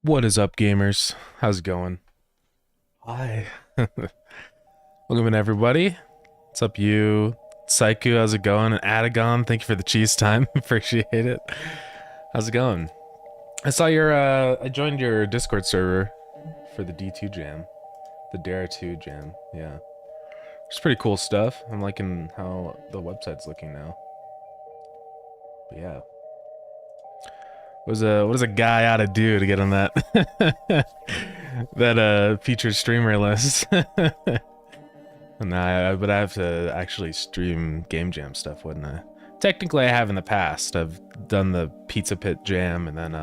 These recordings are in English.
What is up, gamers? How's it going? Hi. Welcome in, everybody. What's up, you? Saiku, how's it going? And Adagon, thank you for the cheese time. Appreciate it. How's it going? I saw your, I joined your Discord server for the D2 jam. The Dare 2 jam, yeah. It's pretty cool stuff. I'm liking how the website's looking now. But yeah. What does a guy ought to do to get on that that featured streamer list? Nah, but I have to actually stream Game Jam stuff, wouldn't I? Technically, I have in the past. I've done the Pizza Pit Jam, and then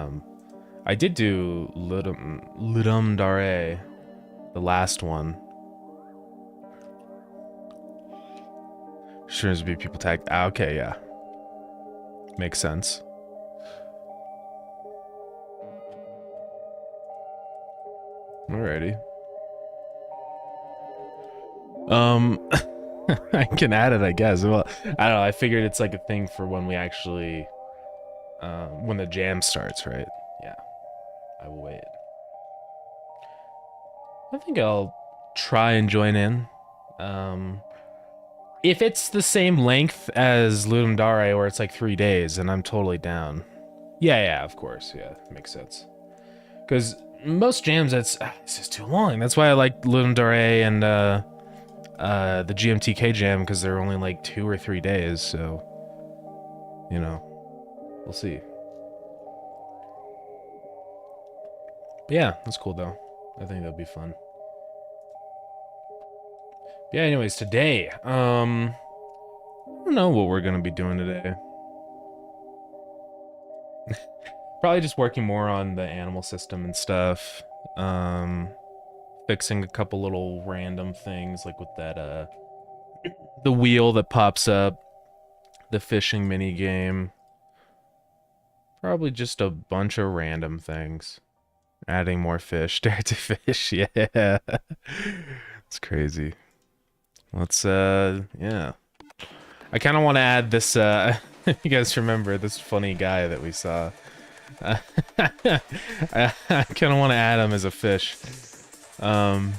I did do Ludum Dare, the last one. Sure as be people tagged. Ah, okay, yeah, makes sense. Alrighty. I can add it, I guess. Well, I don't know. I figured it's like a thing for when we actually, when the jam starts, right? Yeah. I will wait. I think I'll try and join in. If it's the same length as Ludum Dare, or it's like 3 days, then I'm totally down. Yeah, of course. Yeah, makes sense. Because most jams, it's just too long. That's why I like Ludum Dare and the GMTK jam, because they're only like 2 or 3 days. So, you know, we'll see. But yeah, that's cool though. I think that'll be fun. Yeah, anyways, today, I don't know what we're gonna be doing today. Probably just working more on the animal system and stuff. Fixing a couple little random things, like with that, the wheel that pops up, the fishing mini game. Probably just a bunch of random things. Adding more fish, dare to fish, yeah. It's crazy. Let's, yeah. I kind of want to add this, if you guys remember this funny guy that we saw. I kind of want to add him as a fish. They're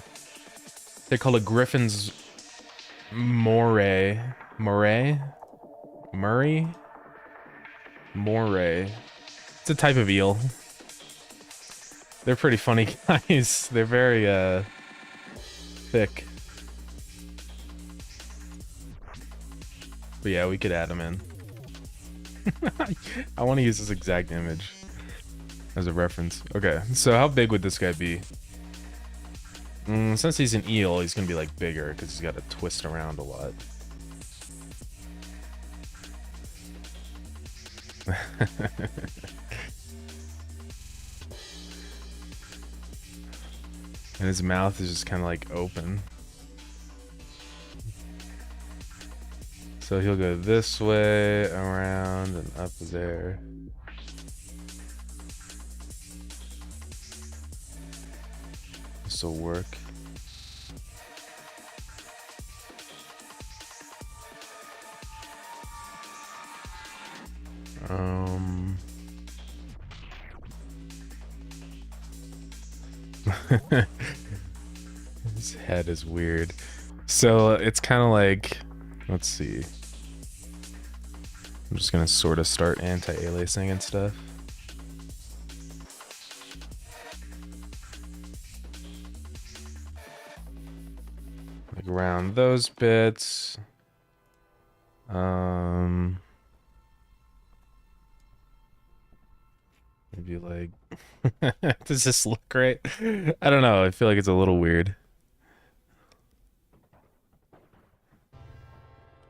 called a Griffin's Moray. Moray? Murray? Moray. It's a type of eel. They're pretty funny guys. They're very, thick. But yeah, we could add them in. I want to use this exact image as a reference. Okay, so how big would this guy be? Since he's an eel, he's gonna be like bigger because he's got to twist around a lot. And his mouth is just kind of like open. So he'll go this way, around, and up there. This will work. His head is weird. So it's kind of like, let's see. I'm just gonna sort of start anti-aliasing and stuff. Like around those bits. Maybe like, does this look right? I don't know. I feel like it's a little weird.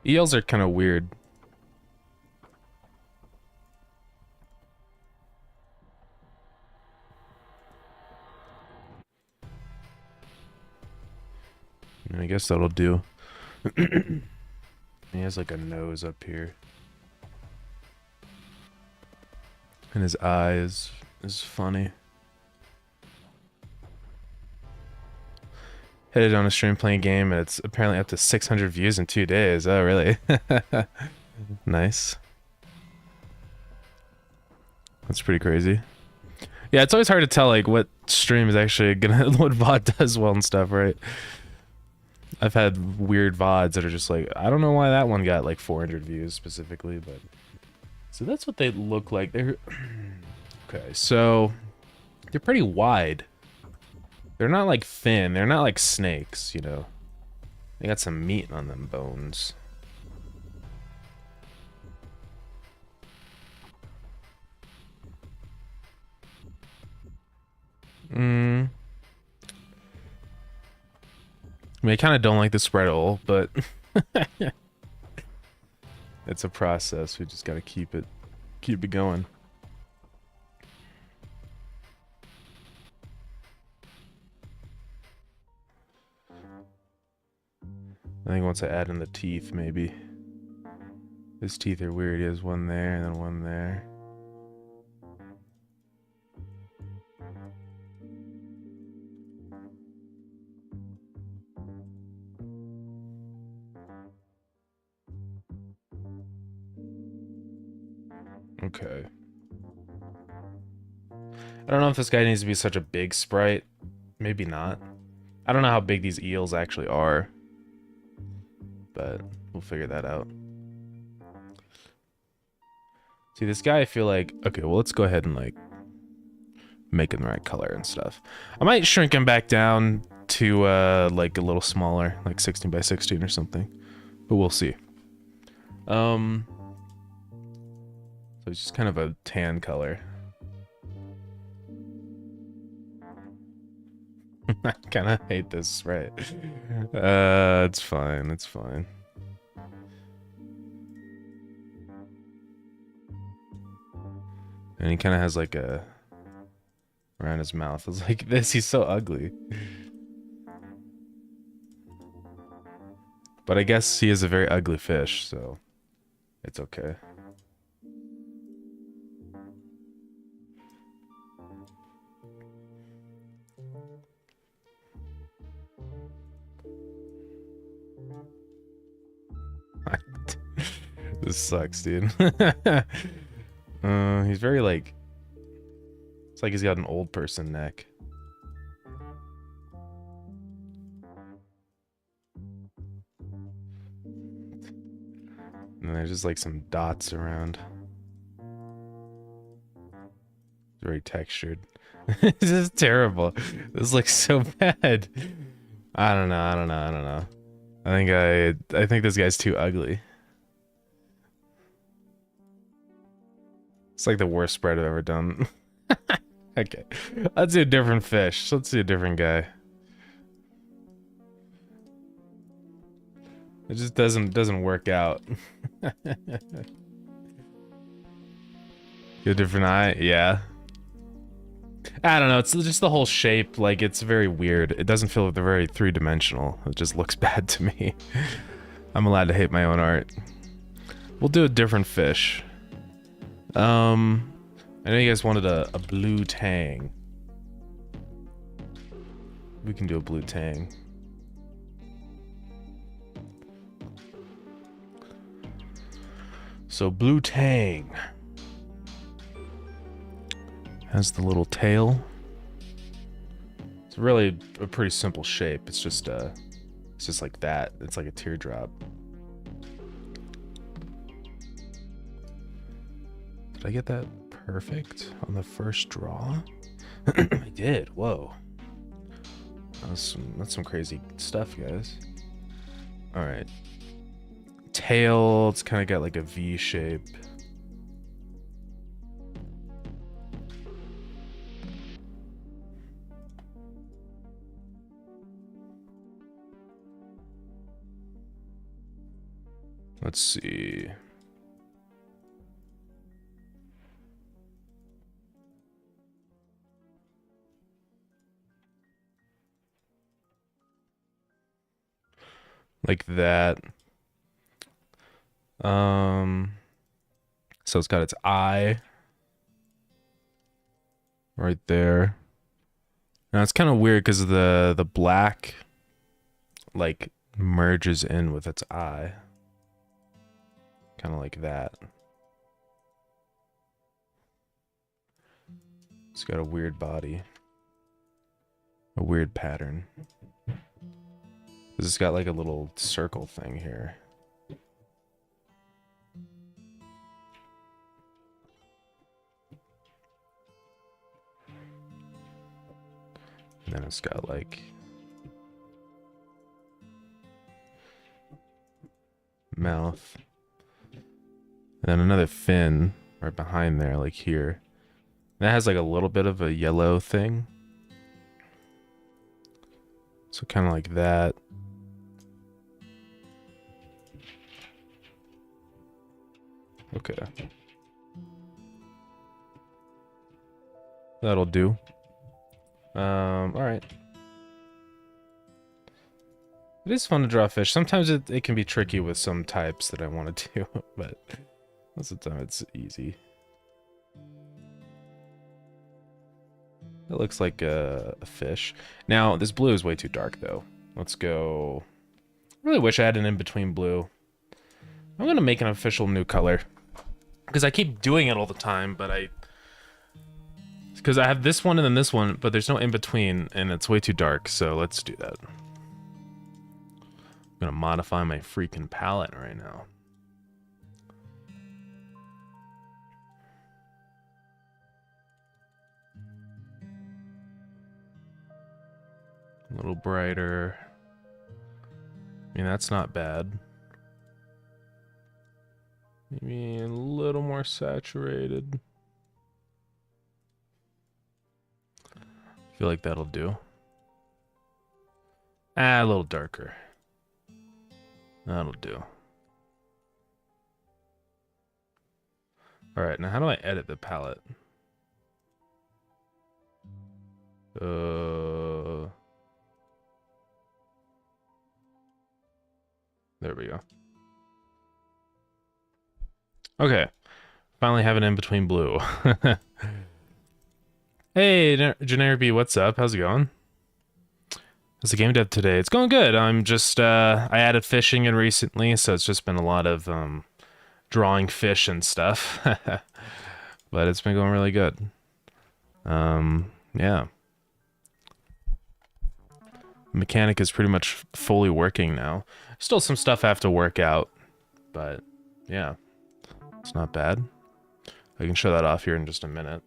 Eels are kind of weird. I guess that'll do. He has like a nose up here. And his eyes is funny. Headed on a stream playing a game, and it's apparently up to 600 views in 2 days. Oh, really? Nice. That's pretty crazy. Yeah, it's always hard to tell like what stream is actually gonna what VOD does well and stuff, right? I've had weird VODs that are just like, I don't know why that one got like 400 views specifically, but so that's what they look like. They're okay, so they're pretty wide. They're not like thin, they're not like snakes, you know. They got some meat on them bones. I mean, I kind of don't like the spread at all, but it's a process. We just gotta keep it going. I think once I add in the teeth, maybe. His teeth are weird. He has one there and then one there. Okay. I don't know if this guy needs to be such a big sprite. Maybe not. I don't know how big these eels actually are. But we'll figure that out. See, this guy, I feel like... Okay, well, let's go ahead and, like, make him the right color and stuff. I might shrink him back down to, like, a little smaller. Like 16 by 16 or something. But we'll see. So it's just kind of a tan color. I kind of hate this, right? It's fine, it's fine. And he kind of has like a... around his mouth. It's like this, he's so ugly. But I guess he is a very ugly fish, so... it's okay. This sucks, dude. He's very like... it's like he's got an old person neck. And there's just like some dots around. It's very textured. This is terrible. This looks so bad. I don't know. I think this guy's too ugly. It's like the worst spread I've ever done. Okay. Let's do a different fish. Let's do a different guy. It just doesn't work out. Get a different eye? Yeah. I don't know, it's just the whole shape, like, it's very weird. It doesn't feel very three-dimensional. It just looks bad to me. I'm allowed to hate my own art. We'll do a different fish. I know you guys wanted a blue tang. We can do a blue tang. So blue tang has the little tail. It's really a pretty simple shape. It's just like that. It's like a teardrop. Did I get that perfect on the first draw? I did. Whoa. That's some crazy stuff, guys. All right. Tail, it's kind of got like a V shape. Let's see. Like that. So it's got its eye right there. Now it's kind of weird because the black like merges in with its eye. Kind of like that. It's got a weird body. A weird pattern. It's got like a little circle thing here. And then it's got like mouth. And then another fin right behind there, like here. That has like a little bit of a yellow thing. So kind of like that. Okay. That'll do. Alright. It is fun to draw fish. Sometimes it can be tricky with some types that I want to do, but most of the time it's easy. It looks like a fish. Now, this blue is way too dark, though. Let's go... I really wish I had an in-between blue. I'm gonna make an official new color. Because I keep doing it all the time, but because I have this one and then this one, but there's no in-between, and it's way too dark, so let's do that. I'm gonna modify my freaking palette right now. A little brighter. I mean, that's not bad. Maybe a little more saturated. I feel like that'll do. A little darker. That'll do. Alright, now how do I edit the palette? There we go. Okay. Finally have an in-between blue. Hey, Generic B, what's up? How's it going? How's the game dev today? It's going good. I'm just, I added fishing in recently, so it's just been a lot of, drawing fish and stuff. But it's been going really good. Yeah. Mechanic is pretty much fully working now. Still some stuff I have to work out, but yeah, it's not bad. I can show that off here in just a minute.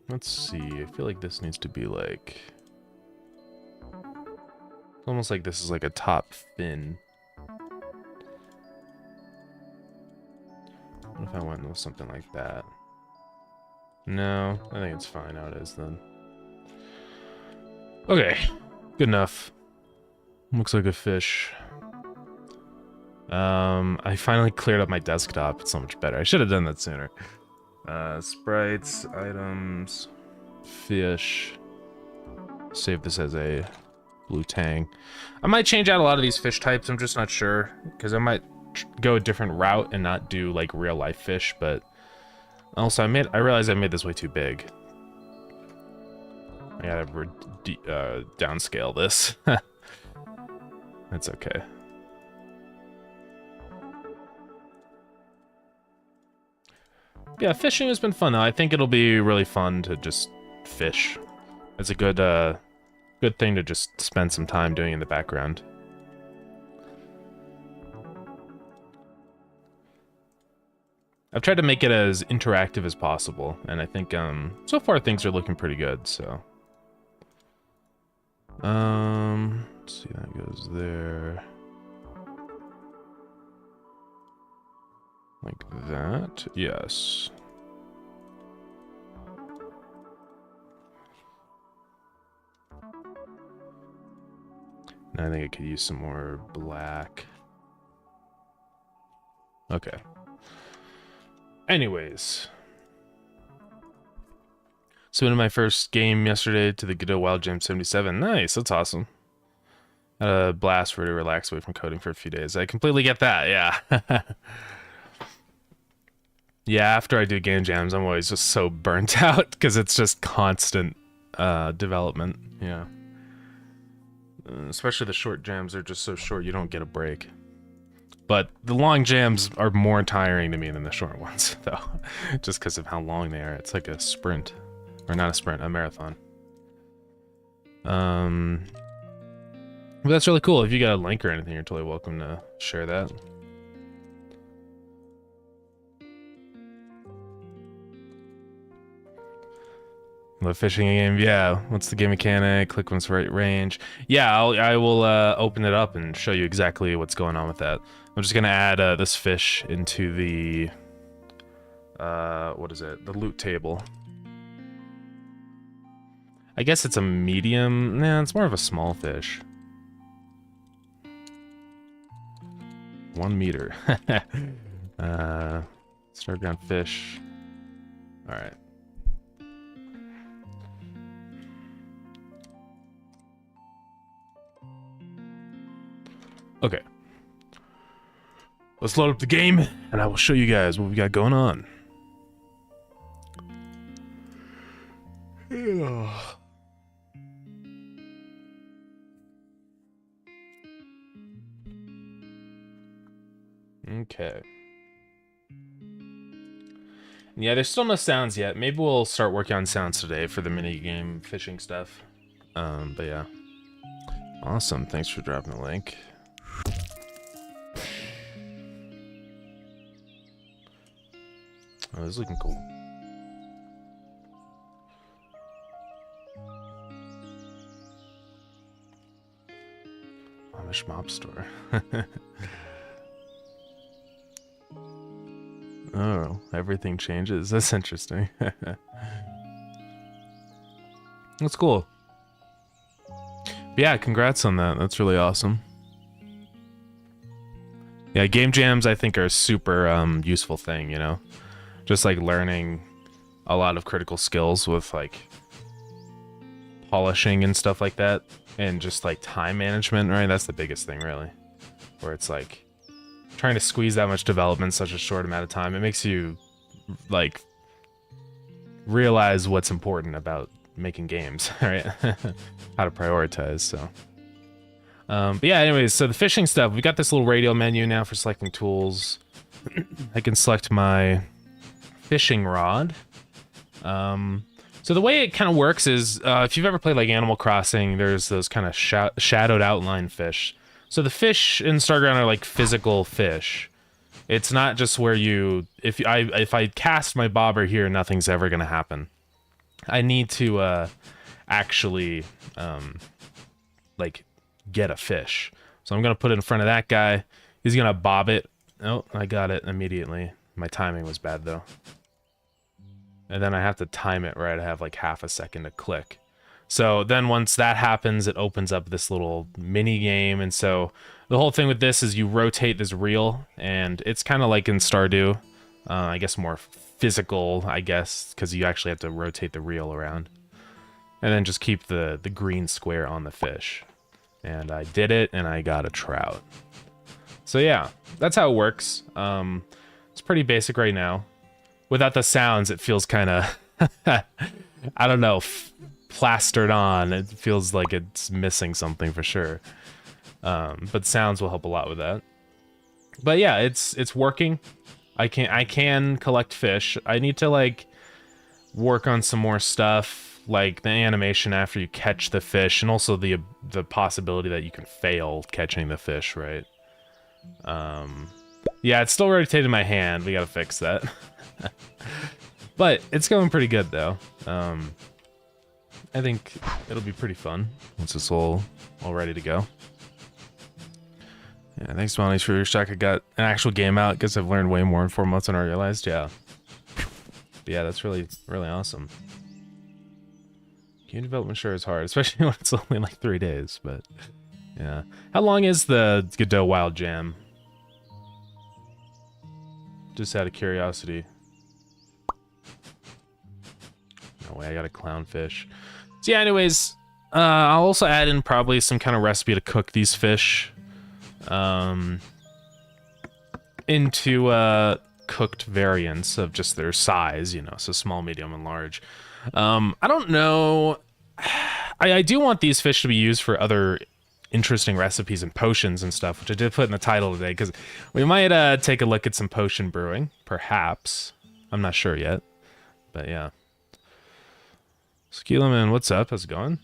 Let's see. I feel like this needs to be like... almost like this is like a top fin. What if I went with something like that? No, I think it's fine how it is then. Okay, good enough. Looks like a fish. I finally cleared up my desktop. It's so much better. I should have done that sooner. Sprites, items, fish. Save this as a blue tang. I might change out a lot of these fish types. I'm just not sure, because I might go a different route and not do like real life fish. But also, I realized I made this way too big. I gotta downscale this. That's okay. Yeah, fishing has been fun though. I think it'll be really fun to just fish. It's a good good thing to just spend some time doing in the background. I've tried to make it as interactive as possible, and I think so far things are looking pretty good, so. Let's see, that goes there. Like that, yes. And I think I could use some more black. Okay. Anyways. So in my first game yesterday to the Godot Wild Jam 77. Nice, that's awesome. Had a blast for to relax away from coding for a few days. I completely get that, yeah. Yeah, after I do game jams, I'm always just so burnt out because it's just constant development, yeah. Especially the short jams are just so short, you don't get a break. But the long jams are more tiring to me than the short ones, though, just because of how long they are. It's like a sprint, or not a sprint, a marathon. But that's really cool. If you got a link or anything, you're totally welcome to share that. The fishing game, yeah. What's the game mechanic? Click once right range. Yeah, I will open it up and show you exactly what's going on with that. I'm just gonna add this fish into the what is it? The loot table. I guess it's a medium. Nah, it's more of a small fish. 1 meter. Starground fish. All right. Okay. Let's load up the game, and I will show you guys what we got going on. Okay. Yeah, there's still no sounds yet. Maybe we'll start working on sounds today for the mini-game fishing stuff. But yeah. Awesome, thanks for dropping the link. Oh, this is looking cool. Amish Mob Store. Oh, everything changes. That's interesting. That's cool. But yeah, congrats on that. That's really awesome. Yeah, game jams I think are a super useful thing, you know? Just like learning a lot of critical skills with like polishing and stuff like that, and just like time management, right? That's the biggest thing, really. Where it's like trying to squeeze that much development in such a short amount of time. It makes you like realize what's important about making games, right? How to prioritize. So but yeah, anyways, so the fishing stuff, we got this little radio menu now for selecting tools. I can select my fishing rod. So the way it kind of works is, if you've ever played like Animal Crossing, there's those kind of shadowed outline fish. So the fish in Starground are like physical fish. It's not just where you, if I cast my bobber here, nothing's ever gonna happen. I need to actually like get a fish. So I'm gonna put it in front of that guy. He's gonna bob it. Oh, I got it immediately. My timing was bad though. And then I have to time it right. I have like half a second to click. So then once that happens, it opens up this little mini game. And so the whole thing with this is you rotate this reel, and it's kind of like in Stardew, I guess more physical, I guess, because you actually have to rotate the reel around. And then just keep the green square on the fish. And I did it, and I got a trout. So yeah, that's how it works. It's pretty basic right now. Without the sounds, it feels kind of, I don't know, plastered on. It feels like it's missing something for sure. But sounds will help a lot with that. But yeah, it's working. I can collect fish. I need to like work on some more stuff, like the animation after you catch the fish, and also the possibility that you can fail catching the fish, right? Yeah, it's still rotating my hand. We gotta fix that. But it's going pretty good though. I think it'll be pretty fun once it's all ready to go. Yeah, thanks, Molly, for your shock. I got an actual game out. Guess I've learned way more in 4 months than I realized. Yeah. But yeah, that's really, really awesome. Game development sure is hard, especially when it's only like 3 days, but yeah. How long is the Godot Wild Jam? Just out of curiosity. No way, I got a clownfish. So yeah, anyways, I'll also add in probably some kind of recipe to cook these fish into cooked variants of just their size, you know, so small, medium, and large. I don't know. I do want these fish to be used for other interesting recipes and potions and stuff, which I did put in the title today, because we might take a look at some potion brewing, perhaps. I'm not sure yet, but yeah. Skeeleman, what's up? How's it going?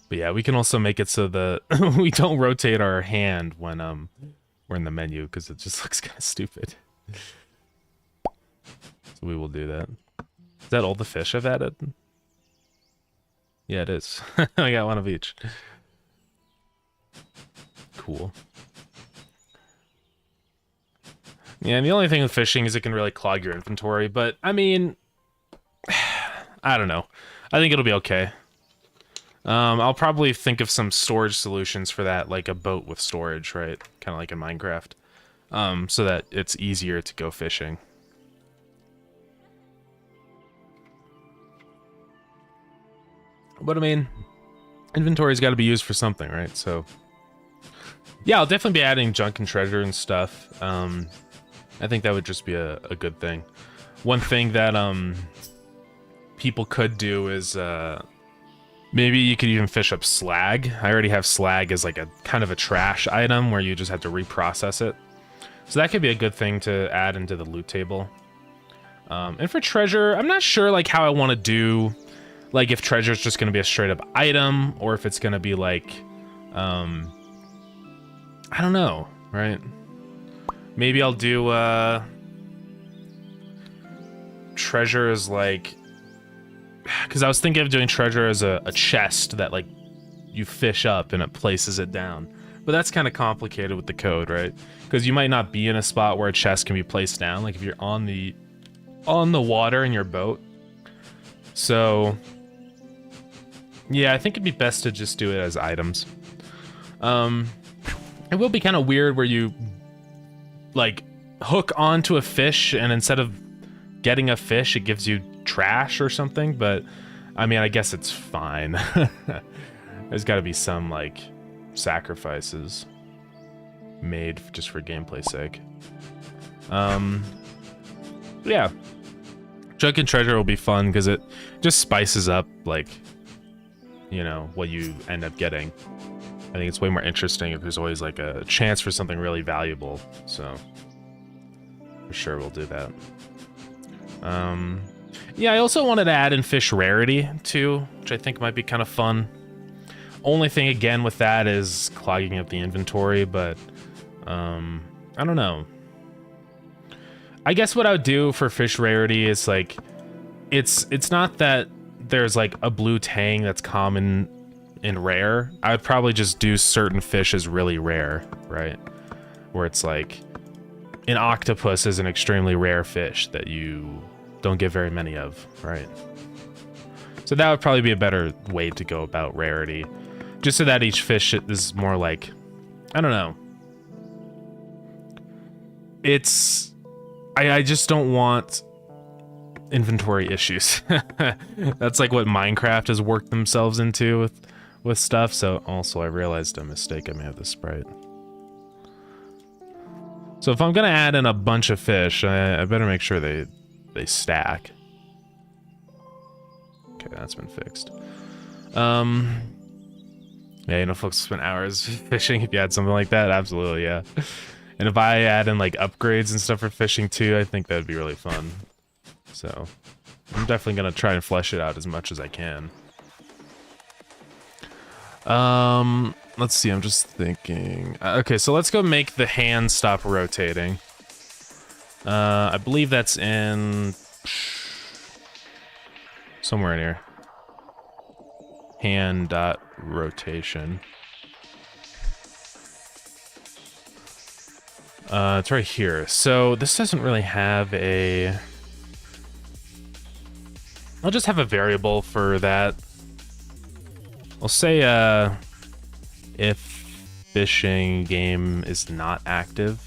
But yeah, we can also make it so that we don't rotate our hand when we're in the menu, because it just looks kind of stupid. So we will do that. Is that all the fish I've added? Yeah, it is. I got one of each. Cool. Yeah, and the only thing with fishing is it can really clog your inventory, but I mean, I don't know. I think it'll be okay. I'll probably think of some storage solutions for that, like a boat with storage, right? Kind of like in Minecraft. So that it's easier to go fishing. But I mean, inventory's got to be used for something, right? So, yeah, I'll definitely be adding junk and treasure and stuff. I think that would just be a good thing. One thing that people could do is maybe you could even fish up slag. I already have slag as like a kind of a trash item where you just have to reprocess it. So that could be a good thing to add into the loot table. And for treasure, I'm not sure like how I want to do, like if treasure is just going to be a straight up item or if it's going to be like, I don't know, right? Maybe I'll do treasure as like, because I was thinking of doing treasure as a chest that like you fish up and it places it down. But that's kind of complicated with the code, right? Because you might not be in a spot where a chest can be placed down, like if you're on the water in your boat. So yeah, I think it'd be best to just do it as items. It will be kind of weird where you like hook onto a fish and instead of getting a fish, it gives you trash or something, but I mean, I guess it's fine. There's got to be some like sacrifices made just for gameplay's sake. Yeah, junk and treasure will be fun because it just spices up like, you know, what you end up getting. I think it's way more interesting if there's always like a chance for something really valuable. So for sure we'll do that. Yeah, I also wanted to add in fish rarity too, which I think might be kind of fun. Only thing again with that is clogging up the inventory, but I don't know. I guess what I would do for fish rarity is like, it's not that there's like a blue tang that's common in rare. I would probably just do certain fish as really rare, right? Where it's like an octopus is an extremely rare fish that you don't get very many of, right? So that would probably be a better way to go about rarity. Just so that each fish is more like, I don't know. It's, I just don't want inventory issues. That's like what Minecraft has worked themselves into with stuff. So also I realized a mistake I made with the sprite. So if I'm gonna add in a bunch of fish, I better make sure they stack. Okay, that's been fixed. Yeah, you know, folks spend hours fishing. If you had something like that, absolutely, yeah. And if I add in like upgrades and stuff for fishing too, I think that'd be really fun. So I'm definitely gonna try and flesh it out as much as I can. Let's see, I'm just thinking. Okay, so let's go make the hand stop rotating. I believe that's in somewhere in here. Hand dot rotation. It's right here. So this doesn't really have a... I'll just have a variable for that. I'll say if fishing game is not active,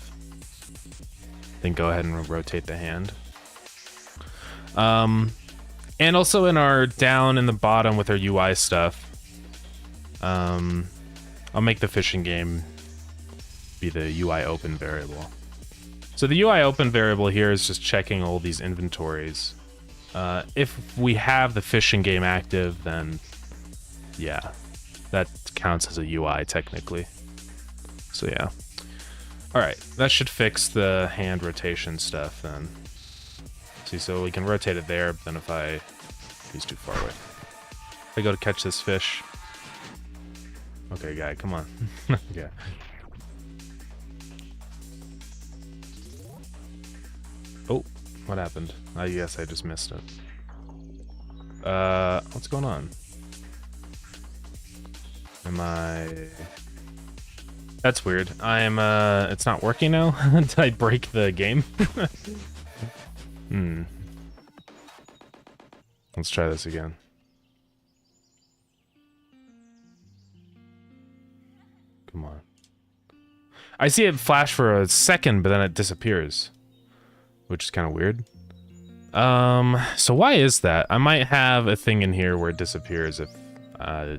then go ahead and rotate the hand. And also in our down in the bottom with our UI stuff, I'll make the fishing game be the UI open variable. So the UI open variable here is just checking all these inventories If we have the fishing game active, then yeah, that counts as a UI technically. So yeah. All right, that should fix the hand rotation stuff then. See, so we can rotate it there, but then if he's too far away. If I go to catch this fish. Okay, guy, come on. Yeah. Oh, what happened? I guess I just missed it. What's going on? Am I... That's weird. It's not working now? Did I break the game? Let's try this again. Come on. I see it flash for a second, but then it disappears. Which is kind of weird. So why is that? I might have a thing in here where it disappears if I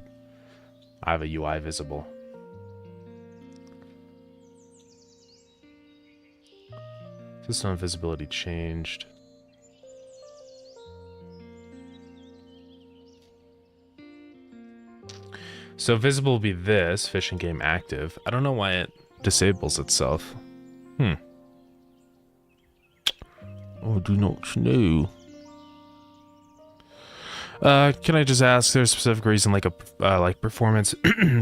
have a UI visible. System visibility changed. So visible will be this, fishing game active. I don't know why it disables itself. Oh, do not know. Can I just ask, there's a specific reason, like performance,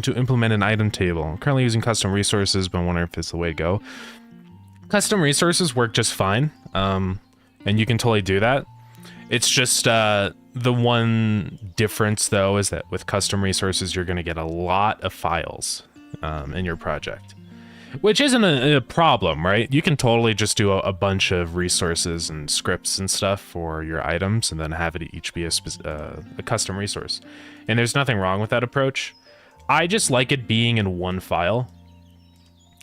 to implement an item table? I'm currently using custom resources, but I'm wondering if it's the way to go. Custom resources work just fine, and you can totally do that. It's just the one difference, though, is that with custom resources, you're going to get a lot of files in your project. Which isn't a problem, right? You can totally just do a bunch of resources and scripts and stuff for your items and then have it each be a custom resource. And there's nothing wrong with that approach. I just like it being in one file.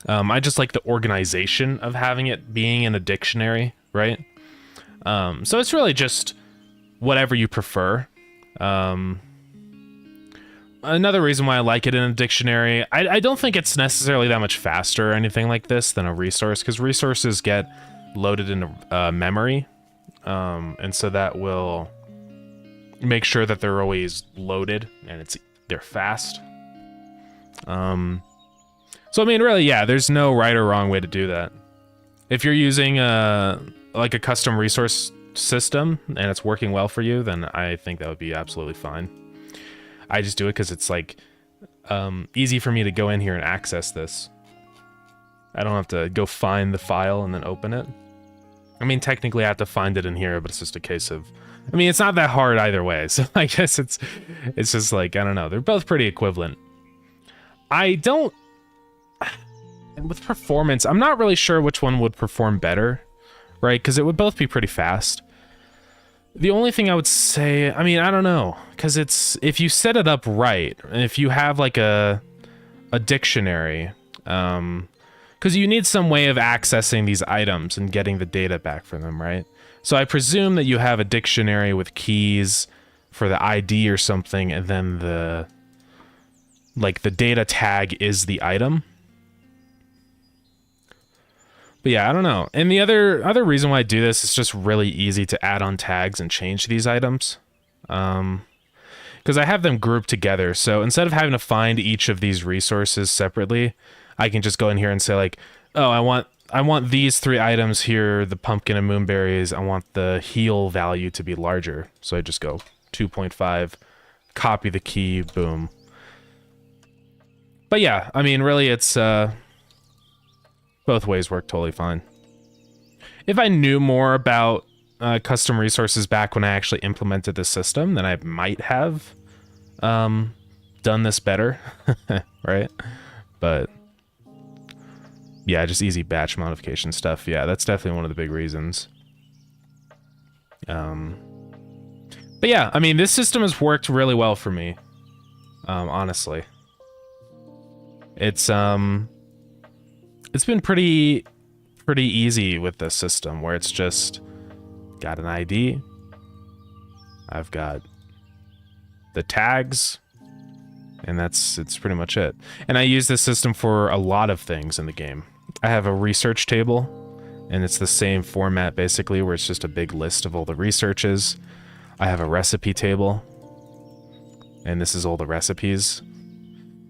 I just like the organization of having it being in a dictionary, right? So it's really just whatever you prefer. Another reason why I like it in a dictionary, I don't think it's necessarily that much faster or anything like this than a resource, because resources get loaded into memory, and so that will make sure that they're always loaded and they're fast. So I mean, really, yeah, there's no right or wrong way to do that. If you're using like a custom resource system and it's working well for you, then I think that would be absolutely fine. I just do it because it's like easy for me to go in here and access this. I don't have to go find the file and then open it. I mean, technically I have to find it in here, but it's just a case of, I mean, it's not that hard either way. So I guess it's just like, I don't know. They're both pretty equivalent. With performance, I'm not really sure which one would perform better, right? Because it would both be pretty fast. The only thing I would say, I mean, I don't know, because if you set it up right, and if you have like a dictionary, because you need some way of accessing these items and getting the data back from them, right? So I presume that you have a dictionary with keys for the ID or something, and then the data tag is the item. But yeah, I don't know. And the other reason why I do this is just really easy to add on tags and change these items. Because I have them grouped together. So instead of having to find each of these resources separately, I can just go in here and say like, oh, I want these 3 items here, the pumpkin and moonberries. I want the heal value to be larger. So I just go 2.5, copy the key, boom. But yeah, I mean, really it's... both ways work totally fine. If I knew more about custom resources back when I actually implemented the system, then I might have done this better, right? But yeah, just easy batch modification stuff. Yeah, that's definitely one of the big reasons. But yeah, I mean, this system has worked really well for me, honestly. It's been pretty easy with this system, where it's just got an ID, I've got the tags, and it's pretty much it. And I use this system for a lot of things in the game. I have a research table And it's the same format basically, where it's just a big list of all the researches. I have a recipe table, and this is all the recipes.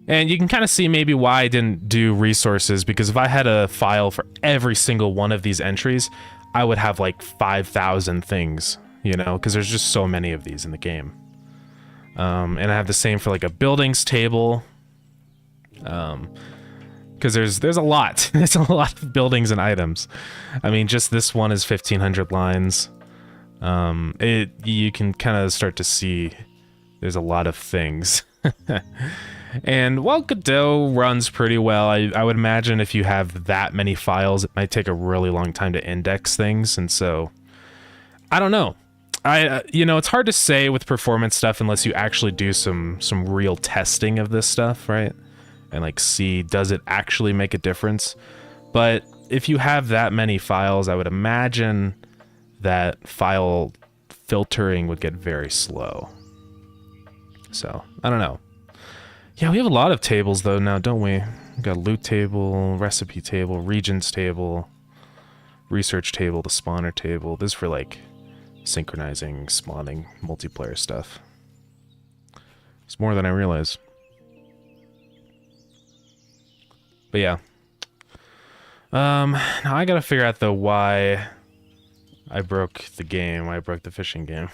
And you can kind of see maybe why I didn't do resources, because if I had a file for every single one of these entries, I would have like 5,000 things, you know, because there's just so many of these in the game. And I have the same for like a buildings table. Because there's a lot. There's a lot of buildings and items. I mean, just this one is 1,500 lines. You can kind of start to see there's a lot of things. And while Godot runs pretty well, I would imagine if you have that many files, it might take a really long time to index things. And so, I don't know. You know, it's hard to say with performance stuff unless you actually do some real testing of this stuff, right? And like see, does it actually make a difference? But if you have that many files, I would imagine that file filtering would get very slow. So, I don't know. Yeah, we have a lot of tables though now, don't we? We've got loot table, recipe table, regions table, research table, the spawner table. This is for like synchronizing, spawning, multiplayer stuff. It's more than I realized. But yeah. Now I gotta figure out though why I broke the game, why I broke the fishing game.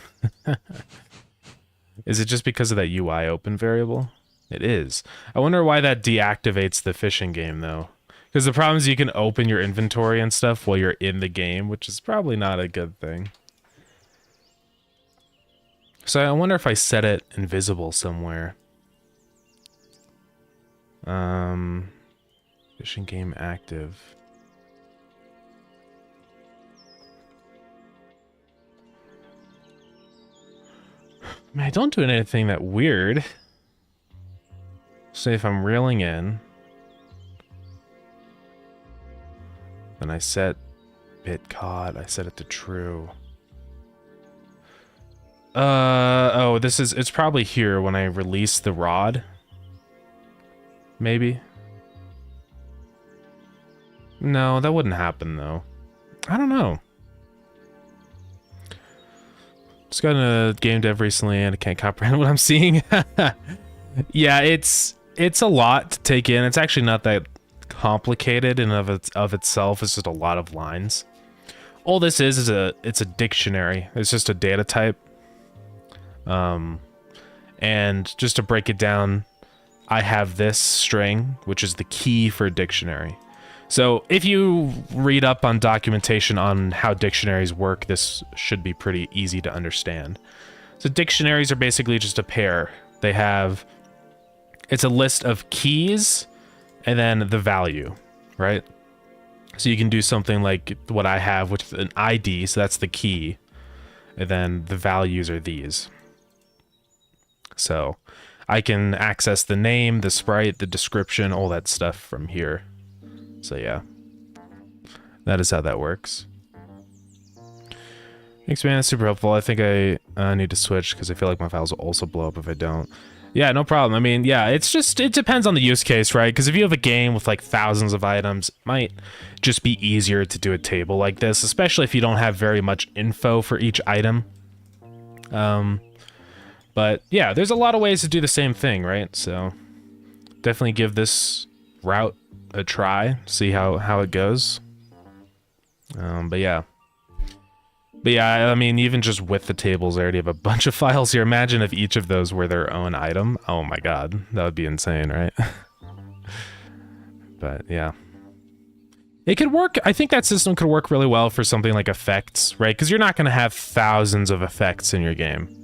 Is it just because of that UI open variable? It is. I wonder why that deactivates the fishing game though. Because the problem is you can open your inventory and stuff while you're in the game, which is probably not a good thing. So I wonder if I set it invisible somewhere. Fishing game active. I mean, I don't do anything that weird. Say if I'm reeling in, then I set bit caught, I set it to true. Oh, it's probably here when I release the rod. Maybe. No, that wouldn't happen though. I don't know. Just got a game dev recently and I can't comprehend what I'm seeing. Yeah, it's a lot to take in. It's actually not that complicated in of itself. It's just a lot of lines. All this is it's a dictionary. It's just a data type. And just to break it down, I have this string, which is the key for a dictionary. So if you read up on documentation on how dictionaries work, this should be pretty easy to understand. So dictionaries are basically just a pair. They have, it's a list of keys and then the value, right? So you can do something like what I have, which is an ID, so that's the key. And then the values are these. So I can access the name, the sprite, the description, all that stuff from here. So yeah, that is how that works. Thanks, man. That's super helpful. I think I need to switch because I feel like my files will also blow up if I don't. Yeah, no problem. I mean, yeah, it depends on the use case, right? Because if you have a game with like thousands of items, it might just be easier to do a table like this, especially if you don't have very much info for each item. But yeah, there's a lot of ways to do the same thing, right? So definitely give this route a try, see how it goes. But yeah, I mean, even just with the tables, I already have a bunch of files here. Imagine if each of those were their own item. Oh my god, that would be insane, right? But yeah, it could work. I think that system could work really well for something like effects, right? Because you're not going to have thousands of effects in your game.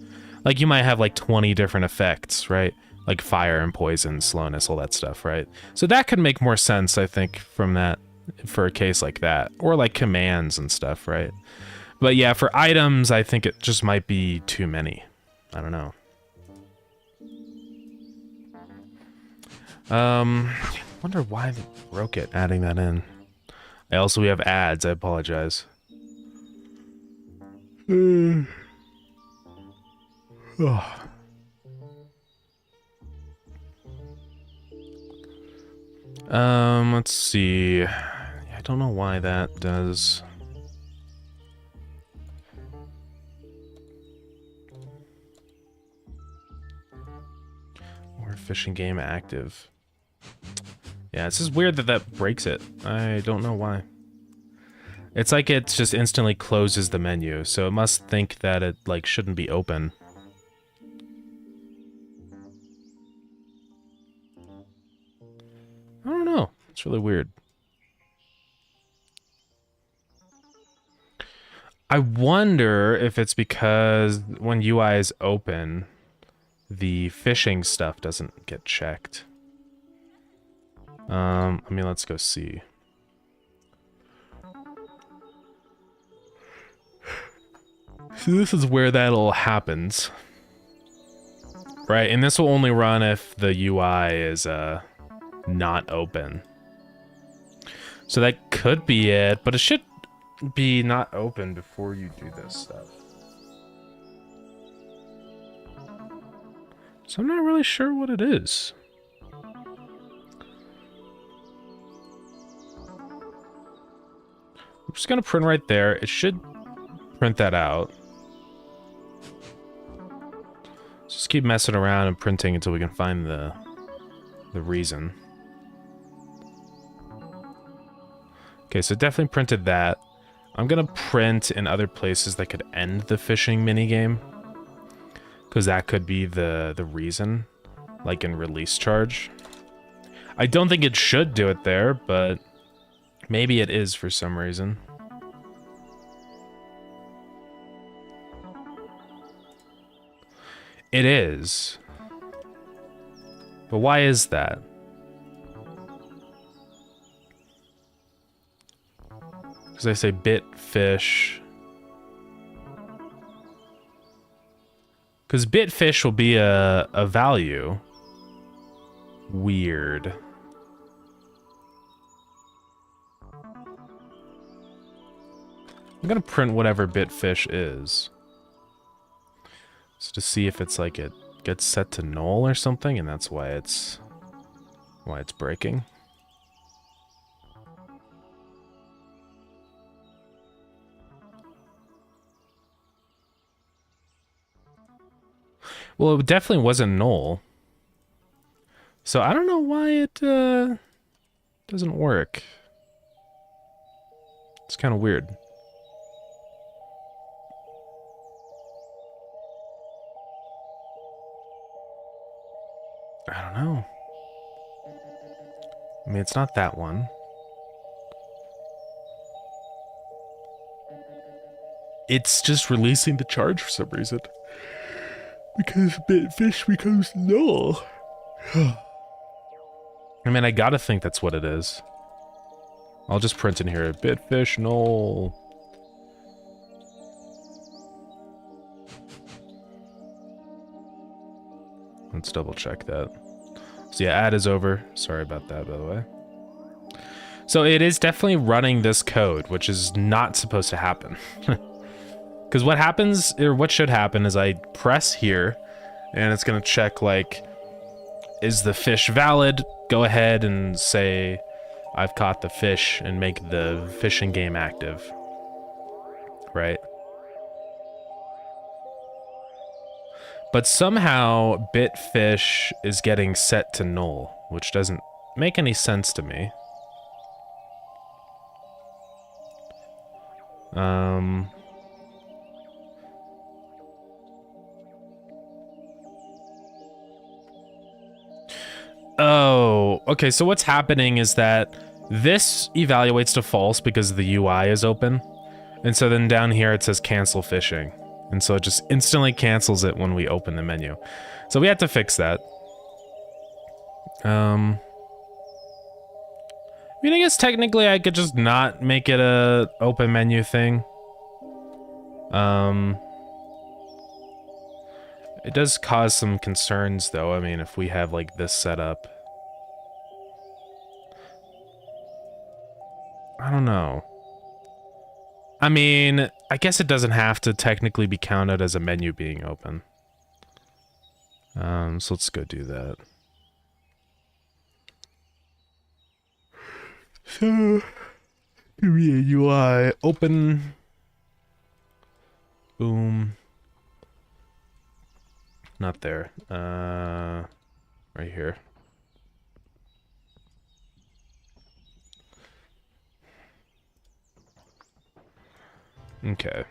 Like you might have like 20 different effects, right? Like fire and poison, slowness, all that stuff, right? So that could make more sense, I think, from that, for a case like that. Or like commands and stuff, right? But yeah, for items, I think it just might be too many. I don't know. I wonder why they broke it, adding that in. We have ads, I apologize. Let's see. I don't know why that does. fishing game active. Yeah, it's just weird that that breaks it. I don't know why. It's like it just instantly closes the menu, so it must think that it, like, shouldn't be open. I don't know. It's really weird. I wonder if it's because when UI is open, the fishing stuff doesn't get checked. I mean, let's go see. So this is where that all happens. Right, and this will only run if the UI is not open. So that could be it, but it should be not open before you do this stuff. So I'm not really sure what it is. I'm just gonna print right there. It should print that out. Just keep messing around and printing until we can find the reason. Okay, so it definitely printed that. I'm gonna print in other places that could end the fishing minigame, because that could be the reason, like in release charge. I don't think it should do it there, but maybe it is for some reason. It is. But why is that? Because I say bit fish. Because bit fish will be a value. Weird. I'm gonna print whatever bit fish is. So to see if it's like it gets set to null or something, and that's why it's breaking. Well, it definitely wasn't null. So I don't know why it doesn't work. It's kind of weird. I don't know. I mean, it's not that one. It's just releasing the charge for some reason. Because bitfish becomes null. I mean, I gotta think that's what it is. I'll just print in here, bitfish null. Let's double check that. So yeah, add is over. Sorry about that, by the way. So it is definitely running this code, which is not supposed to happen. Because what happens, or what should happen, is I press here, and it's going to check, like, is the fish valid? Go ahead and say, I've caught the fish, and make the fishing game active. Right? But somehow, bitfish is getting set to null, which doesn't make any sense to me. Oh, okay, so what's happening is that this evaluates to false because the UI is open. And so then down here it says cancel fishing. And so it just instantly cancels it when we open the menu. So we have to fix that. I mean, I guess technically I could just not make it a open menu thing. It does cause some concerns though. I mean, if we have like this set up. I don't know. I mean, I guess it doesn't have to technically be counted as a menu being open. So let's go do that. So, give me a UI, open, boom, not there, right here. Okay.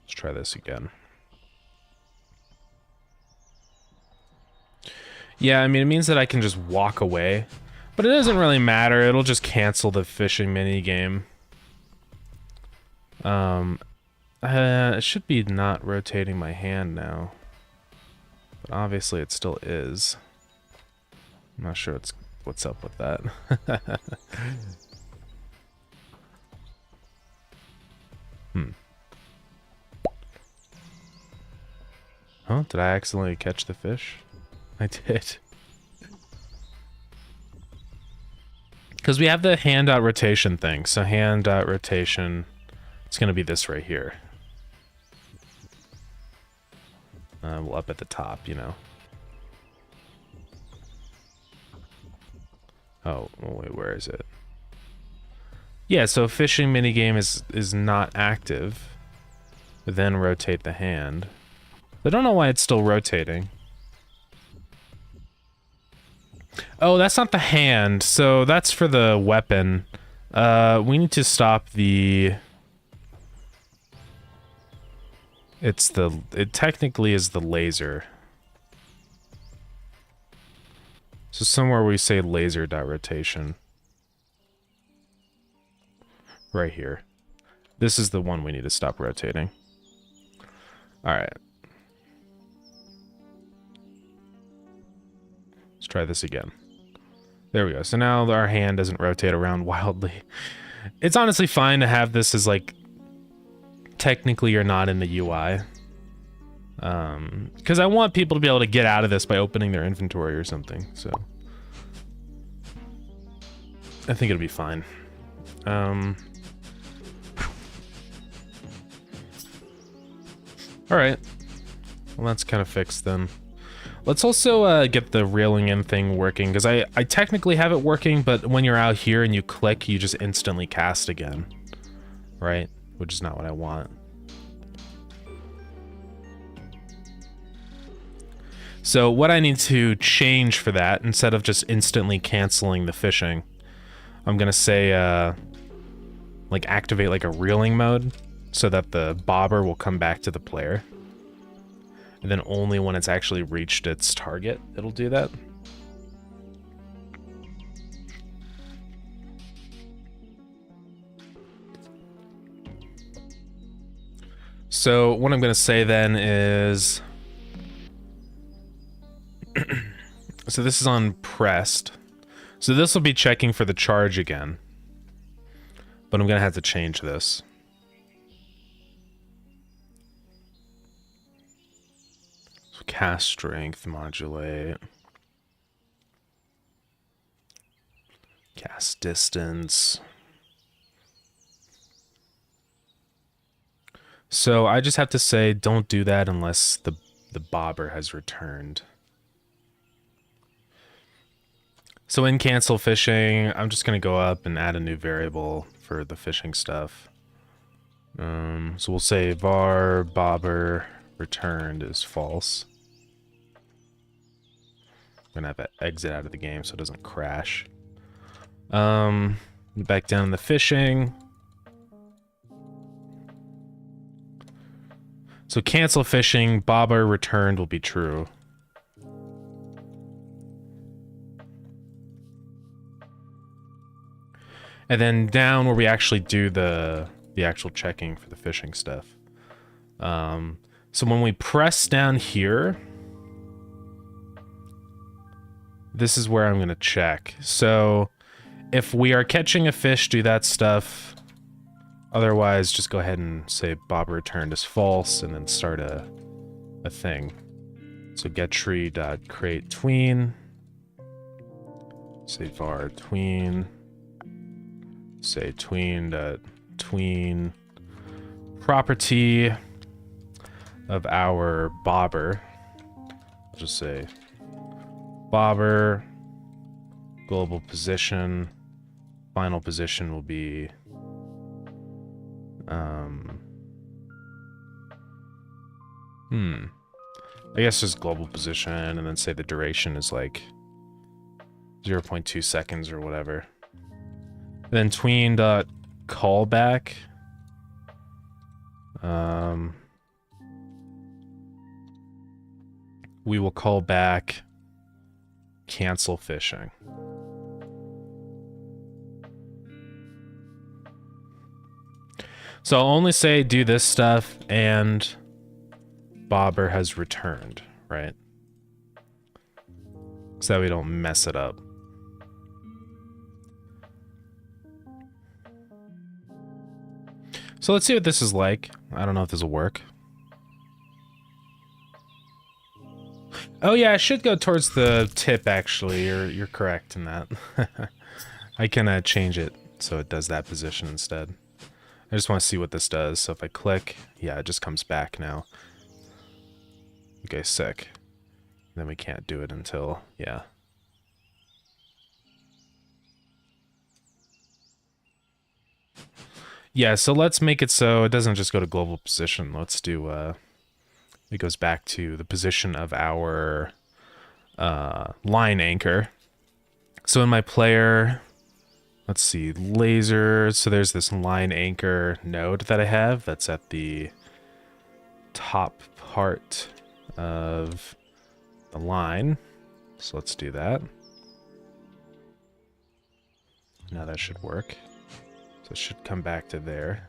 Let's try this again. Yeah, I mean, it means that I can just walk away. But it doesn't really matter. It'll just cancel the fishing minigame. It should be not rotating my hand now. But obviously it still is. I'm not sure what's up with that. Huh? Did I accidentally catch the fish? I did. Because we have the hand dot rotation thing. So hand dot rotation, it's going to be this right here. Well, up at the top, you know. Oh, wait, where is it? Yeah, so fishing minigame is not active. Then rotate the hand. I don't know why it's still rotating. Oh, that's not the hand. So that's for the weapon. We need to stop the... It technically is the laser. So somewhere we say laser dot rotation. Right here. This is the one we need to stop rotating. Alright. Let's try this again. There we go. So now our hand doesn't rotate around wildly. It's honestly fine to have this as like... Technically you're not in the UI. Because I want people to be able to get out of this by opening their inventory or something, so... I think it'll be fine. Alright. Well, that's kind of fixed then. Let's also get the railing in thing working, because I technically have it working, but when you're out here and you click, you just instantly cast again. Right? Which is not what I want. So what I need to change for that, instead of just instantly canceling the fishing, I'm gonna say, like activate like a reeling mode, so that the bobber will come back to the player. And then only when it's actually reached its target, it'll do that. So what I'm gonna say then is... So this is on pressed. So this will be checking for the charge again. But I'm gonna have to change this. So cast strength, modulate. Cast distance. So I just have to say don't do that unless the bobber has returned. So in cancel fishing, I'm just going to go up and add a new variable for the fishing stuff. So we'll say var bobber returned is false. I'm going to have to exit out of the game so it doesn't crash. Back down the fishing. So cancel fishing, bobber returned will be true. And then down where we actually do the actual checking for the fishing stuff. So when we press down here, this is where I'm going to check. So if we are catching a fish, do that stuff. Otherwise, just go ahead and say bobber returned is false and then start a thing. So get tree.create tween. Say var tween. Say tween.tween property of our bobber. I'll just say bobber global position. Final position will be I guess just global position, and then say the duration is like 0.2 seconds or whatever. And then tween dot callback. We will call back cancel phishing. So I'll only say do this stuff and Bobber has returned, right? So that we don't mess it up. So let's see what this is like. I don't know if this will work. Oh yeah, I should go towards the tip actually. You're correct in that. I can change it so it does that position instead. I just want to see what this does. So if I click, yeah, it just comes back now. Okay, sick. Then we can't do it until, yeah. Yeah, so let's make it so it doesn't just go to global position. Let's do, it goes back to the position of our line anchor. So in my player, let's see, laser. So there's this line anchor node that I have that's at the top part of the line. So let's do that. Now that should work. So it should come back to there.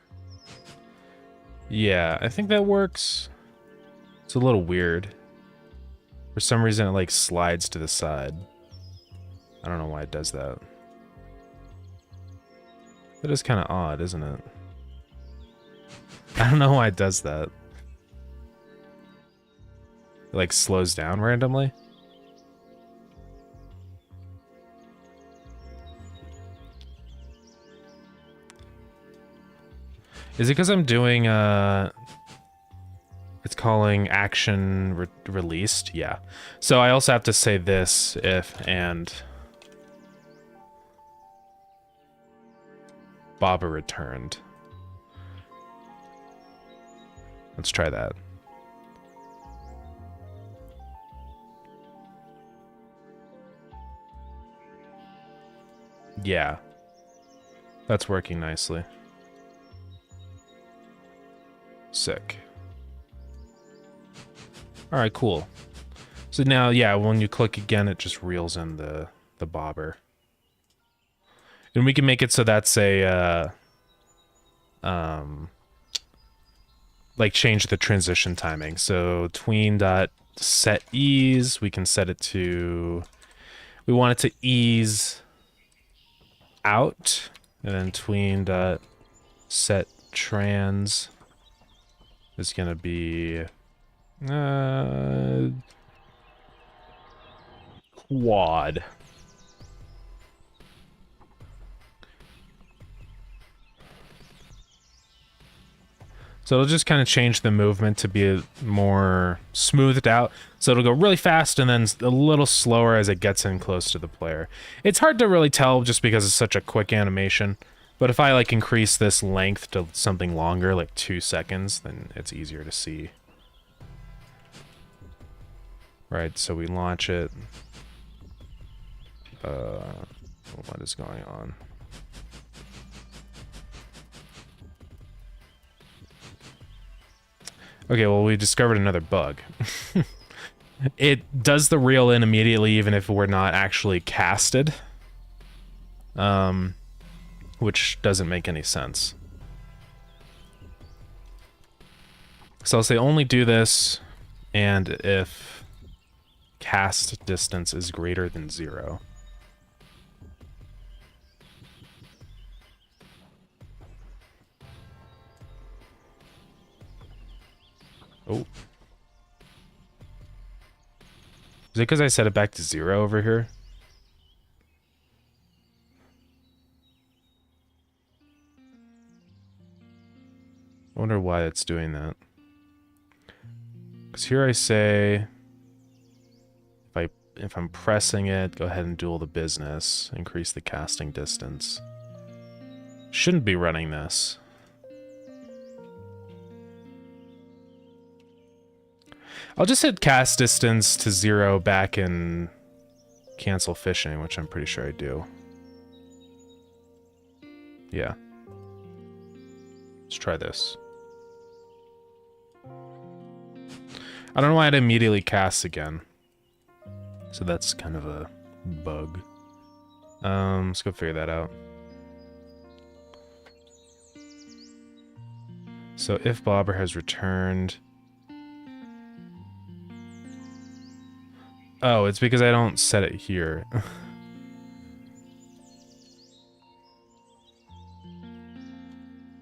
Yeah, I think that works. It's a little weird. For some reason, it like slides to the side. I don't know why it does that. That is kind of odd, isn't it? I don't know why it does that. It like slows down randomly. Is it because I'm doing it's calling action released? Yeah. So I also have to say this if and Baba returned. Let's try that. Yeah. That's working nicely. Sick. Alright, cool. So now, yeah, when you click again, it just reels in the bobber. And we can make it so that's a, like change the transition timing. So tween dot set ease, we can set it to, we want it to ease out, and then tween dot set trans is gonna be quad. So it'll just kind of change the movement to be more smoothed out. So it'll go really fast and then a little slower as it gets in close to the player. It's hard to really tell just because it's such a quick animation. But if I like increase this length to something longer, like 2 seconds, then it's easier to see. Right, so we launch it. What is going on? Okay, well, we discovered another bug. It does the reel in immediately, even if we're not actually casted. Which doesn't make any sense. So I'll say only do this, and if cast distance is greater than 0. Oh. Is it because I set it back to 0 over here? I wonder why it's doing that. Because here I say, if I'm pressing it, go ahead and dual the business, increase the casting distance. Shouldn't be running this. I'll just hit cast distance to 0 back and cancel fishing, which I'm pretty sure I do. Yeah. Let's try this. I don't know why it immediately casts again. So that's kind of a bug. Let's go figure that out. So if Bobber has returned... Oh, it's because I don't set it here.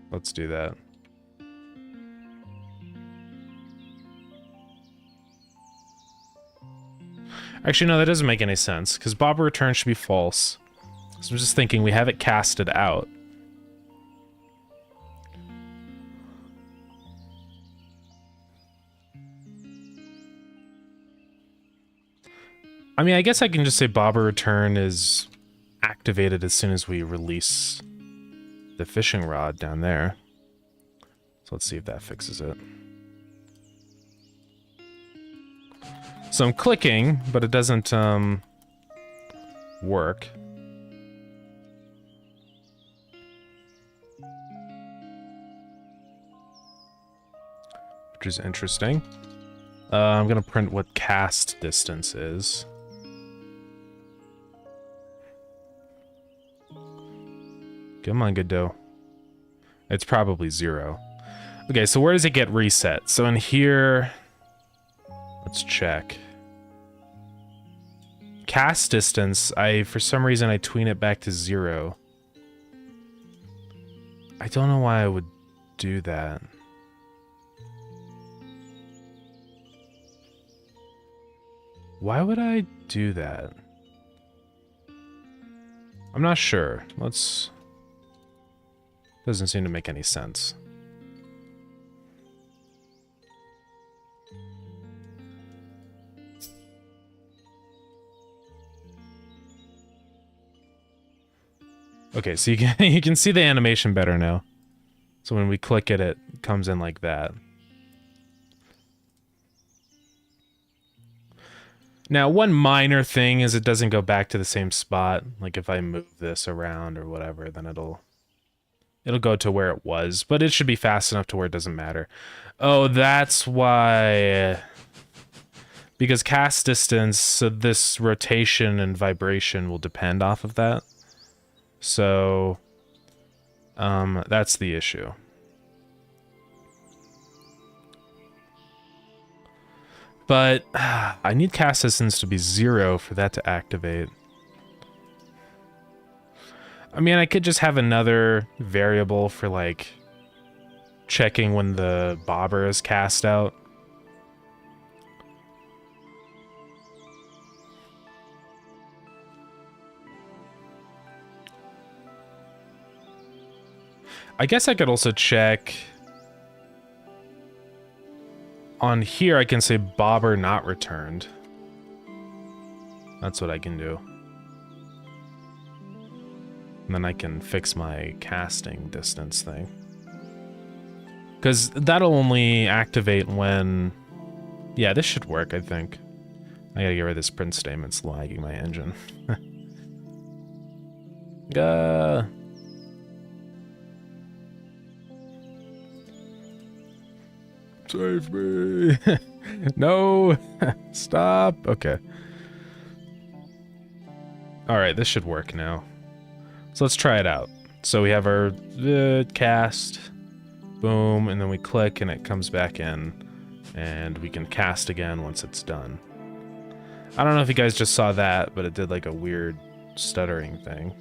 Let's do that. Actually, no, that doesn't make any sense, because Bobber return should be false. So I'm just thinking we have it casted out. I mean, I guess I can just say Bobber return is activated as soon as we release the fishing rod down there. So let's see if that fixes it. So I'm clicking, but it doesn't work. Which is interesting. I'm gonna print what cast distance is. Come on, Godot. It's probably 0. Okay, so where does it get reset? So in here, let's check. Cast distance, for some reason I tween it back to 0. I don't know why I would do that. Why would I do that? I'm not sure. Doesn't seem to make any sense. Okay, so you can see the animation better now. So when we click it, it comes in like that. Now, one minor thing is it doesn't go back to the same spot. Like if I move this around or whatever, then it'll go to where it was, but it should be fast enough to where it doesn't matter. Oh, that's why. Because cast distance, so this rotation and vibration will depend off of that. So, that's the issue. But I need cast distance to be 0 for that to activate. I mean, I could just have another variable for, like, checking when the bobber is cast out. I guess I could also check... On here, I can say bobber not returned. That's what I can do. And then I can fix my casting distance thing. Because that'll only activate when... Yeah, this should work, I think. I gotta get rid of this print statement. It's lagging my engine. Save me! No! Stop! Okay. Alright, this should work now. So let's try it out. So we have our cast, boom, and then we click and it comes back in. And we can cast again once it's done. I don't know if you guys just saw that, but it did like a weird stuttering thing.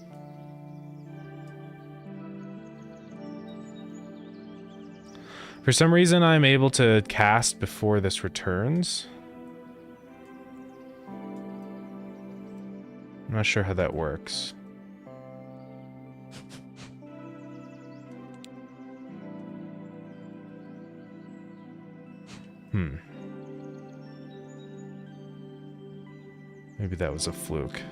For some reason, I'm able to cast before this returns. I'm not sure how that works. Maybe that was a fluke.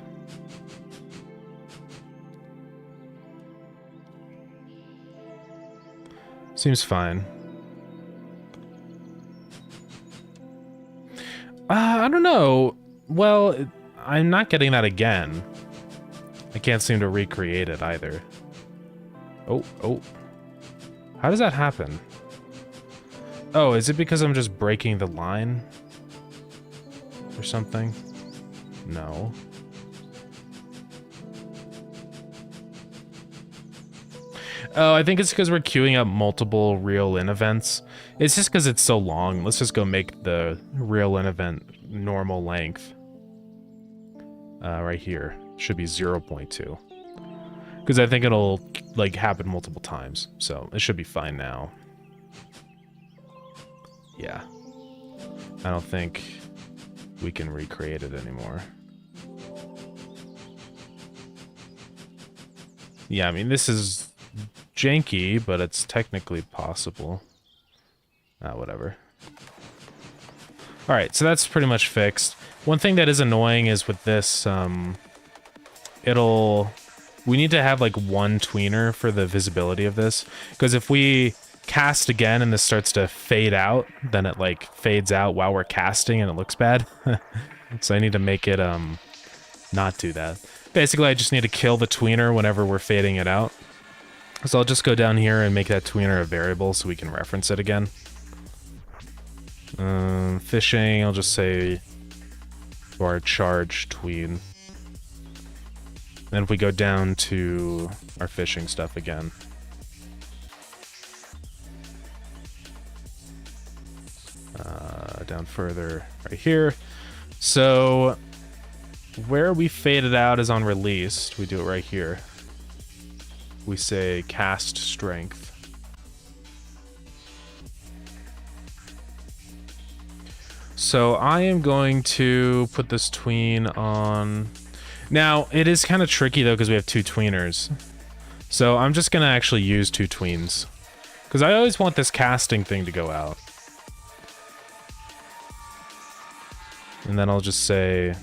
Seems fine. don't know. Well, I'm not getting that again. I can't seem to recreate it either. Oh. How does that happen? Oh, is it because I'm just breaking the line? Or something? No. Oh, I think it's because we're queuing up multiple reel-in events. It's just because it's so long. Let's just go make the reel-in event normal length. Right here. Should be 0.2. Because I think it'll, like, happen multiple times. So, it should be fine now. Yeah. I don't think we can recreate it anymore. Yeah, I mean, this is janky, but it's technically possible. Whatever. Alright, so that's pretty much fixed. One thing that is annoying is with this, we need to have, like, one tweener for the visibility of this. Because if we cast again and this starts to fade out, then it, like, fades out while we're casting and it looks bad. So I need to make it, not do that. Basically, I just need to kill the tweener whenever we're fading it out. So I'll just go down here and make that tweener a variable so we can reference it again. Fishing, I'll just say our charge tween. Then if we go down to our fishing stuff again. Down further right here. So where we fade it out is on released. We do it right here. We say cast strength. So I am going to put this tween on. Now, it is kind of tricky though because we have two tweeners. So I'm just going to actually use two tweens. Because I always want this casting thing to go out. And then I'll just say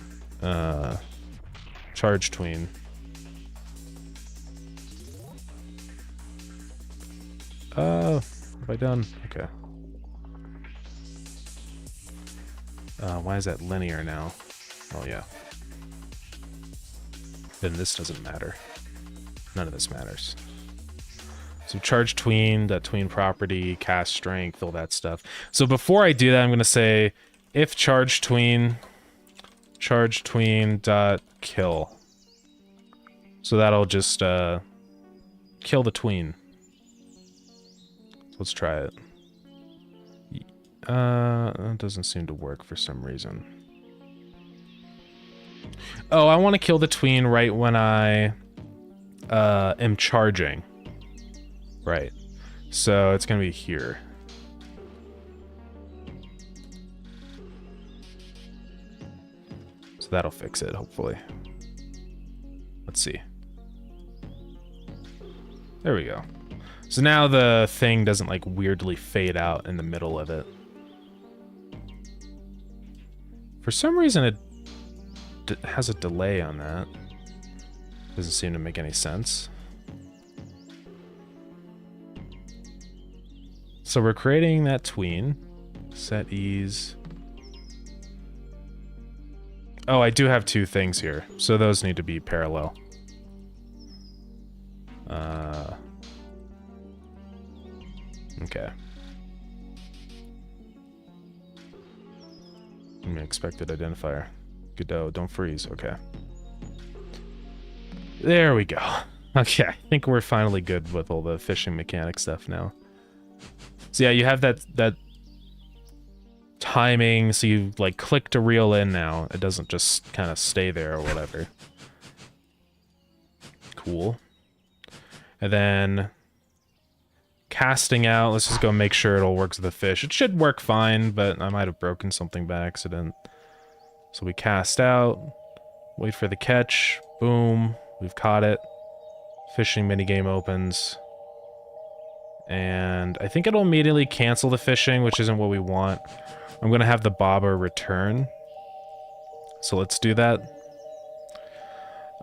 charge tween. Have I done? Okay. Why is that linear now? Oh, yeah. Then this doesn't matter. None of this matters. So charge tween, that tween property, cast strength, all that stuff. So before I do that, I'm going to say if charge tween dot kill. So that'll just kill the tween. Let's try it. That doesn't seem to work for some reason. Oh, I want to kill the tween right when I am charging. Right. So it's gonna be here. So that'll fix it, hopefully. Let's see. There we go. So now the thing doesn't, like, weirdly fade out in the middle of it. For some reason, it has a delay on that. Doesn't seem to make any sense. So we're creating that tween. Set ease. Oh, I do have two things here, so those need to be parallel. Okay. Expected identifier. Godot, don't freeze. Okay. There we go. Okay, I think we're finally good with all the fishing mechanic stuff now. So yeah, you have that timing, so you, like, click to reel in now. It doesn't just kind of stay there or whatever. Cool. And then casting out, let's just go make sure it all works with the fish. It should work fine, but I might have broken something by accident. So we cast out, wait for the catch, boom, we've caught it. Fishing minigame opens. And I think it'll immediately cancel the fishing, which isn't what we want. I'm going to have the bobber return. So let's do that.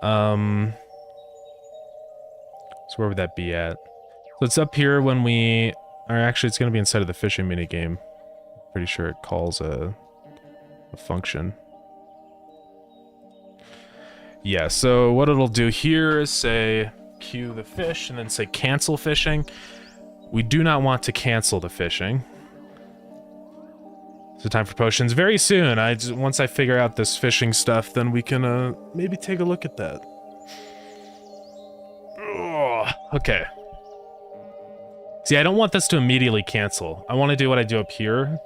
So where would that be at? So it's up here when we... Or actually, it's going to be inside of the fishing minigame. Pretty sure it calls a function. Yeah, so what it'll do here is say queue the fish and then say cancel fishing. We do not want to cancel the fishing. So time for potions very soon. Once I figure out this fishing stuff, then we can maybe take a look at that. Ugh, okay. See, I don't want this to immediately cancel. I want to do what I do up here.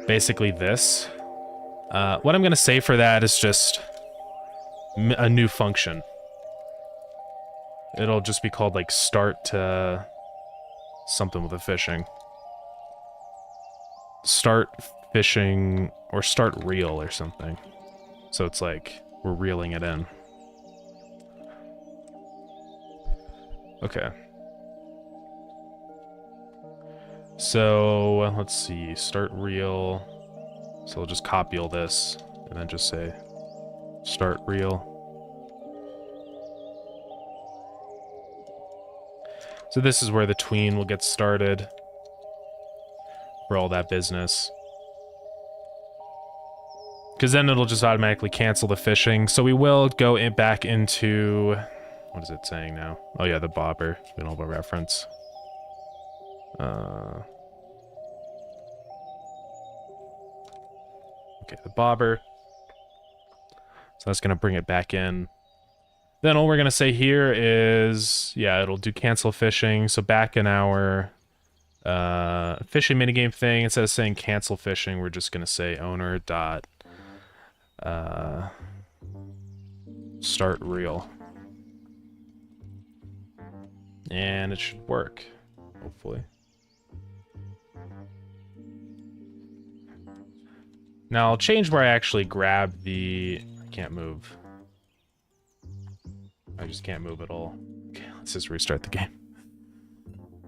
Basically this. What I'm going to say for that is just a new function. It'll just be called like start to something with the fishing. Start fishing or start reel or something. So it's like we're reeling it in. Okay. So let's see, start reel. So we'll just copy all this and then just say start reel. So this is where the tween will get started for all that business. Because then it'll just automatically cancel the fishing. So we will go back into... What is it saying now? Oh yeah, the bobber. We don't have a reference. Okay, the bobber. So that's going to bring it back in. Then all we're going to say here is... Yeah, it'll do cancel fishing. So back in our fishing minigame thing, instead of saying cancel fishing, we're just going to say owner dot start reel. And it should work, hopefully. Now I'll change where I actually grab the... I can't move. I just can't move at all. Okay, let's just restart the game.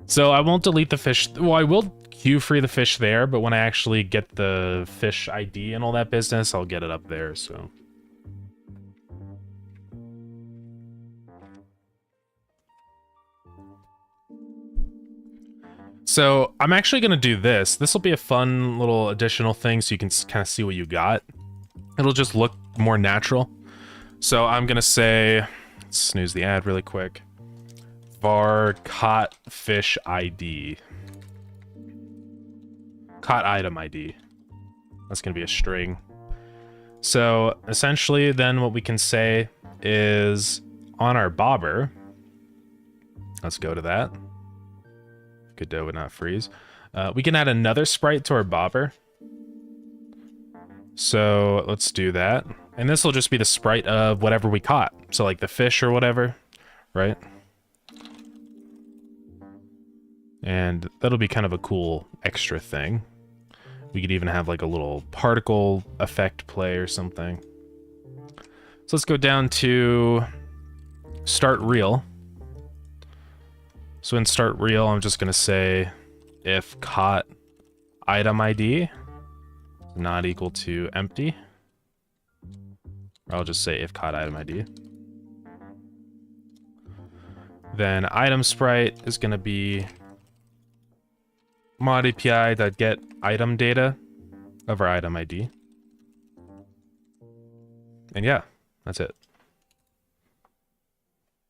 So I won't delete the fish. Well, I will queue free the fish there, but when I actually get the fish ID and all that business, I'll get it up there, so... So I'm actually going to do this. This will be a fun little additional thing so you can kind of see what you got. It'll just look more natural. So I'm going to say, let's snooze the ad really quick. Var caught fish ID. Caught item ID. That's going to be a string. So essentially then what we can say is on our bobber. Let's go to that. Godot would not freeze. We can add another sprite to our bobber. So let's do that. And this will just be the sprite of whatever we caught. So like the fish or whatever, right? And that'll be kind of a cool extra thing. We could even have like a little particle effect play or something. So let's go down to start reel. So in start reel, I'm just going to say if caught item ID not equal to empty. Or I'll just say if caught item ID. Then item sprite is going to be mod API.get item data of our item ID. And yeah, that's it.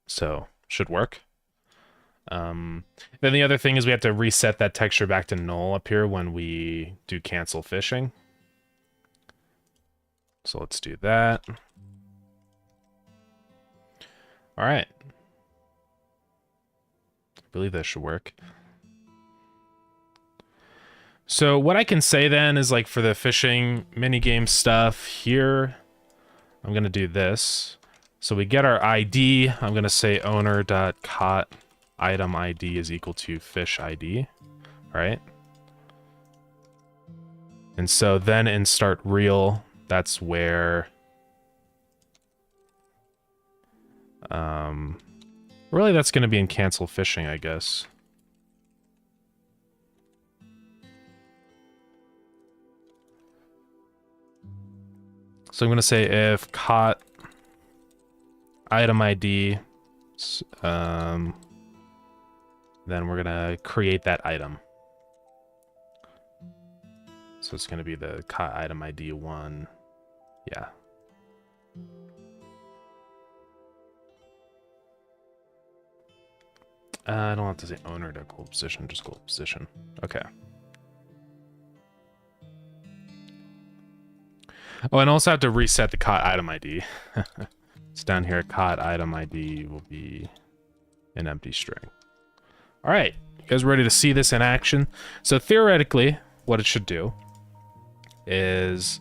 So should work. Then the other thing is we have to reset that texture back to null up here when we do cancel fishing. So let's do that. All right. I believe that should work. So what I can say then is like for the fishing minigame stuff here, I'm going to do this. So we get our ID. I'm going to say owner.caught item ID is equal to fish ID, right? And so then in start reel, that's where really that's going to be in cancel fishing, I guess. So I'm going to say if caught item ID, then we're gonna create that item. So it's gonna be the caught item ID 1. Yeah. I don't have to say owner to goal position, just goal position. Okay. Oh, and also have to reset the caught item ID. It's down here. Caught item ID will be an empty string. All right. You guys ready to see this in action? So theoretically, what it should do is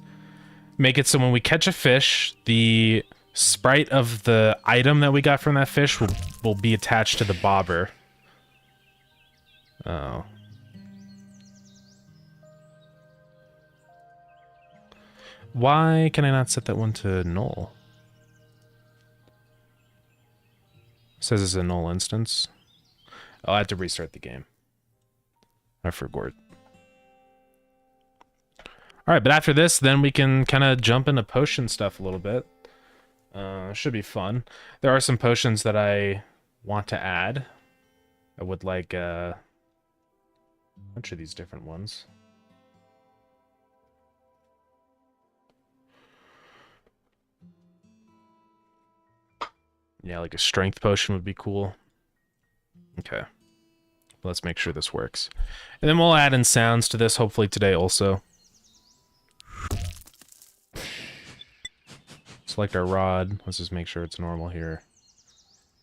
make it so when we catch a fish, the sprite of the item that we got from that fish will be attached to the bobber. Oh. Why can I not set that one to null? It says it's a null instance. Oh, I have to restart the game. I forgot. Alright, but after this, then we can kind of jump into potion stuff a little bit. Should be fun. There are some potions that I want to add. I would like a bunch of these different ones. Yeah, like a strength potion would be cool. Okay. Let's make sure this works. And then we'll add in sounds to this, hopefully today also. Select our rod. Let's just make sure it's normal here.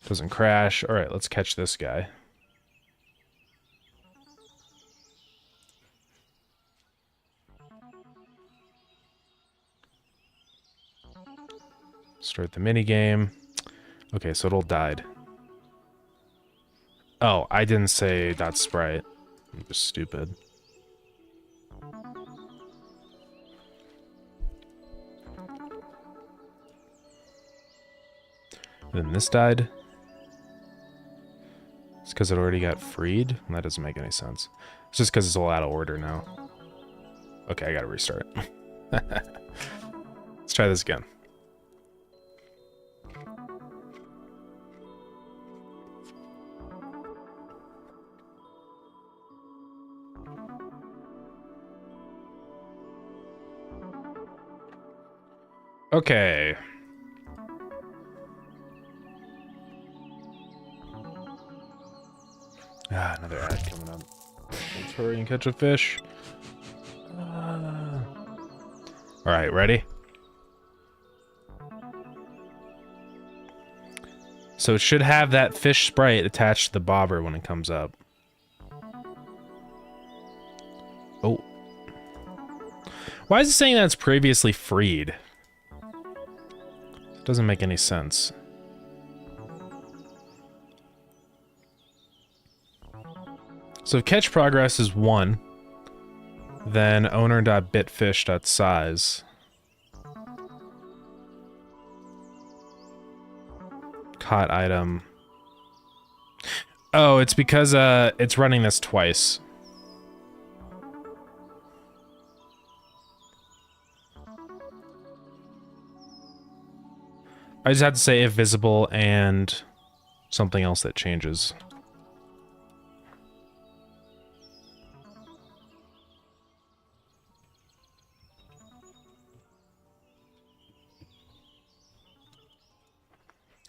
Doesn't crash. All right, let's catch this guy. Start the mini game. Okay, so it all died. Oh, I didn't say dot sprite. I'm just stupid. Then this died. It's because it already got freed? That doesn't make any sense. It's just because it's all out of order now. Okay, I gotta restart. Let's try this again. Okay. Ah, another ad coming up. Let's hurry and catch a fish. Alright, ready? So it should have that fish sprite attached to the bobber when it comes up. Oh. Why is it saying that it's previously freed? It doesn't make any sense. So if catch progress is 1, then owner.bitfish.size. Caught item. Oh, it's because it's running this twice. I just had to say if visible and something else that changes.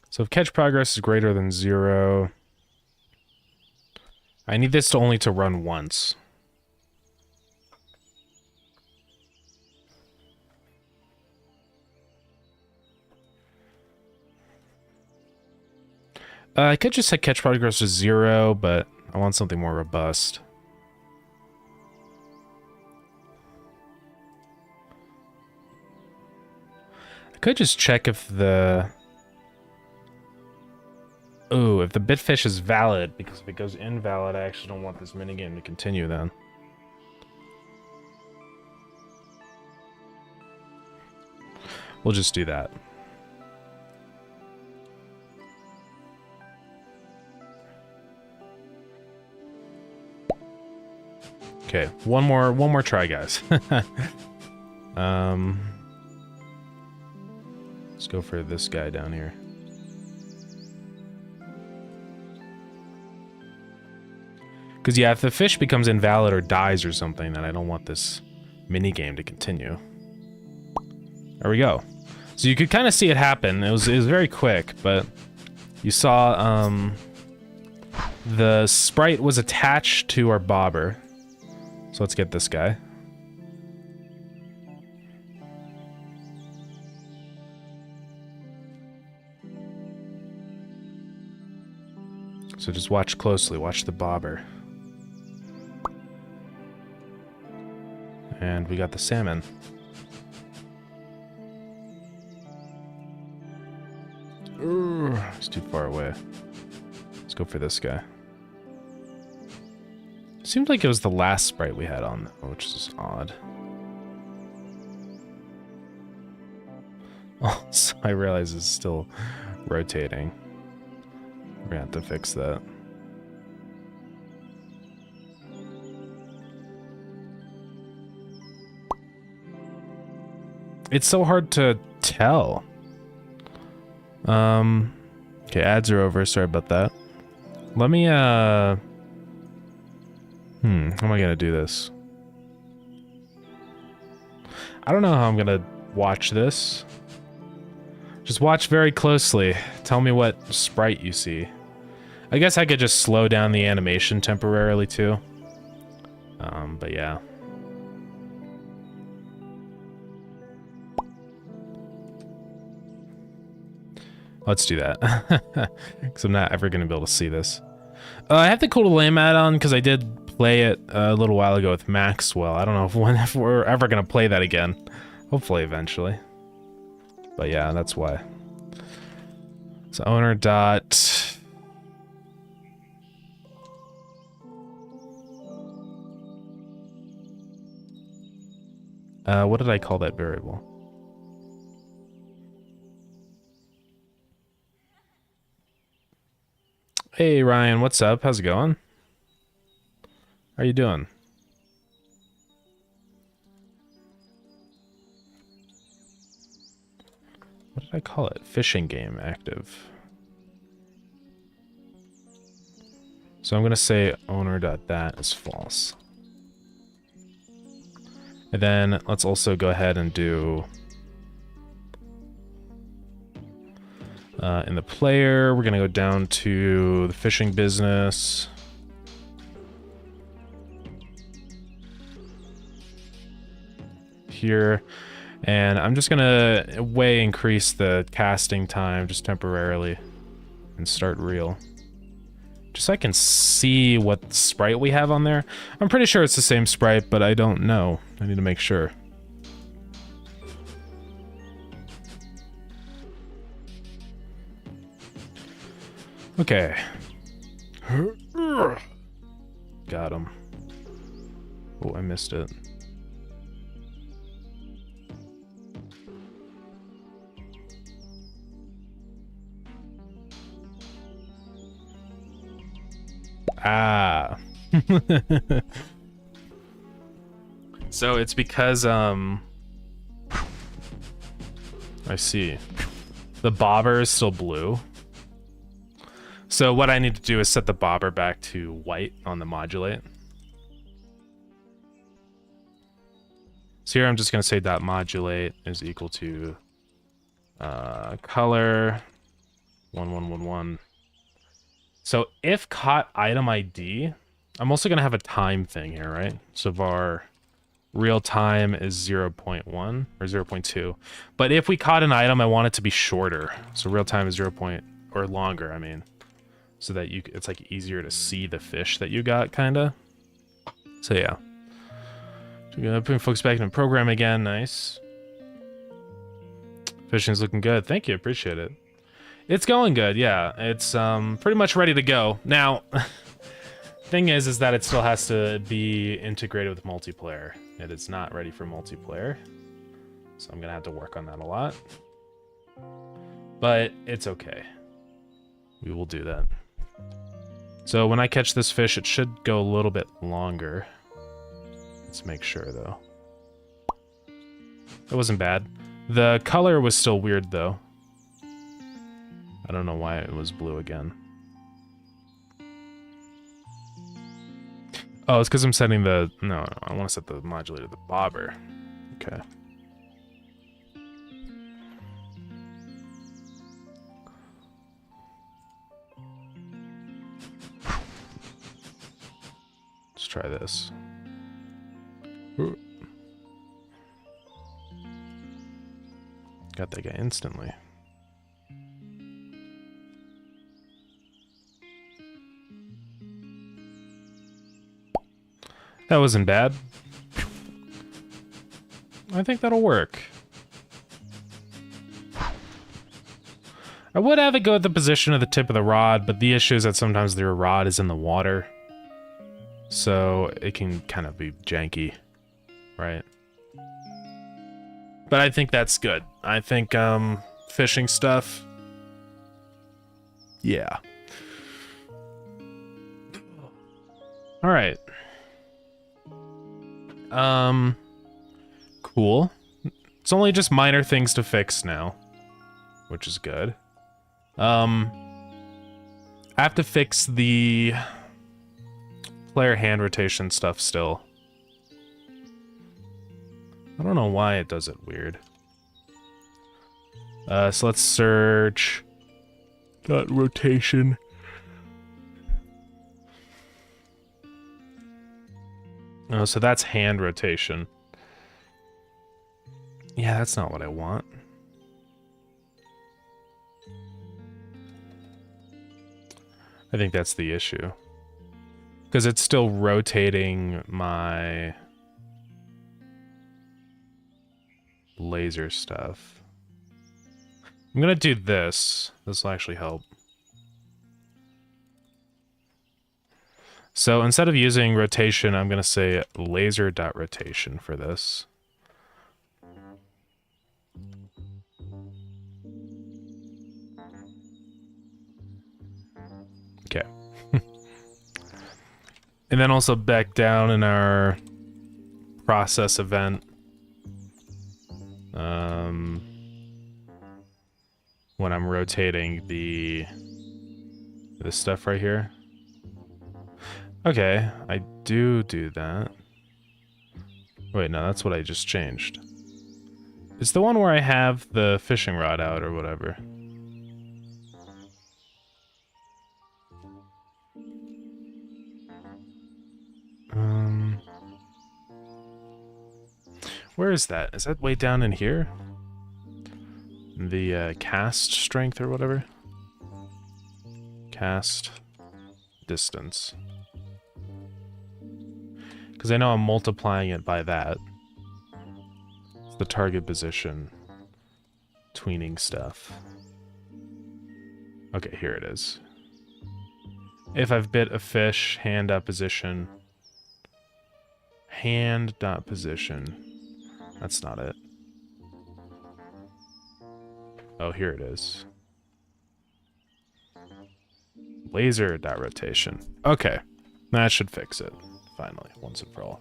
So if catch progress is greater than 0, I need this to only to run once. I could just set catch progress to 0, but I want something more robust. I could just check if the... Ooh, if the bitfish is valid, because if it goes invalid, I actually don't want this minigame to continue then. We'll just do that. Okay, one more try, guys. Let's go for this guy down here. Because, yeah, if the fish becomes invalid or dies or something, then I don't want this mini game to continue. There we go. So you could kind of see it happen. It was very quick, but you saw the sprite was attached to our bobber. So let's get this guy. So just watch closely, watch the bobber. And we got the salmon. It's too far away. Let's go for this guy. Seemed like it was the last sprite we had on, which is odd. Oh, so I realize it's still rotating. We're gonna have to fix that. It's so hard to tell. Okay, ads are over. Sorry about that. Let me, how am I gonna do this? I don't know how I'm gonna watch this. Just watch very closely. Tell me what sprite you see. I guess I could just slow down the animation temporarily too. But yeah. Let's do that. Because I'm not ever going to be able to see this. I have the Cool to Lame add-on because I did play it a little while ago with Maxwell. I don't know if we're ever going to play that again. Hopefully eventually. But yeah, that's why. So owner dot... what did I call that variable? Hey Ryan, what's up? How's it going? How are you doing? What did I call it? Fishing game active. So I'm gonna say owner.that is false. And then let's also go ahead and do in the player, we're gonna go down to the fishing business. Here, and I'm just gonna increase the casting time just temporarily and start real. Just so I can see what sprite we have on there. I'm pretty sure it's the same sprite, but I don't know. I need to make sure. Okay. Got him. Oh, I missed it. Ah. So it's because, I see. The bobber is still blue. So what I need to do is set the bobber back to white on the modulate. So here I'm just gonna say dot modulate is equal to color 1111. So if caught item ID, I'm also gonna have a time thing here, right? So var real time is 0.1 or 0.2. But if we caught an item, I want it to be shorter. So real time is 0. Or longer, I mean. So that it's like easier to see the fish that you got, kinda. So yeah. We're gonna bring folks back in the program again, nice. Fishing's looking good, thank you, appreciate it. It's going good, yeah. It's pretty much ready to go. Now, thing is that it still has to be integrated with multiplayer. It is not ready for multiplayer. So I'm gonna have to work on that a lot. But it's okay. We will do that. So when I catch this fish, it should go a little bit longer. Let's make sure, though. It wasn't bad. The color was still weird, though. I don't know why it was blue again. Oh, it's because I'm setting the... No, I want to set the modulator to the bobber. Okay. try this. Got that guy instantly. That wasn't bad. I think that'll work. I would have it go at the position of the tip of the rod, but the issue is that sometimes the rod is in the water. So it can kind of be janky, right? But I think that's good. I think fishing stuff, yeah. All right. Cool. It's only just minor things to fix now, which is good. I have to fix the player hand rotation stuff still. I don't know why it does it weird. So let's search dot rotation. Oh, so that's hand rotation. Yeah, that's not what I want. I think that's the issue. Because it's still rotating my laser stuff. I'm gonna do this. This will actually help. So instead of using rotation, I'm gonna say laser.rotation for this. Okay. And then also back down in our process event, when I'm rotating this stuff right here. Okay, I do that. Wait, no, that's what I just changed. It's the one where I have the fishing rod out or whatever. Where is that? Is that way down in here? The cast strength or whatever? Cast distance. Because I know I'm multiplying it by that. It's the target position. Tweening stuff. Okay, here it is. If I've bit a fish, hand dot position. Hand dot position. That's not it. Oh, here it is. Laser dot rotation. Okay. That should fix it. Finally, once and for all.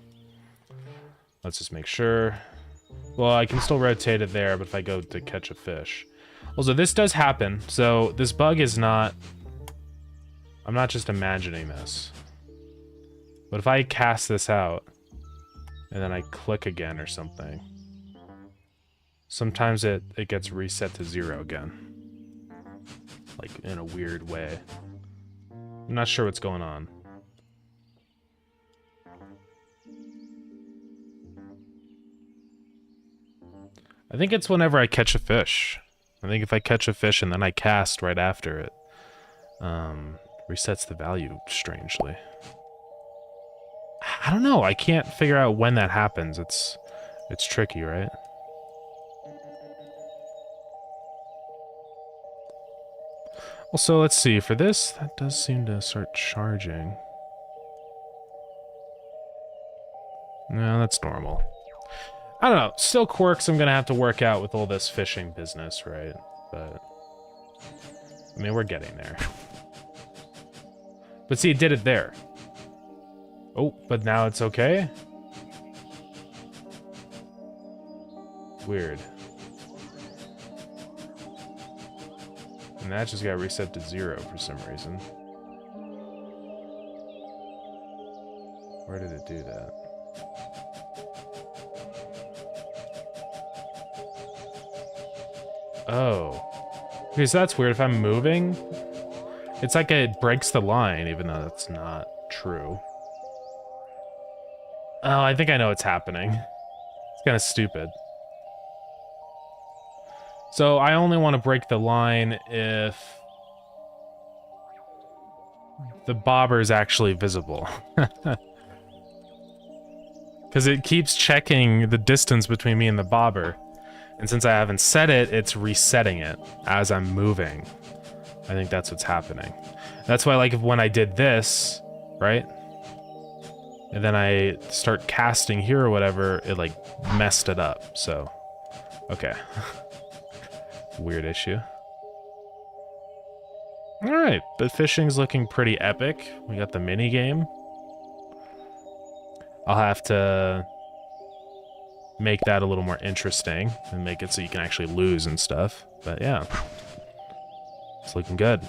Let's just make sure. Well, I can still rotate it there, but if I go to catch a fish. Also, this does happen. So this bug is not... I'm not just imagining this. But if I cast this out, and then I click again or something, sometimes it gets reset to 0 again. Like, in a weird way. I'm not sure what's going on. I think it's whenever I catch a fish. I think if I catch a fish and then I cast right after it, resets the value strangely. I don't know. I can't figure out when that happens. It's tricky, right? Also, let's see. For this, that does seem to start charging. No, that's normal. I don't know. Still quirks I'm going to have to work out with all this fishing business, right? But, I mean, we're getting there. But see, it did it there. Oh, but now it's okay? Weird. And that just got reset to 0 for some reason. Where did it do that? Oh. Okay, so that's weird. If I'm moving, it's like it breaks the line, even though that's not true. Oh, I think I know what's happening. It's kind of stupid. So I only want to break the line if the bobber is actually visible. Because it keeps checking the distance between me and the bobber. And since I haven't set it, it's resetting it as I'm moving. I think that's what's happening. That's why, like, when I did this, right? And then I start casting here or whatever, it, like, messed it up. So, okay. Weird issue. Alright, but fishing's looking pretty epic. We got the mini game. I'll have to make that a little more interesting and make it so you can actually lose and stuff. But yeah, it's looking good.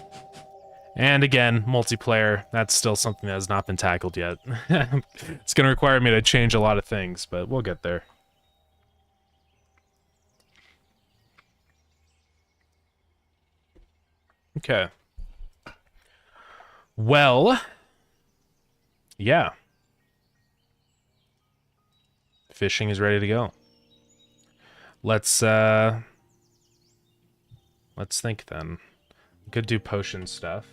And again, multiplayer, that's still something that has not been tackled yet. It's going to require me to change a lot of things, but we'll get there. Okay. Well, yeah. Fishing is ready to go. Let's think then. We could do potion stuff.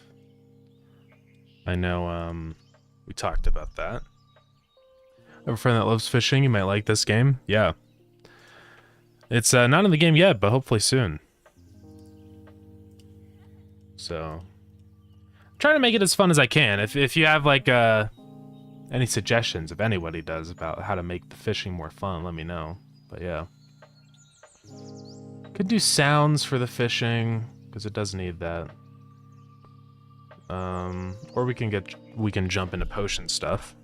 I know we talked about that. I have a friend that loves fishing. You might like this game. Yeah. It's not in the game yet, but hopefully soon. So, I'm trying to make it as fun as I can. If you have like any suggestions, if anybody does, about how to make the fishing more fun, let me know. But yeah. Could do sounds for the fishing, because it does need that. Or we can jump into potion stuff.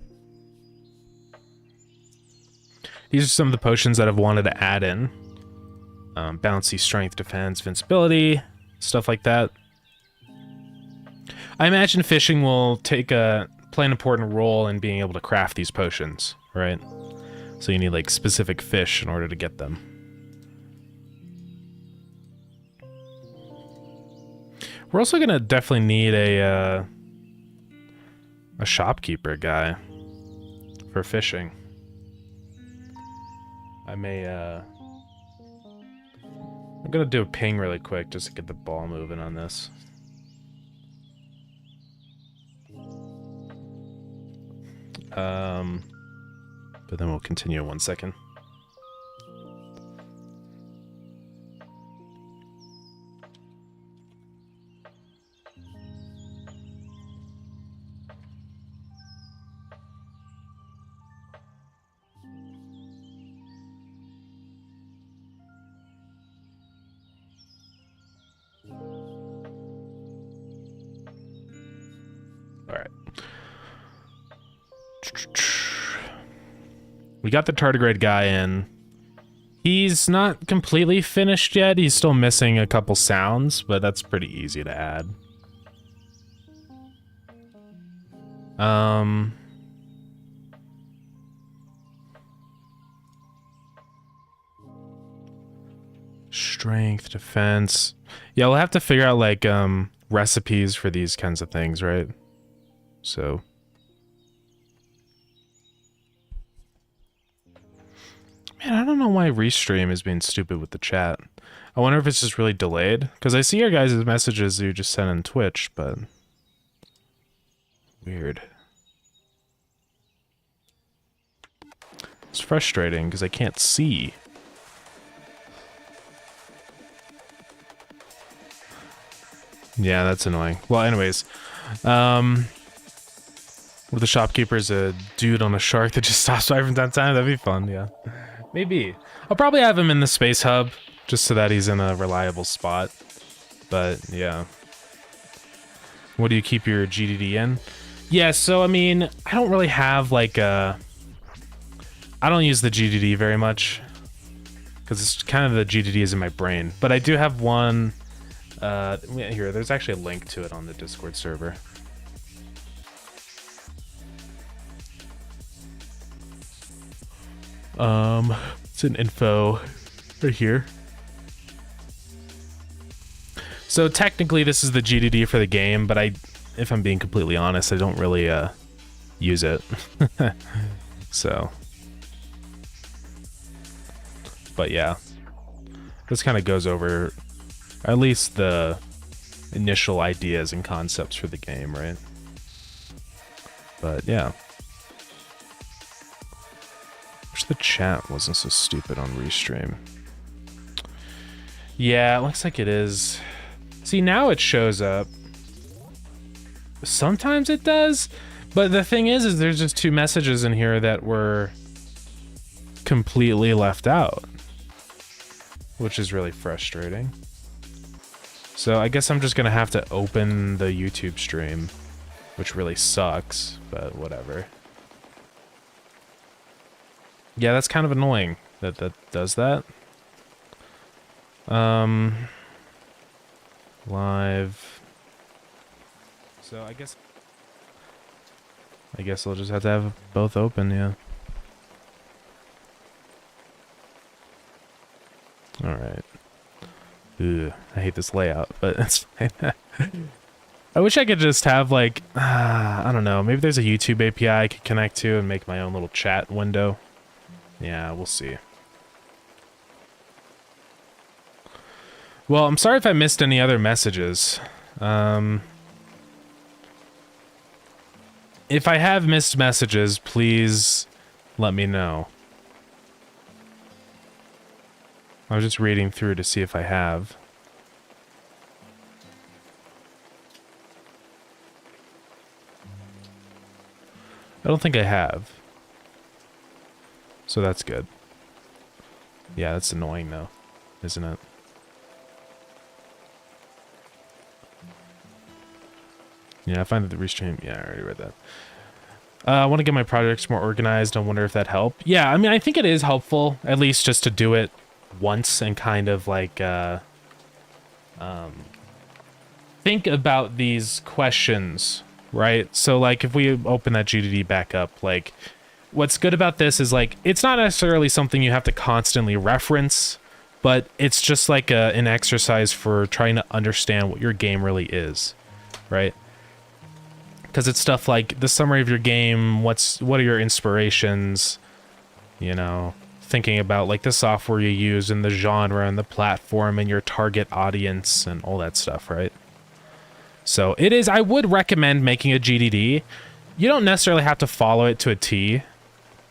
These are some of the potions that I've wanted to add in. Bouncy, strength, defense, invincibility, stuff like that. I imagine fishing will play an important role in being able to craft these potions, right? So you need like specific fish in order to get them. We're also gonna definitely need a shopkeeper guy for fishing. I'm gonna do a ping really quick just to get the ball moving on this. But then we'll continue in 1 second. We got the tardigrade guy in. He's not completely finished yet. He's still missing a couple sounds, but that's pretty easy to add. Strength, defense. Yeah, we'll have to figure out like recipes for these kinds of things, right? So man, I don't know why Restream is being stupid with the chat. I wonder if it's just really delayed. Because I see your guys' messages you just sent on Twitch, but... weird. It's frustrating because I can't see. Yeah, that's annoying. Well, anyways. With the shopkeeper's a dude on a shark that just stops by from time to time. That'd be fun, yeah. Maybe. I'll probably have him in the space hub, just so that he's in a reliable spot. But, yeah. What do you keep your GDD in? Yeah, so, I mean, I don't really have, like, I don't use the GDD very much. Because it's kind of the GDD is in my brain. But I do have one... here, there's actually a link to it on the Discord server. It's an info right here. So technically this is the GDD for the game, but if I'm being completely honest, I don't really use it. So But yeah, this kind of goes over at least the initial ideas and concepts for the game, right? But yeah. Wish the chat wasn't so stupid on Restream. Yeah, it looks like it is. See, now it shows up. Sometimes it does, but the thing is there's just 2 messages in here that were completely left out, which is really frustrating. So I guess I'm just gonna have to open the YouTube stream, which really sucks, but whatever. Yeah, that's kind of annoying that that does that. Live. So I guess I'll just have to have both open, yeah. Alright. Ugh, I hate this layout, but it's fine. I wish I could just have, like, I don't know, maybe there's a YouTube API I could connect to and make my own little chat window. Yeah, we'll see. Well, I'm sorry if I missed any other messages. If I have missed messages, please let me know. I was just reading through to see if I have. I don't think I have. So that's good. Yeah, that's annoying though, isn't it? Yeah, I find that the restream... Yeah, I already read that. I want to get my projects more organized. I wonder if that helped. Yeah, I mean, I think it is helpful, at least just to do it once and kind of like think about these questions, right? So like if we open that GDD back up, like what's good about this is like it's not necessarily something you have to constantly reference, but it's just like an exercise for trying to understand what your game really is, right? Because it's stuff like the summary of your game, what are your inspirations, you know, thinking about like the software you use and the genre and the platform and your target audience and all that stuff, right? So it is, I would recommend making a GDD. You don't necessarily have to follow it to a T,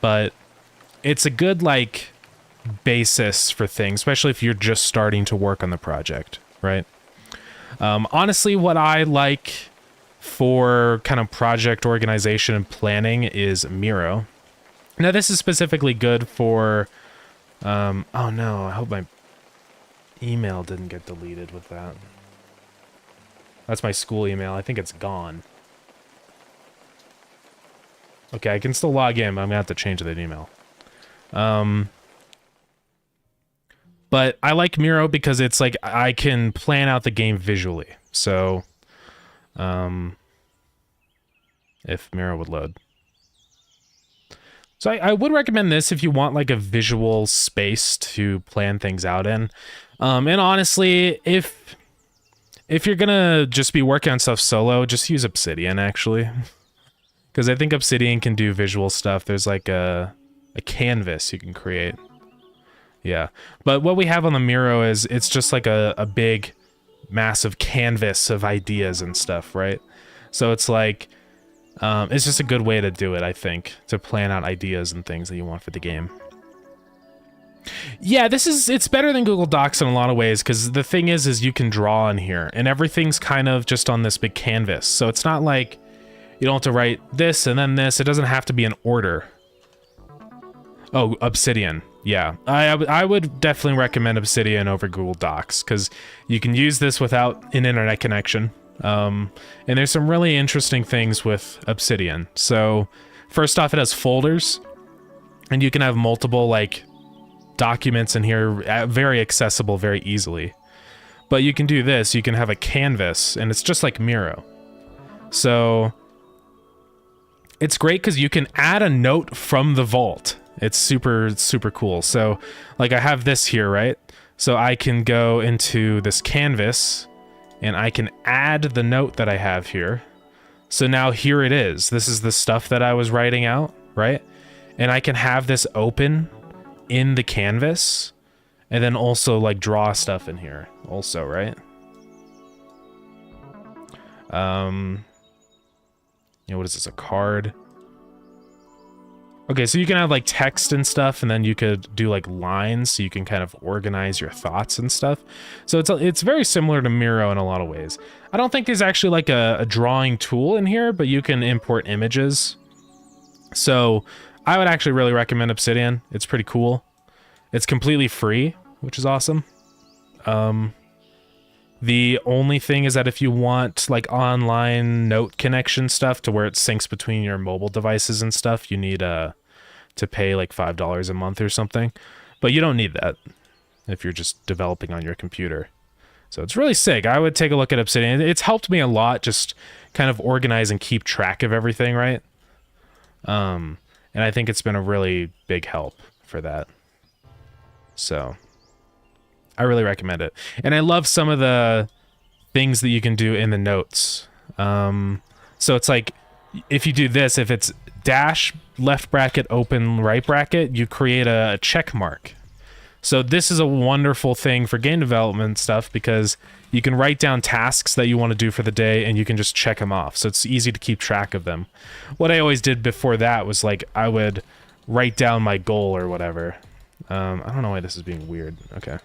but it's a good like basis for things, especially if you're just starting to work on the project, right? Honestly, what I like for kind of project organization and planning is Miro. Now this is specifically good for, oh no, I hope my email didn't get deleted with that. That's my school email. I think it's gone. Okay, I can still log in, but I'm gonna have to change that email. But I like Miro because it's like I can plan out the game visually. So, if Miro would load. So I would recommend this if you want like a visual space to plan things out in. And honestly, if you're gonna just be working on stuff solo, just use Obsidian actually. Because I think Obsidian can do visual stuff. There's like a canvas you can create. Yeah. But what we have on the Miro is it's just like a big, massive canvas of ideas and stuff, right? So it's like, it's just a good way to do it, I think, to plan out ideas and things that you want for the game. Yeah, it's better than Google Docs in a lot of ways, because the thing is you can draw in here, and everything's kind of just on this big canvas. So it's not like you don't have to write this and then this. It doesn't have to be in order. Oh, Obsidian. Yeah, I would definitely recommend Obsidian over Google Docs, because you can use this without an internet connection. And there's some really interesting things with Obsidian. So first off, it has folders, and you can have multiple like documents in here, very accessible very easily. But you can do this, you can have a canvas, and it's just like Miro. So it's great because you can add a note from the vault. It's super, super cool. So like I have this here, right? So I can go into this canvas and I can add the note that I have here. So now here it is. This is the stuff that I was writing out, right? And I can have this open in the canvas. and then also like draw stuff in here also, right? You know, what is this, a card? Okay, so you can have like text and stuff, and then you could do like lines, so you can kind of organize your thoughts and stuff. So it's very similar to Miro in a lot of ways. I don't think there's actually like a drawing tool in here, but you can import images. So I would actually really recommend Obsidian. It's pretty cool. It's completely free, which is awesome. The only thing is that if you want like online note connection stuff to where it syncs between your mobile devices and stuff, you need to pay like $5 a month or something. But you don't need that if you're just developing on your computer. So it's really sick. I would take a look at Obsidian. It's helped me a lot, just kind of organize and keep track of everything, right? And I think it's been a really big help for that. So I really recommend it. And I love some of the things that you can do in the notes. So it's like, if you do this, if it's dash, left bracket, open, right bracket, you create a check mark. So this is a wonderful thing for game development stuff, because you can write down tasks that you want to do for the day and you can just check them off. So it's easy to keep track of them. What I always did before that was like, I would write down my goal or whatever. I don't know why this is being weird. Okay.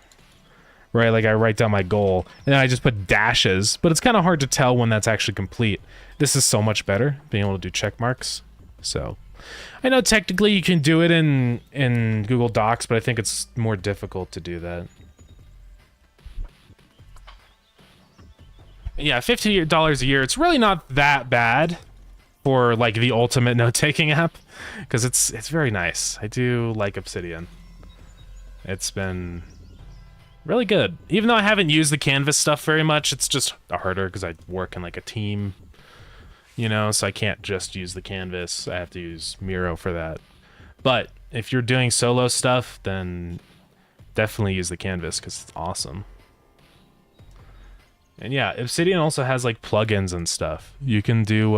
Right, like I write down my goal, and then I just put dashes, but it's kind of hard to tell when that's actually complete. This is so much better, being able to do check marks. So, I know technically you can do it in Google Docs, but I think it's more difficult to do that. Yeah, $50 a year, it's really not that bad for like the ultimate note-taking app, because it's very nice. I do like Obsidian. It's been really good. Even though I haven't used the canvas stuff very much, it's just harder because I work in like a team, you know, so I can't just use the canvas. I have to use Miro for that. But if you're doing solo stuff, then definitely use the canvas because it's awesome. And yeah, Obsidian also has like plugins and stuff. You can do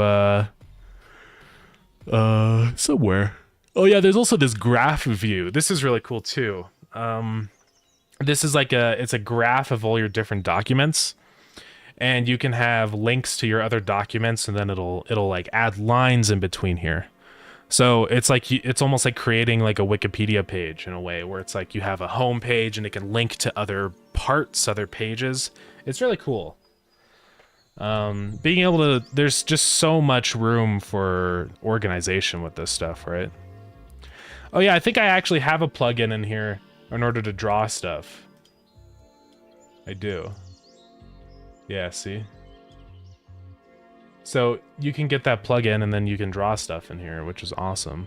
somewhere. Oh yeah, there's also this graph view. This is really cool too. This is like it's a graph of all your different documents, and you can have links to your other documents, and then it'll like add lines in between here. So it's like it's almost like creating like a Wikipedia page in a way, where it's like you have a home page and it can link to other parts, other pages. It's really cool. Being able to, there's just so much room for organization with this stuff, right? Oh yeah, I think I actually have a plugin in here in order to draw stuff. I do. Yeah, see? So you can get that plugin and then you can draw stuff in here, which is awesome.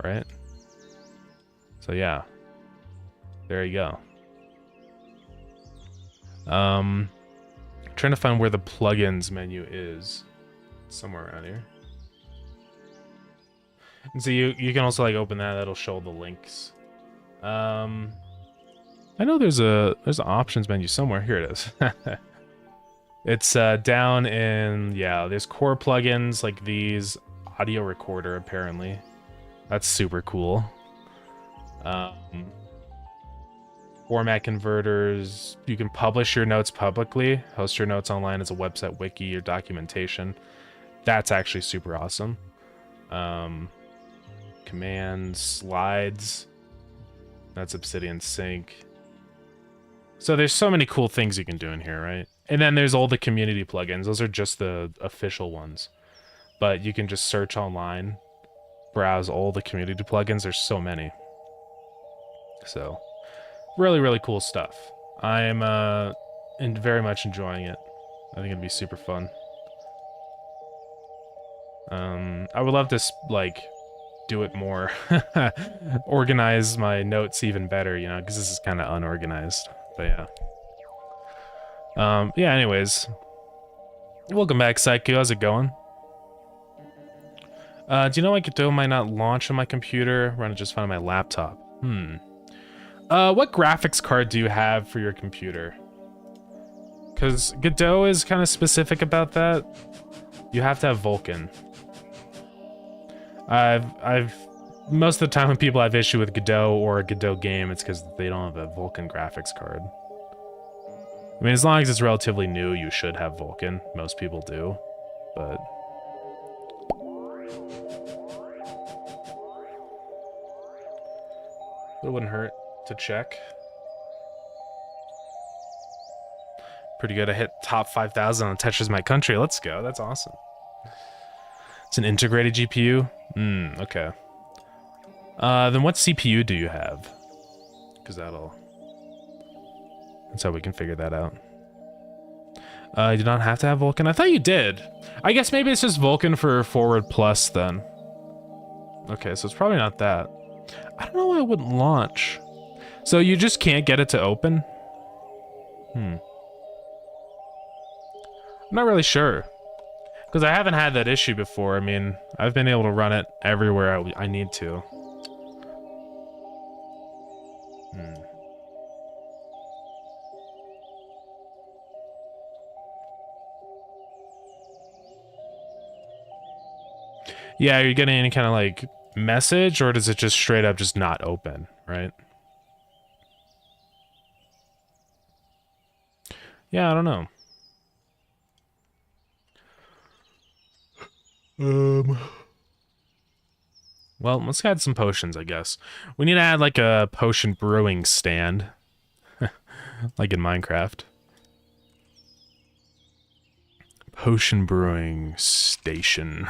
Right? So yeah. There you go. Trying to find where the plugins menu is. Somewhere around here. And so you can also like open that, that'll show the links. I know there's an options menu somewhere. Here it is. It's down in, yeah, there's core plugins like these, audio recorder apparently. That's super cool. Format converters, you can publish your notes publicly, host your notes online as a website, wiki, or documentation. That's actually super awesome. Commands, slides. That's Obsidian Sync. So there's so many cool things you can do in here, right? And then there's all the community plugins. Those are just the official ones. But you can just search online, browse all the community plugins. There's so many. So, really, really cool stuff. I'm very much enjoying it. I think it'd be super fun. I would love to, like, do it more. Organize my notes even better, you know, because this is kind of unorganized. But yeah. Yeah, anyways. Welcome back, Psycho. How's it going? Do you know my Godot might not launch on my computer? Run it just fine on my laptop. What graphics card do you have for your computer? Because Godot is kind of specific about that. You have to have Vulkan. I've most of the time when people have issue with Godot or a Godot game, it's because they don't have a Vulkan graphics card. I mean, as long as it's relatively new, you should have Vulkan. Most people do, but... It wouldn't hurt to check. Pretty good. I hit top 5,000 on Tetris My Country. Let's go. That's awesome. It's an integrated GPU? Okay. Then what CPU do you have? Because that's how we can figure that out. You do not have to have Vulkan? I thought you did. I guess maybe it's just Vulkan for forward plus then. Okay, so it's probably not that. I don't know why it wouldn't launch. So you just can't get it to open? I'm not really sure. Because I haven't had that issue before. I mean, I've been able to run it everywhere I need to. Yeah, are you getting any kind of like message, or does it just straight up just not open, right? Yeah, I don't know. Well, let's add some potions, I guess. We need to add like a potion brewing stand. Like in Minecraft. Potion brewing station.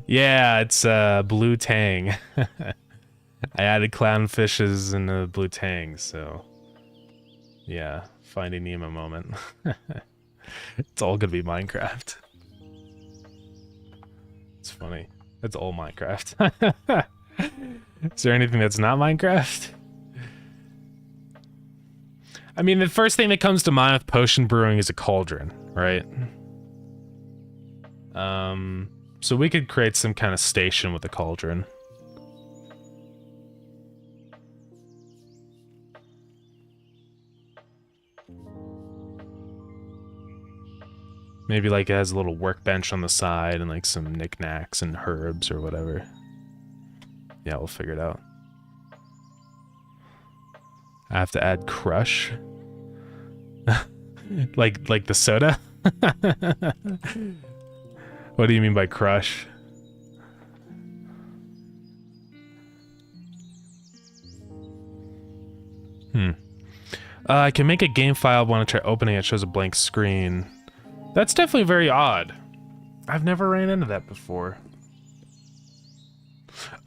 Yeah, it's blue tang. I added clownfishes in the blue tang, so yeah, Finding Nemo moment. It's all gonna be Minecraft. It's funny. It's all Minecraft. Is there anything that's not Minecraft? I mean, the first thing that comes to mind with potion brewing is a cauldron, right? So we could create some kind of station with a cauldron. Maybe like it has a little workbench on the side and like some knickknacks and herbs or whatever. Yeah, we'll figure it out. I have to add crush. like the soda? What do you mean by crush? I can make a game file when I try opening it, shows a blank screen. That's definitely very odd. I've never ran into that before.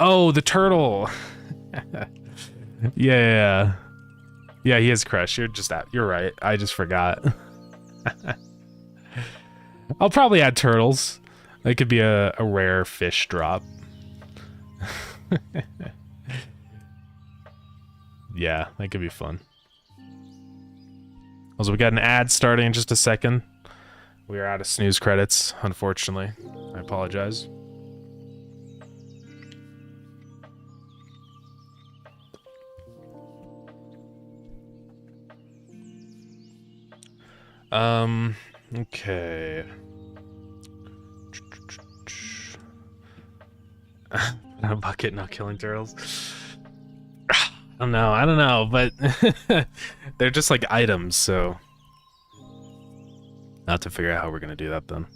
Oh, the turtle. Yeah. Yeah, he is Crush. You're right. I just forgot. I'll probably add turtles. It could be a rare fish drop. Yeah, that could be fun. Also, we got an ad starting in just a second. We are out of snooze credits, unfortunately. I apologize. Okay. A bucket, not killing turtles. I don't know, but they're just like items, so I'll have to figure out how we're gonna do that then.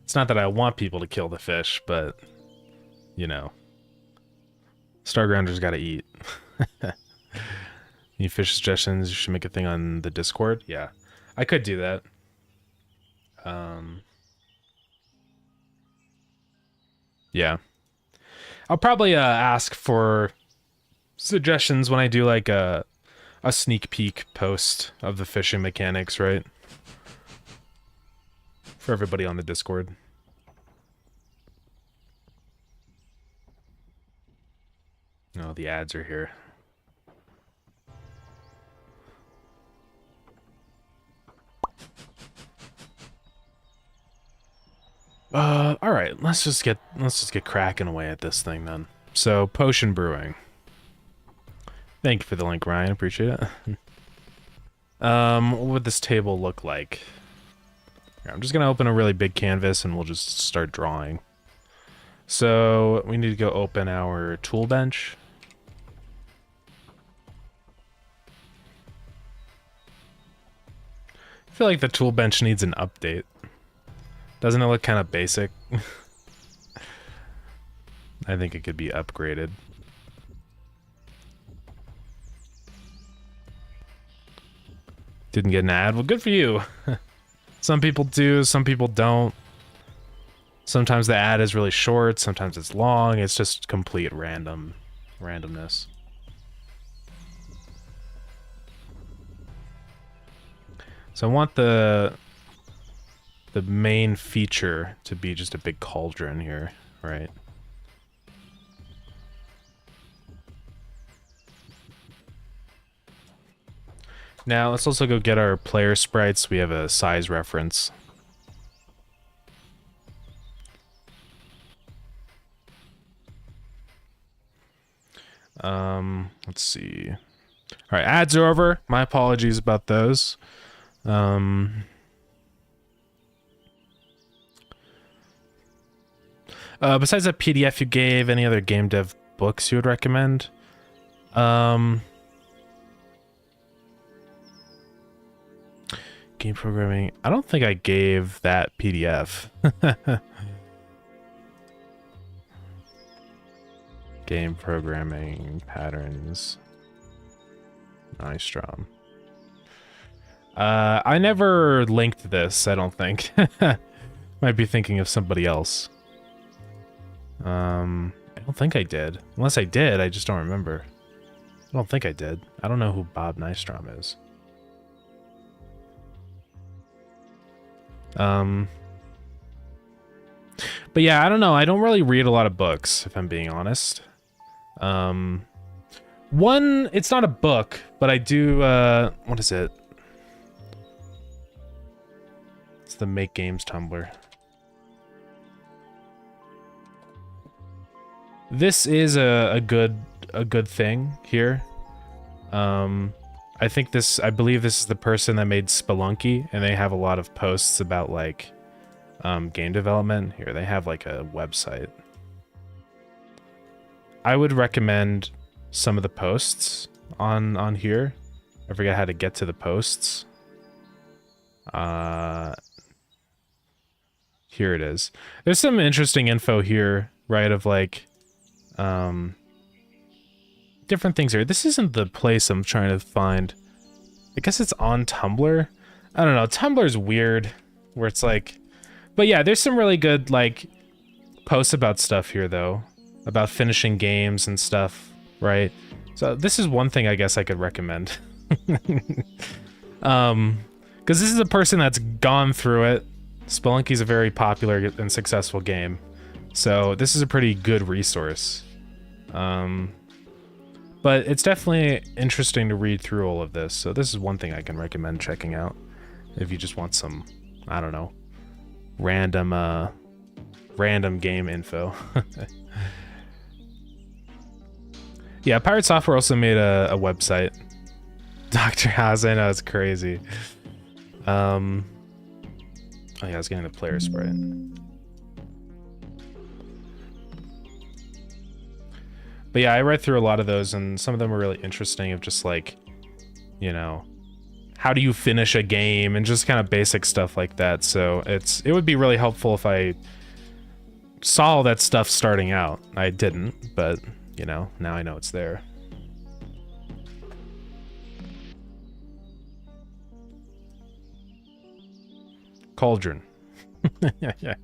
It's not that I want people to kill the fish, but you know, Stargrounders gotta eat. Any fish suggestions? You should make a thing on the Discord. Yeah, I could do that. Yeah, I'll probably ask for suggestions when I do like a sneak peek post of the fishing mechanics, right? For everybody on the Discord. Oh, the ads are here. All right, let's just get cracking away at this thing then. So, potion brewing. Thank you for the link, Ryan. Appreciate it. What would this table look like? Here, I'm just gonna open a really big canvas and we'll just start drawing. So we need to go open our tool bench. I feel like the tool bench needs an update. Doesn't it look kind of basic? I think it could be upgraded. Didn't get an ad? Well, good for you. Some people do, some people don't. Sometimes the ad is really short, sometimes it's long. It's just complete randomness. So I want the main feature to be just a big cauldron here, right? Now let's also go get our player sprites. We have a size reference. Let's see. All right, ads are over. My apologies about those. Besides that PDF you gave, any other game dev books you would recommend? Game programming. I don't think I gave that PDF. Game programming patterns. Nystrom. I never linked this, I don't think. Might be thinking of somebody else. I don't think I did. Unless I did, I just don't remember. I don't think I did. I don't know who Bob Nystrom is. But yeah, I don't know. I don't really read a lot of books, if I'm being honest. One, it's not a book, but I do, what is it? It's the Make Games Tumblr. This is a good thing here. I believe this is the person that made Spelunky, and they have a lot of posts about like game development. Here, they have like a website. I would recommend some of the posts on here. I forget how to get to the posts. Here it is. There's some interesting info here, right, of like different things here. This isn't the place I'm trying to find. I guess it's on Tumblr. I don't know. Tumblr's weird, where it's like, but yeah, there's some really good like posts about stuff here though, about finishing games and stuff, right? So this is one thing I guess I could recommend. Because this is a person that's gone through it. Spelunky's a very popular and successful game, so this is a pretty good resource. But it's definitely interesting to read through all of this, so this is one thing I can recommend checking out if you just want some, I don't know, random game info. Yeah, Pirate Software also made a website. Dr. House, I know, it's crazy. Oh yeah, I was getting the player sprite. But yeah, I read through a lot of those, and some of them were really interesting of just like, you know, how do you finish a game and just kind of basic stuff like that. So it would be really helpful if I saw all that stuff starting out. I didn't, but you know, now I know it's there. Cauldron. Yeah.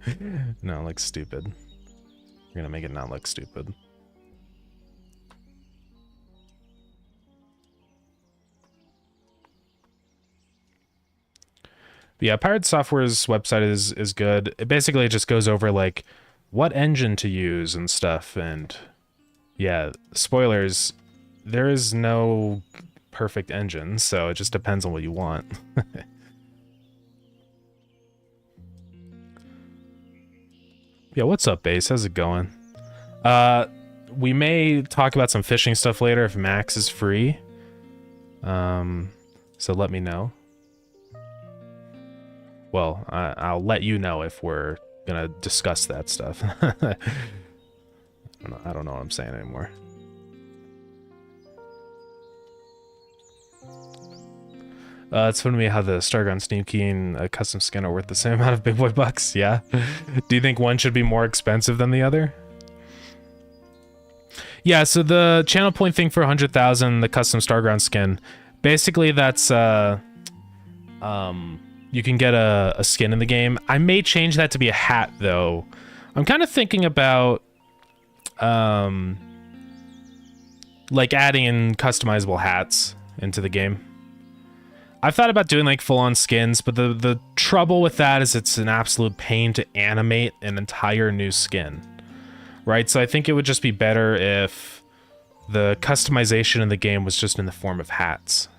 No, it looks stupid. We're gonna make it not look stupid. But yeah, Pirate Software's website is good. It basically just goes over like what engine to use and stuff, and yeah, spoilers, there is no perfect engine, so it just depends on what you want. Yeah, what's up, Base? How's it going? We may talk about some fishing stuff later if Max is free. So let me know. Well, I'll let you know if we're gonna discuss that stuff. I don't know what I'm saying anymore. It's funny to me how the Starground Steam Key and a custom skin are worth the same amount of big boy bucks. Yeah. Do you think one should be more expensive than the other? Yeah, so the channel point thing for 100,000, the custom Starground skin, basically that's you can get a skin in the game. I may change that to be a hat though. I'm kind of thinking about like adding in customizable hats into the game. I've thought about doing like full-on skins, but the trouble with that is it's an absolute pain to animate an entire new skin, right? So I think it would just be better if the customization in the game was just in the form of hats,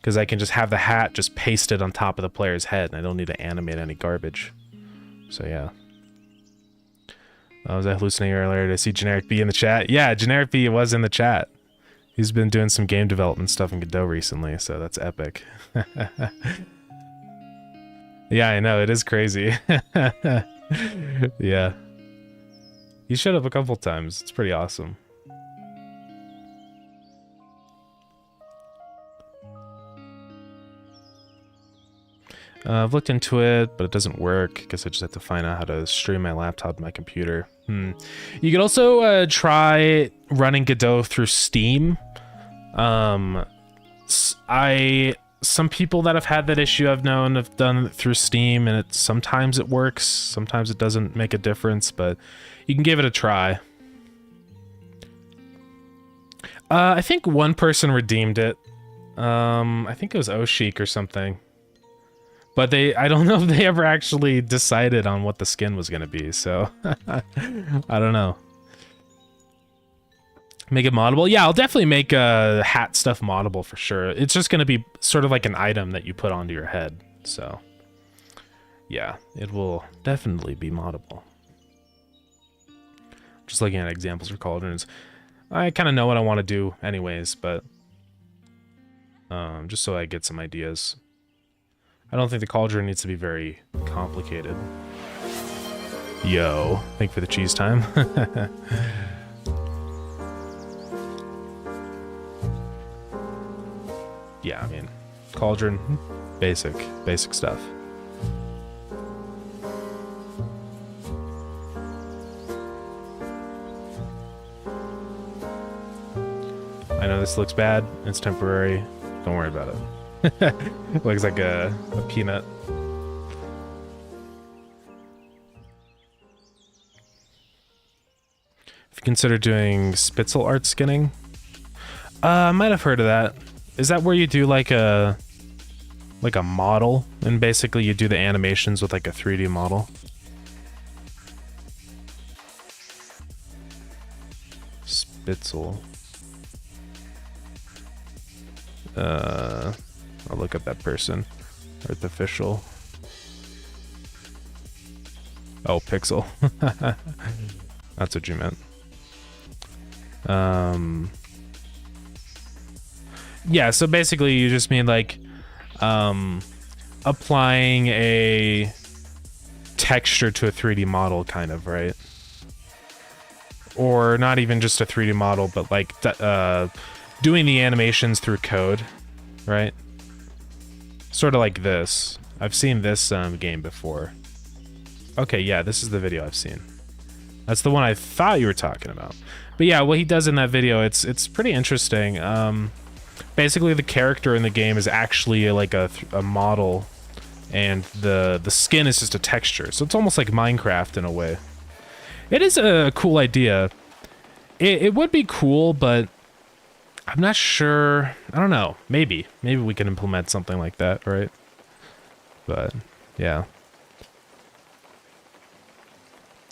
because I can just have the hat just pasted on top of the player's head, and I don't need to animate any garbage. So yeah. Was I hallucinating earlier to see Generic B in the chat? Yeah, Generic B was in the chat. He's been doing some game development stuff in Godot recently, so that's epic. Yeah, I know, it is crazy. Yeah. He showed up a couple times. It's pretty awesome. I've looked into it, but it doesn't work. I guess I just have to find out how to stream my laptop to my computer. You could also try running Godot through Steam. Some people that have had that issue I've known have done it through Steam, and sometimes it works, sometimes it doesn't make a difference, but you can give it a try. I think one person redeemed it. I think it was Oshik or something. But I don't know if they ever actually decided on what the skin was going to be, so I don't know. Make it moddable? Yeah, I'll definitely make hat stuff moddable for sure. It's just going to be sort of like an item that you put onto your head, so yeah, it will definitely be moddable. Just looking at examples for cauldrons. I kind of know what I want to do anyways, but just so I get some ideas. I don't think the cauldron needs to be very complicated. Yo, thank you for the cheese time. Yeah, I mean, cauldron, basic stuff. I know this looks bad, it's temporary, don't worry about it. Looks like a peanut. If you consider doing Spitzel art skinning, I might have heard of that. Is that where you do like a model, and basically you do the animations with like a 3D model? Spitzel. I'll look up that person. Earth official. Oh, Pixel. That's what you meant. Yeah, so basically you just mean like applying a texture to a 3D model, kind of, right? Or not even just a 3D model, but like doing the animations through code, right? Sort of like this. I've seen this game before. Okay, yeah, this is the video I've seen. That's the one I thought you were talking about. But yeah, what he does in that video, it's pretty interesting. Basically, the character in the game is actually like a model, and the skin is just a texture. So it's almost like Minecraft in a way. It is a cool idea. It would be cool, but I'm not sure. I don't know. Maybe we can implement something like that, right? But yeah.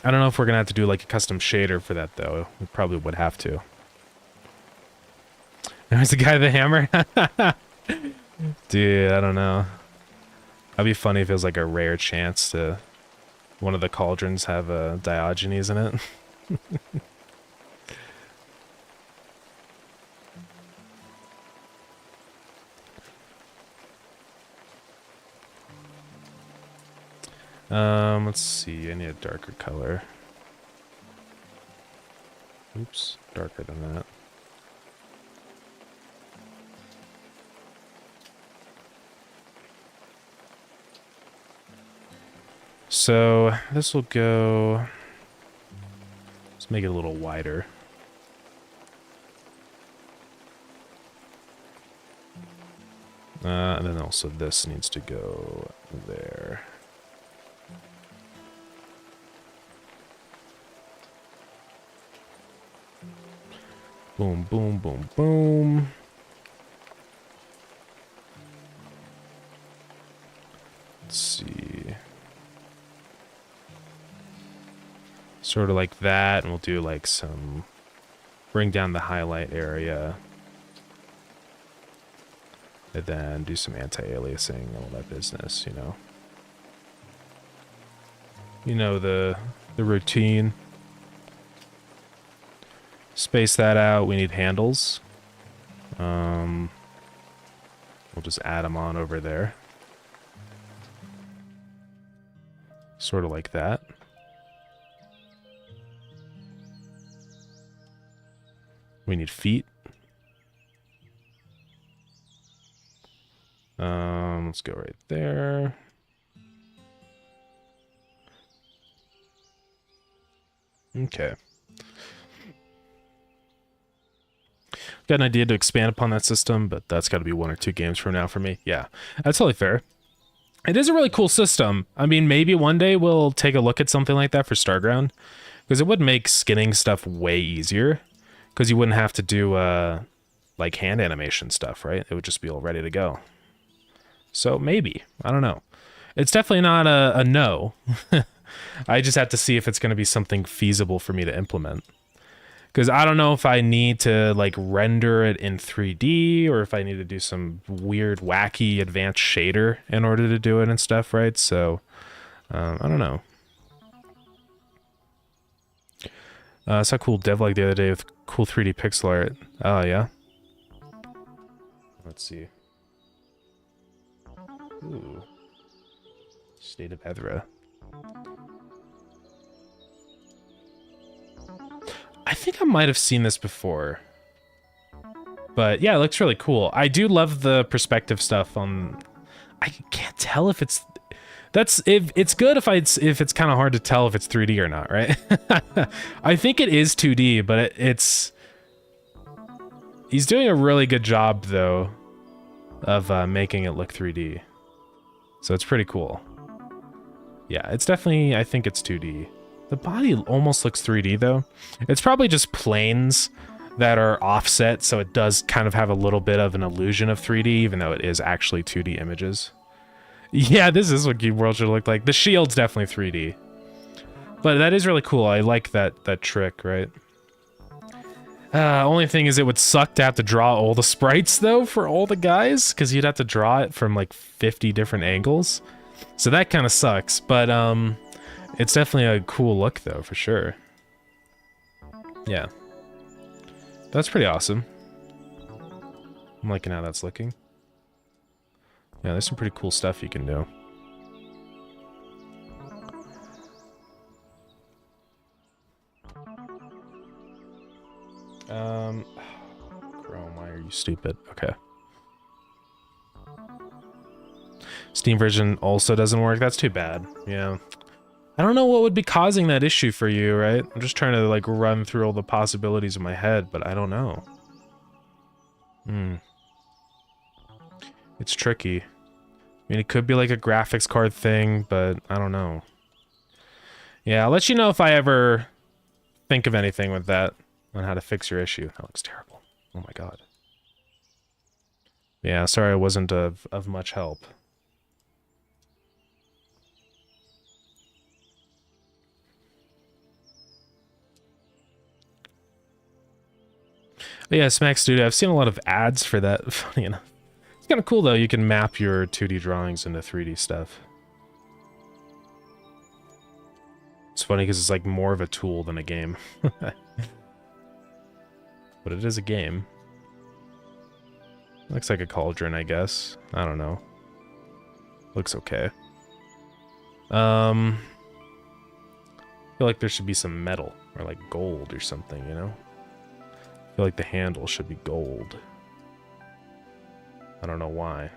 I don't know if we're gonna have to do like a custom shader for that though. We probably would have to. There's the guy with the hammer. Dude, I don't know. That'd be funny if it was like a rare chance to one of the cauldrons have a Diogenes in it. Let's see, I need a darker color. Oops, darker than that. So this will go, let's make it a little wider. And then also this needs to go there. Boom, boom, boom, boom. Let's see. Sort of like that, and we'll do like some, bring down the highlight area. And then do some anti-aliasing and all that business, you know. You know the routine. Space that out. We need handles. We'll just add them on over there. Sort of like that. We need feet. Let's go right there. Okay. Got an idea to expand upon that system, but that's got to be 1 or 2 games from now for me. Yeah, that's totally fair. It is a really cool system. I mean, maybe one day we'll take a look at something like that for Starground, because it would make skinning stuff way easier, because you wouldn't have to do like hand animation stuff, right? It would just be all ready to go. So maybe, I don't know. It's definitely not a no. I just have to see if it's going to be something feasible for me to implement. Because I don't know if I need to like render it in 3D or if I need to do some weird, wacky, advanced shader in order to do it and stuff, right? So, I don't know. I saw cool devlog the other day with cool 3D pixel art. Oh, yeah? Let's see. Ooh. State of Ethra. I think I might have seen this before. But yeah, it looks really cool. I do love the perspective stuff on... I can't tell if it's... It's good if it's kind of hard to tell if it's 3D or not, right? I think it is 2D, but it's... He's doing a really good job, though, of making it look 3D. So it's pretty cool. Yeah, it's definitely... I think it's 2D. The body almost looks 3D, though. It's probably just planes that are offset, so it does kind of have a little bit of an illusion of 3D, even though it is actually 2D images. Yeah, this is what Cube World should look like. The shield's definitely 3D. But that is really cool. I like that trick, right? Only thing is it would suck to have to draw all the sprites, though, for all the guys, because you'd have to draw it from, like, 50 different angles. So that kind of sucks, but, it's definitely a cool look, though, for sure. Yeah. That's pretty awesome. I'm liking how that's looking. Yeah, there's some pretty cool stuff you can do. Chrome, why are you stupid? Okay. Steam version also doesn't work. That's too bad. Yeah. I don't know what would be causing that issue for you, right? I'm just trying to, like, run through all the possibilities in my head, but I don't know. It's tricky. I mean, it could be, like, a graphics card thing, but I don't know. Yeah, I'll let you know if I ever think of anything with that on how to fix your issue. That looks terrible. Oh my god. Yeah, sorry I wasn't of much help. But yeah, Smack Studio, I've seen a lot of ads for that, funny enough. It's kind of cool, though. You can map your 2D drawings into 3D stuff. It's funny because it's like more of a tool than a game. But it is a game. Looks like a cauldron, I guess. I don't know. Looks okay. I feel like there should be some metal. Or like gold or something, you know? I feel like the handle should be gold. I don't know why.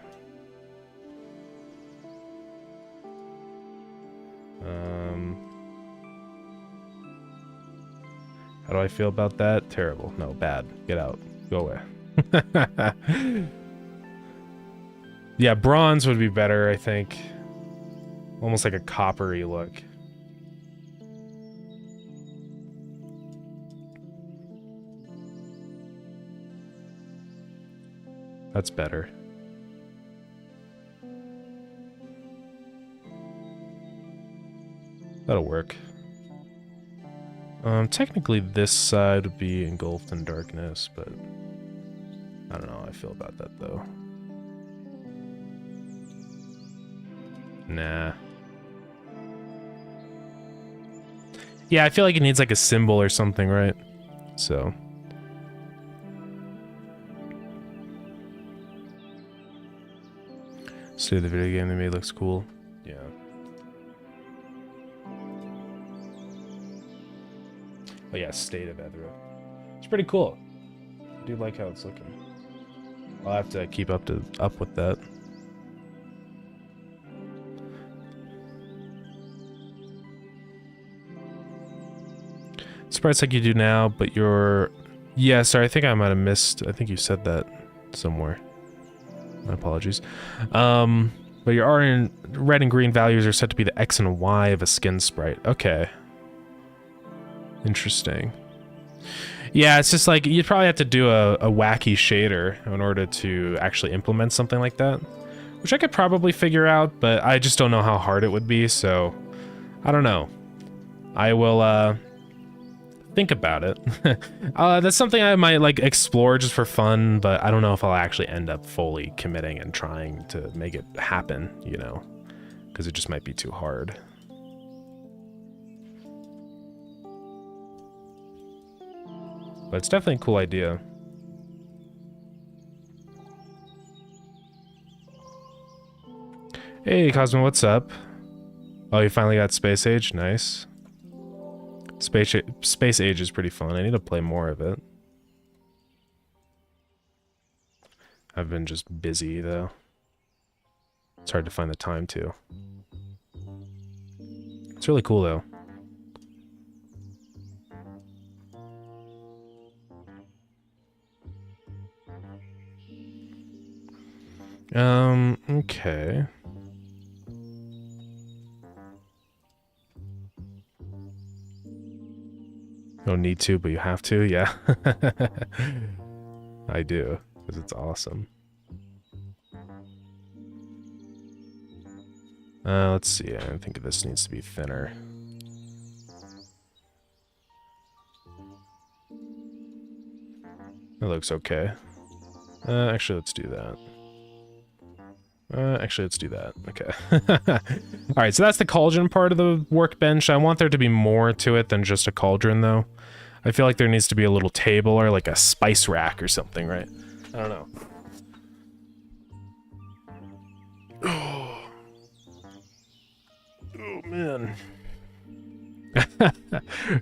How do I feel about that? Terrible. No, bad. Get out. Go away. Yeah, bronze would be better, I think. Almost like a coppery look. That's better. That'll work. Technically this side would be engulfed in darkness, but I don't know how I feel about that though. Nah. Yeah, I feel like it needs like a symbol or something, right? So. See the video game they made looks cool. Yeah. Oh yeah, State of Ethra. It's pretty cool. I do like how it's looking. I'll have to keep up with that. Sprites like you do now, but you're... Yeah, sorry, I think I might have missed... I think you said that somewhere. My apologies. But your red and green values are set to be the X and Y of a skin sprite. Okay. Interesting. Yeah, it's just like, you'd probably have to do a wacky shader in order to actually implement something like that. Which I could probably figure out, but I just don't know how hard it would be, so... I don't know. I will, think about it. That's something I might like explore just for fun, but I don't know if I'll actually end up fully committing and trying to make it happen, you know, because it just might be too hard. But it's definitely a cool idea. Hey Cosmo, what's up? Oh, you finally got Space Age? Nice. Space Age is pretty fun. I need to play more of it. I've been just busy, though. It's hard to find the time to. It's really cool, though. Okay. Don't need to, but you have to, yeah. I do, because it's awesome. Let's see, I think this needs to be thinner. It looks okay. Actually, let's do that. Actually, let's do that. Okay. Alright, so that's the cauldron part of the workbench. I want there to be more to it than just a cauldron, though. I feel like there needs to be a little table or like a spice rack or something, right? I don't know. Oh man.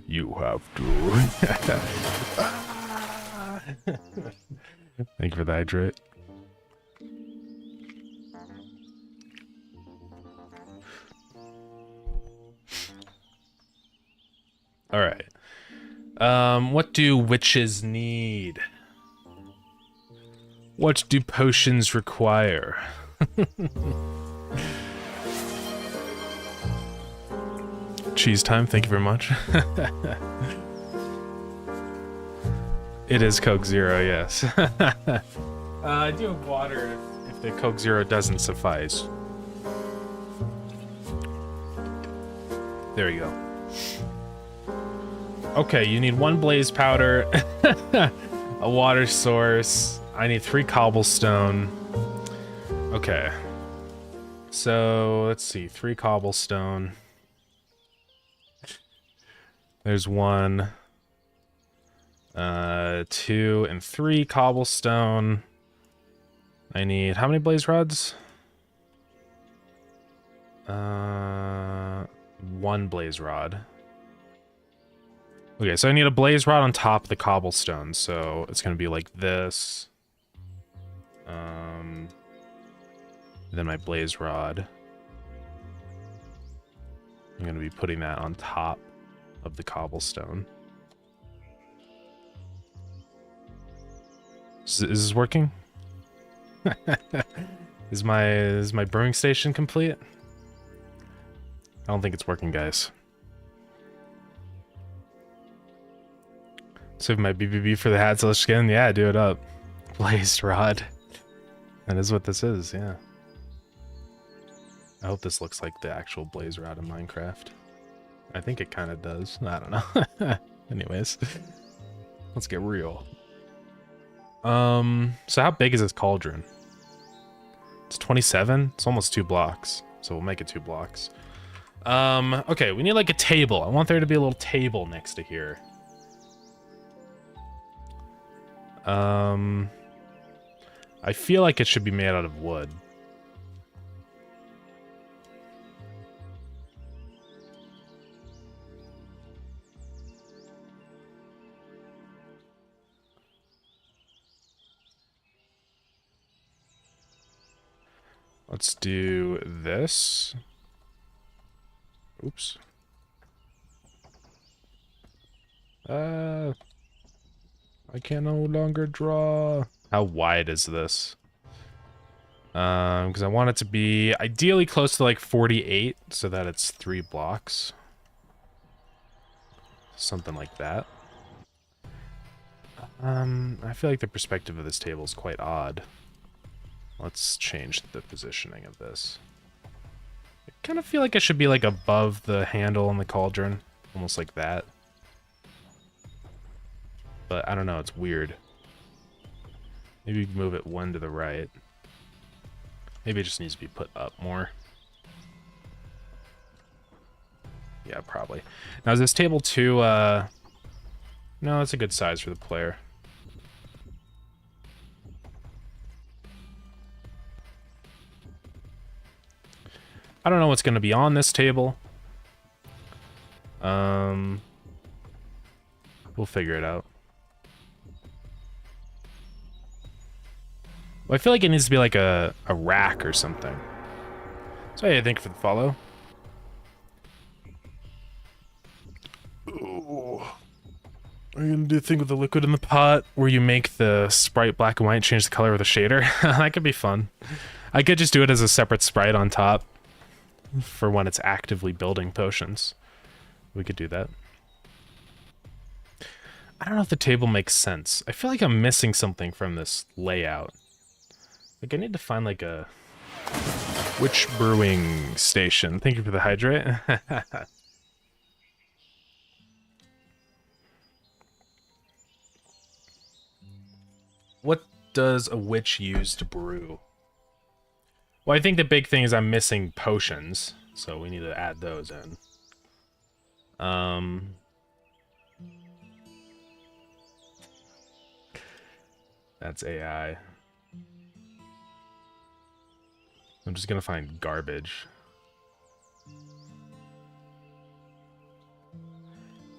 You have to. Thank you for the hydrate. All right. What do witches need? What do potions require? Cheese time, thank you very much. It is Coke Zero, yes. I do have water if the Coke Zero doesn't suffice. There we go. Okay, you need 1 blaze powder, a water source. I need 3 cobblestone. Okay. So, let's see, 3 cobblestone. There's 1, 2, and 3 cobblestone. I need, how many blaze rods? 1 blaze rod. Okay, so I need a blaze rod on top of the cobblestone, so it's gonna be like this. Then my blaze rod. I'm gonna be putting that on top of the cobblestone. Is this working? Is my brewing station complete? I don't think it's working, guys. Save my BBB for the Hatzell skin. Yeah, do it up. Blazed rod. That is what this is, yeah. I hope this looks like the actual blaze rod in Minecraft. I think it kind of does. I don't know. Anyways, let's get real. So how big is this cauldron? It's 27. It's almost 2 blocks. So we'll make it 2 blocks. Okay, we need like a table. I want there to be a little table next to here. I feel like it should be made out of wood. Let's do this. Oops. I can no longer draw. How wide is this? Because I want it to be ideally close to like 48 so that it's 3 blocks. Something like that. I feel like the perspective of this table is quite odd. Let's change the positioning of this. I kind of feel like it should be like above the handle on the cauldron. Almost like that. But I don't know, it's weird. Maybe move it 1 to the right. Maybe it just needs to be put up more. Yeah, probably. Now is this table too, no, it's a good size for the player. I don't know what's going to be on this table. We'll figure it out. Well, I feel like it needs to be like a rack or something. So yeah, thank you for the follow. Ooh. Are you gonna do a thing with the liquid in the pot where you make the sprite black and white and change the color of the shader? That could be fun. I could just do it as a separate sprite on top for when it's actively building potions. We could do that. I don't know if the table makes sense. I feel like I'm missing something from this layout. Like, I need to find, like, a witch brewing station. Thank you for the hydrate. What does a witch use to brew? Well, I think the big thing is I'm missing potions, so we need to add those in. That's AI. I'm just gonna find garbage.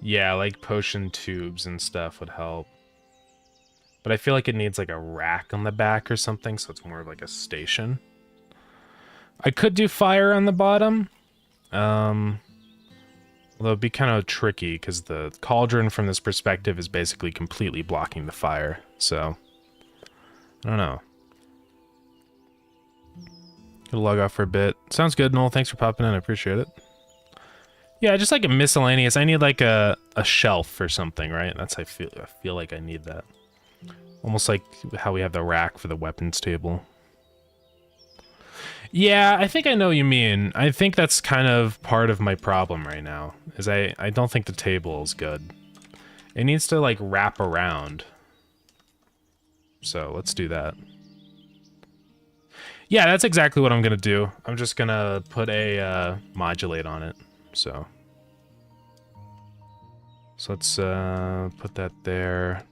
Yeah, like potion tubes and stuff would help. But I feel like it needs like a rack on the back or something, so it's more like a station. I could do fire on the bottom. Although it'd be kind of tricky because the cauldron from this perspective is basically completely blocking the fire. So, I don't know. Gonna log off for a bit. Sounds good, Noel. Thanks for popping in. I appreciate it. Yeah, just like a miscellaneous. I need like a shelf or something, right? That's how I feel like I need that. Almost like how we have the rack for the weapons table. Yeah, I think I know what you mean. I think that's kind of part of my problem right now, is I don't think the table is good. It needs to, like, wrap around. So, let's do that. Yeah, that's exactly what I'm gonna do. I'm just gonna put a, modulate on it, so. So let's, put that there.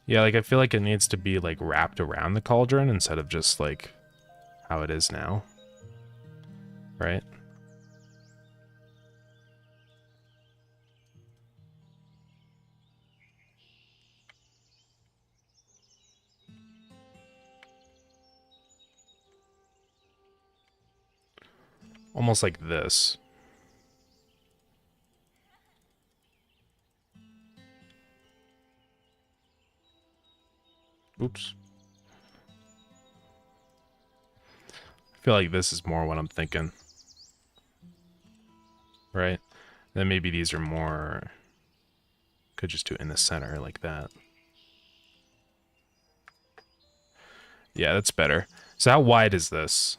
Yeah, like, I feel like it needs to be, like, wrapped around the cauldron instead of just, like, how it is now, right? Almost like this. Oops. I feel like this is more what I'm thinking. Right? Then maybe these are more... Could just do it in the center like that. Yeah, that's better. So how wide is this?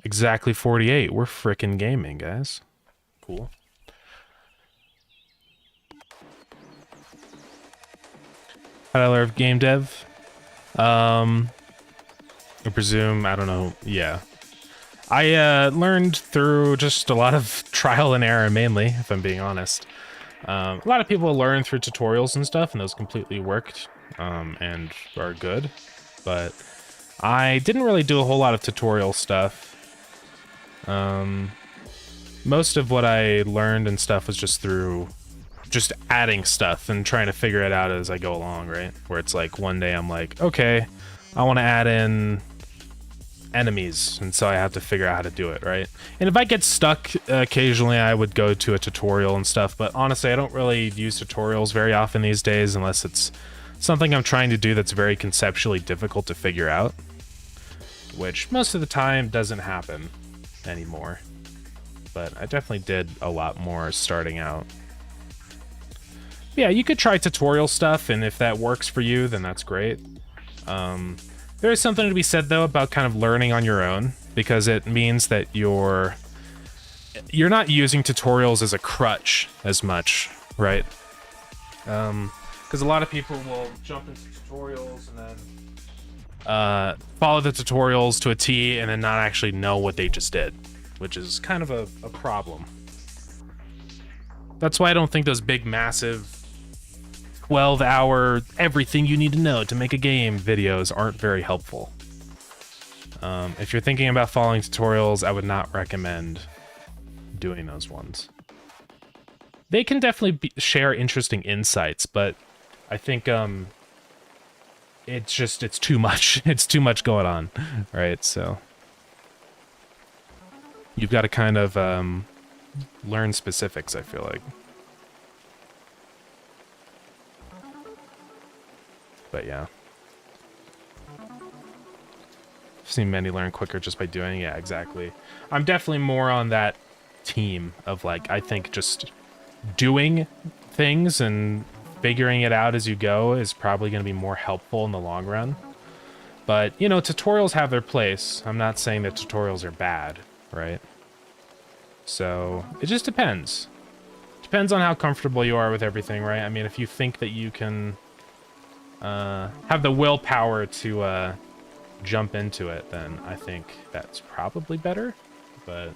Exactly 48. We're frickin' gaming, guys. Cool. How do I learn game dev? I presume, I don't know, yeah. I learned through just a lot of trial and error, mainly, if I'm being honest. A lot of people learn through tutorials and stuff, and those completely worked and are good. But I didn't really do a whole lot of tutorial stuff. Most of what I learned and stuff was just through just adding stuff and trying to figure it out as I go along, right? Where it's like one day I'm like, okay, I want to add in enemies, and so I have to figure out how to do it, right? And if I get stuck occasionally, I would go to a tutorial and stuff, but honestly, I don't really use tutorials very often these days unless it's something I'm trying to do that's very conceptually difficult to figure out, which most of the time doesn't happen anymore. But I definitely did a lot more starting out. Yeah, you could try tutorial stuff, and if that works for you, then that's great. There is something to be said, though, about kind of learning on your own, because it means that you're not using tutorials as a crutch as much, right? Because a lot of people will jump into tutorials and then follow the tutorials to a T and then not actually know what they just did, which is kind of a problem. That's why I don't think those big, massive 12-hour everything you need to know to make a game videos aren't very helpful. If you're thinking about following tutorials, I would not recommend doing those ones. They can definitely share interesting insights, but I think it's too much. It's too much going on, right? So you've got to kind of learn specifics, I feel like. But yeah. I've seen many learn quicker just by doing it. Yeah, exactly. I'm definitely more on that team of, like, I think just doing things and figuring it out as you go is probably going to be more helpful in the long run. But, you know, tutorials have their place. I'm not saying that tutorials are bad, right? So, it just depends. Depends on how comfortable you are with everything, right? I mean, if you think that you can have the willpower to jump into it, then I think that's probably better. But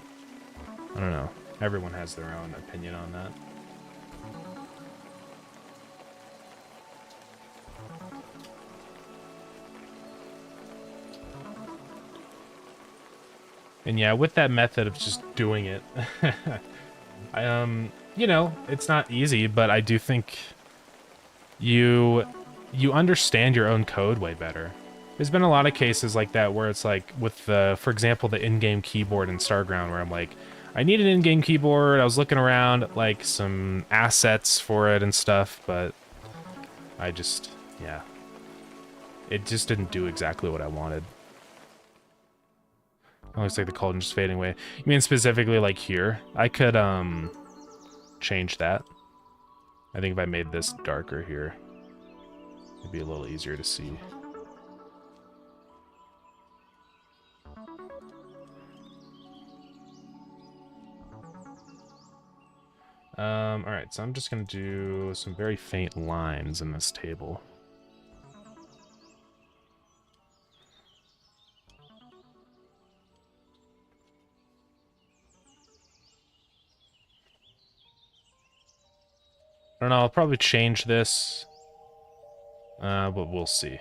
I don't know. Everyone has their own opinion on that. And yeah, with that method of just doing it, you know, it's not easy, but I do think you understand your own code way better. There's been a lot of cases like that where it's like with the, for example, the in-game keyboard in Starground, where I'm like, I need an in-game keyboard. I was looking around at like some assets for it and stuff, but I just, yeah, it just didn't do exactly what I wanted. Oh, looks like the cauldron's fading away. You mean specifically like here? I could change that. I think if I made this darker here, it'd be a little easier to see. Alright, so I'm just gonna do some very faint lines in this table. I don't know, I'll probably change this, but we'll see.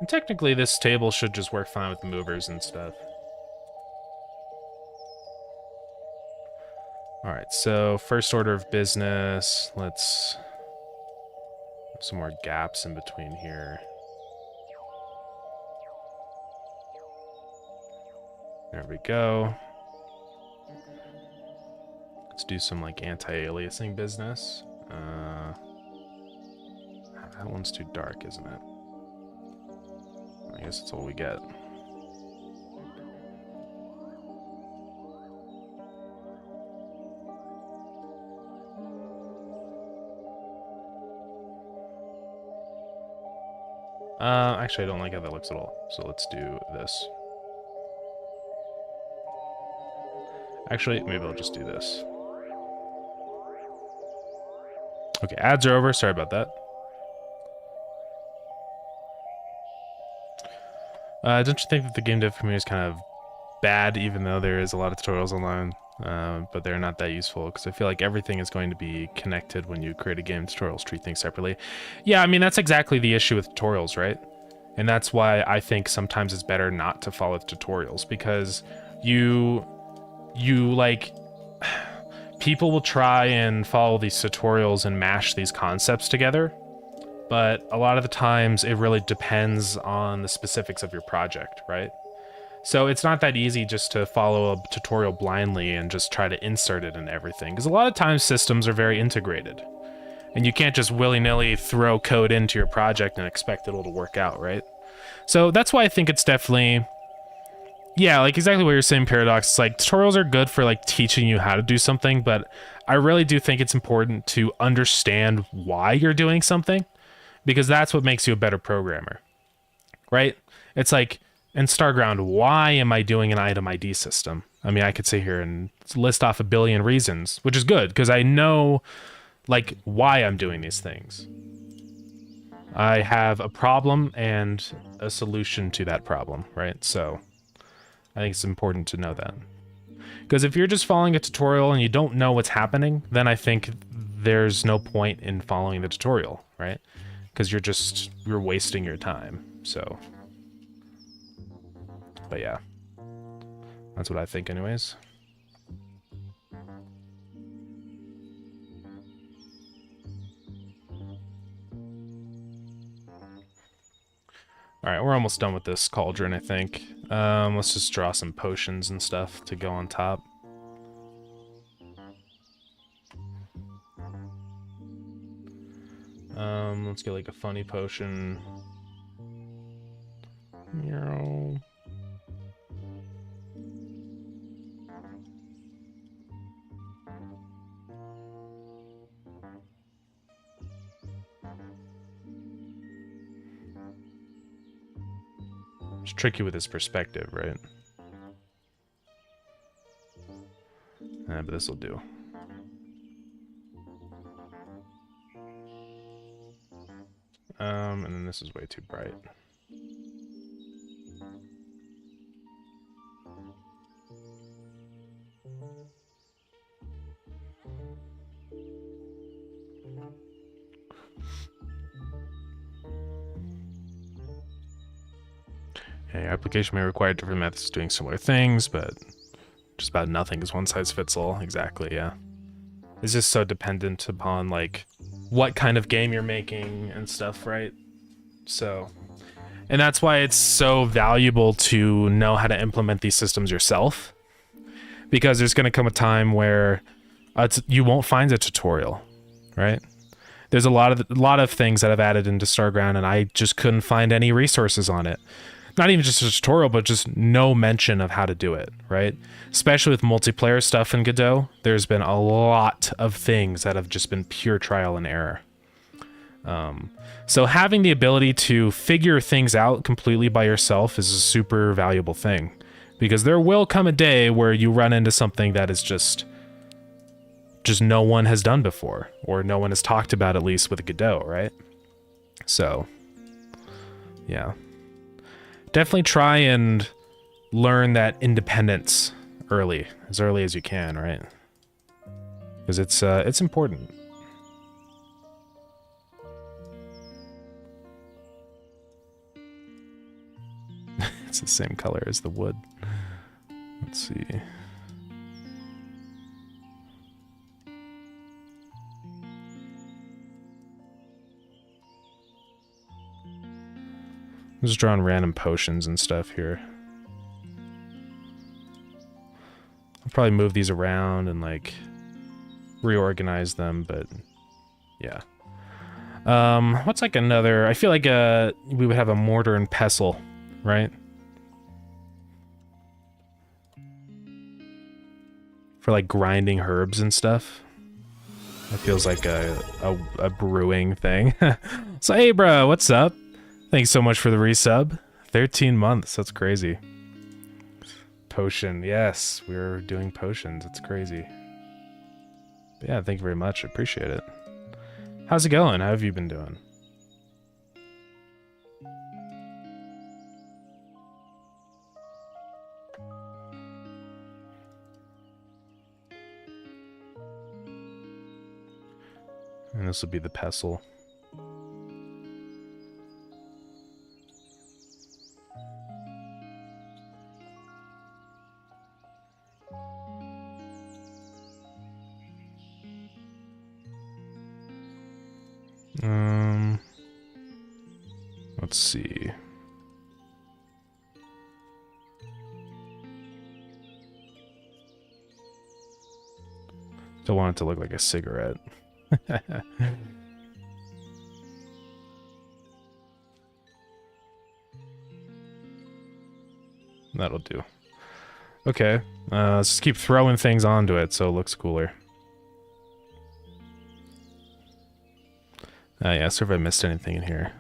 And technically, this table should just work fine with movers and stuff. Alright, so first order of business, let's have some more gaps in between here. There we go. Let's do some like anti-aliasing business. That one's too dark, isn't it? I guess that's all we get. Actually, I don't like how that looks at all. So let's do this. Actually, maybe I'll just do this. Okay, ads are over. Sorry about that. Don't you think that the game dev community is kind of bad, even though there is a lot of tutorials online, but they're not that useful? Because I feel like everything is going to be connected when you create a game. Tutorials treat things separately. Yeah, I mean, that's exactly the issue with tutorials, right? And that's why I think sometimes it's better not to follow tutorials, because you like, people will try and follow these tutorials and mash these concepts together, but a lot of the times it really depends on the specifics of your project, right? So it's not that easy just to follow a tutorial blindly and just try to insert it in everything, because a lot of times systems are very integrated, and you can't just willy-nilly throw code into your project and expect it all to work out, right? So that's why I think it's definitely, yeah, like exactly what you're saying, Paradox. It's like tutorials are good for like teaching you how to do something, but I really do think it's important to understand why you're doing something, because that's what makes you a better programmer, right? It's like in Starground, why am I doing an item ID system? I mean, I could sit here and list off a billion reasons, which is good because I know like why I'm doing these things. I have a problem and a solution to that problem, right? So I think it's important to know that. Because if you're just following a tutorial and you don't know what's happening, then I think there's no point in following the tutorial, right? Because you're wasting your time. So, but yeah, that's what I think anyways. All right, we're almost done with this cauldron, I think. Let's just draw some potions and stuff to go on top. Let's get like a funny potion. Meow. It's tricky with his perspective, right? But this will do. And then this is way too bright. Yeah, your application may require different methods of doing similar things, but just about nothing is one size fits all. Exactly, yeah. It's just so dependent upon like what kind of game you're making and stuff, right? So, and that's why it's so valuable to know how to implement these systems yourself, because there's going to come a time where you won't find a tutorial, right? There's a lot of things that I've added into Starground, and I just couldn't find any resources on it. Not even just a tutorial, but just no mention of how to do it, right? Especially with multiplayer stuff in Godot, there's been a lot of things that have just been pure trial and error. So having the ability to figure things out completely by yourself is a super valuable thing, because there will come a day where you run into something that is just no one has done before, or no one has talked about, at least with Godot, right? So, yeah. Definitely try and learn that independence as early as you can, right? Because it's important. It's the same color as the wood. Let's see. I'm just drawing random potions and stuff here. I'll probably move these around and like reorganize them, but yeah. What's like another? I feel like we would have a mortar and pestle, right? For like grinding herbs and stuff. That feels like a brewing thing. So hey bro, what's up? Thanks so much for the resub. 13 months, that's crazy. Potion, yes, we're doing potions, it's crazy. But yeah, thank you very much, I appreciate it. How's it going? How have you been doing? And this will be the pestle. Let's see. Don't want it to look like a cigarette. That'll do. Okay, let's just keep throwing things onto it so it looks cooler. Yeah, sorry if I missed anything in here.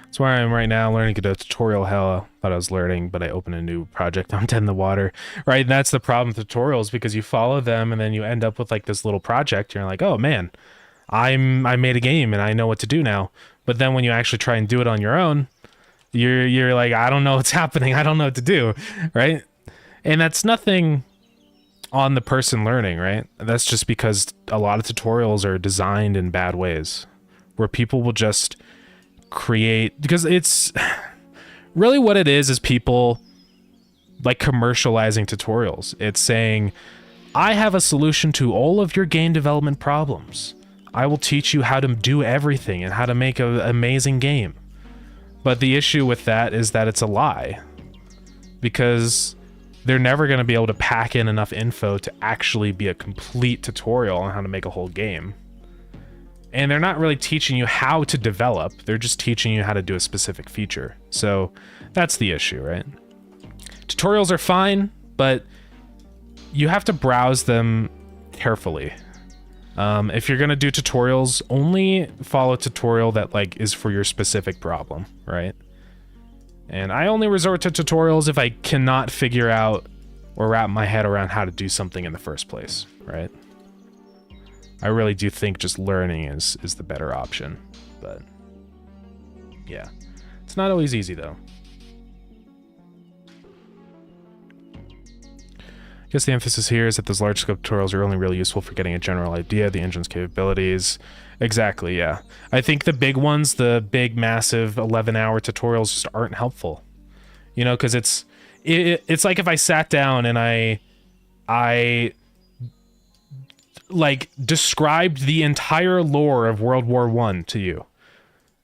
That's where I am right now, learning Godot tutorial. Hell, I thought I was learning, but I opened a new project on Dead in the Water. Right, and that's the problem with tutorials, because you follow them and then you end up with like this little project. You're like, oh man, I made a game and I know what to do now. But then when you actually try and do it on your own, you're like, I don't know what's happening. I don't know what to do, right? And that's nothing on the person learning, right? That's just because a lot of tutorials are designed in bad ways, where people will just create, because it's really what it is people like commercializing tutorials. It's saying, I have a solution to all of your game development problems. I will teach you how to do everything and how to make an amazing game. But the issue with that is that it's a lie, because they're never going to be able to pack in enough info to actually be a complete tutorial on how to make a whole game. And they're not really teaching you how to develop, they're just teaching you how to do a specific feature. So that's the issue, right? Tutorials are fine, but you have to browse them carefully. If you're gonna do tutorials, only follow a tutorial that like is for your specific problem, right? And I only resort to tutorials if I cannot figure out or wrap my head around how to do something in the first place, right? I really do think just learning is the better option, but yeah, it's not always easy though. I guess the emphasis here is that those large scope tutorials are only really useful for getting a general idea of the engine's capabilities. Exactly, yeah. I think the big ones, the big massive 11-hour tutorials just aren't helpful. You know, because it's like if I sat down and I like described the entire lore of World War I to you,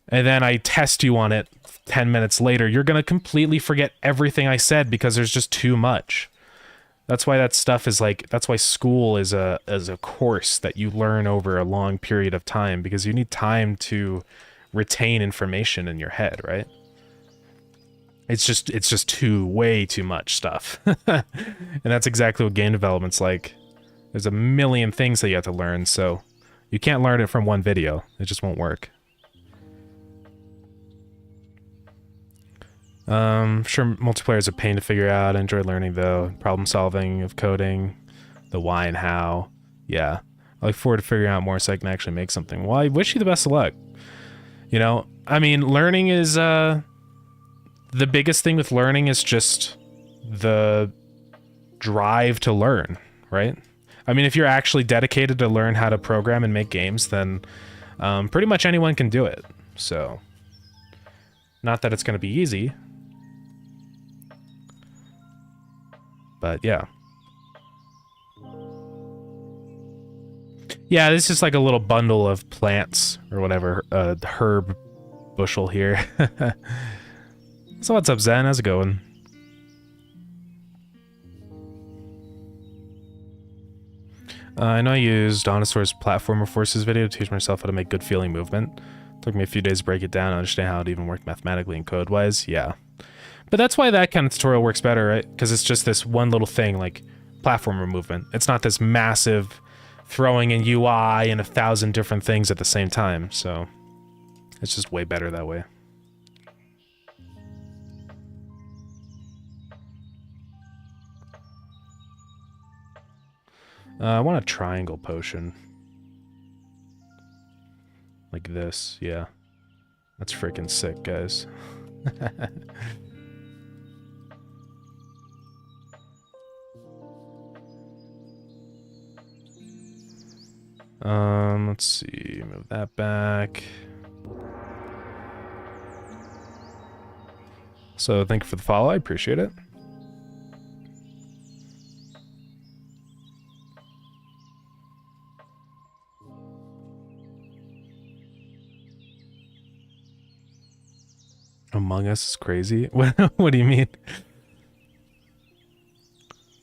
and then I test you on it 10 minutes later, you're gonna completely forget everything I said because there's just too much. That's why that stuff is like, that's why school is a course that you learn over a long period of time, because you need time to retain information in your head, right? It's just way too much stuff. And that's exactly what game development's like. There's a million things that you have to learn, so you can't learn it from one video. It just won't work. Sure, multiplayer is a pain to figure out. I enjoy learning though. Problem solving of coding, the why and how. Yeah, I look forward to figuring out more so I can actually make something. Well, I wish you the best of luck. You know, I mean, learning is, the biggest thing with learning is just the drive to learn, right? I mean, if you're actually dedicated to learn how to program and make games, then pretty much anyone can do it. So, not that it's going to be easy, But yeah. Yeah, this is just like a little bundle of plants or whatever, herb bushel here. So what's up, Zen? How's it going? I know I used Dinosaur's Platformer Forces video to teach myself how to make good feeling movement. Took me a few days to break it down and understand how it even worked mathematically and code-wise. Yeah. But that's why that kind of tutorial works better, right? Because it's just this one little thing, like platformer movement. It's not this massive throwing in UI and 1,000 different things at the same time, so it's just way better that way. I want a triangle potion. Like this, yeah. That's freaking sick, guys. Let's see, move that back. So thank you for the follow, I appreciate it. Among Us is crazy? What do you mean?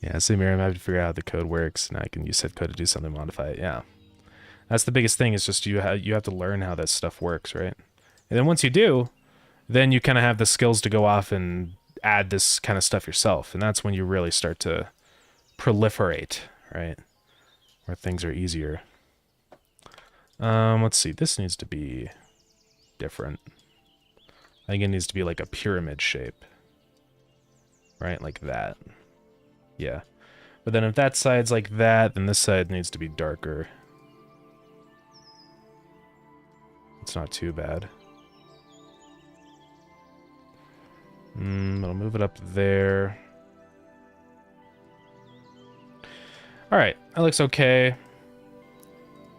Yeah, same here, I'm having to figure out how the code works, and I can use set code to do something, modify it, yeah. That's the biggest thing, is just you have to learn how that stuff works, right? And then once you do, then you kind of have the skills to go off and add this kind of stuff yourself, and that's when you really start to proliferate, right? Where things are easier. Let's see, this needs to be different. I think it needs to be like a pyramid shape. Right, like that. Yeah. But then if that side's like that, then this side needs to be darker. It's not too bad. I'll move it up there. Alright, that looks okay.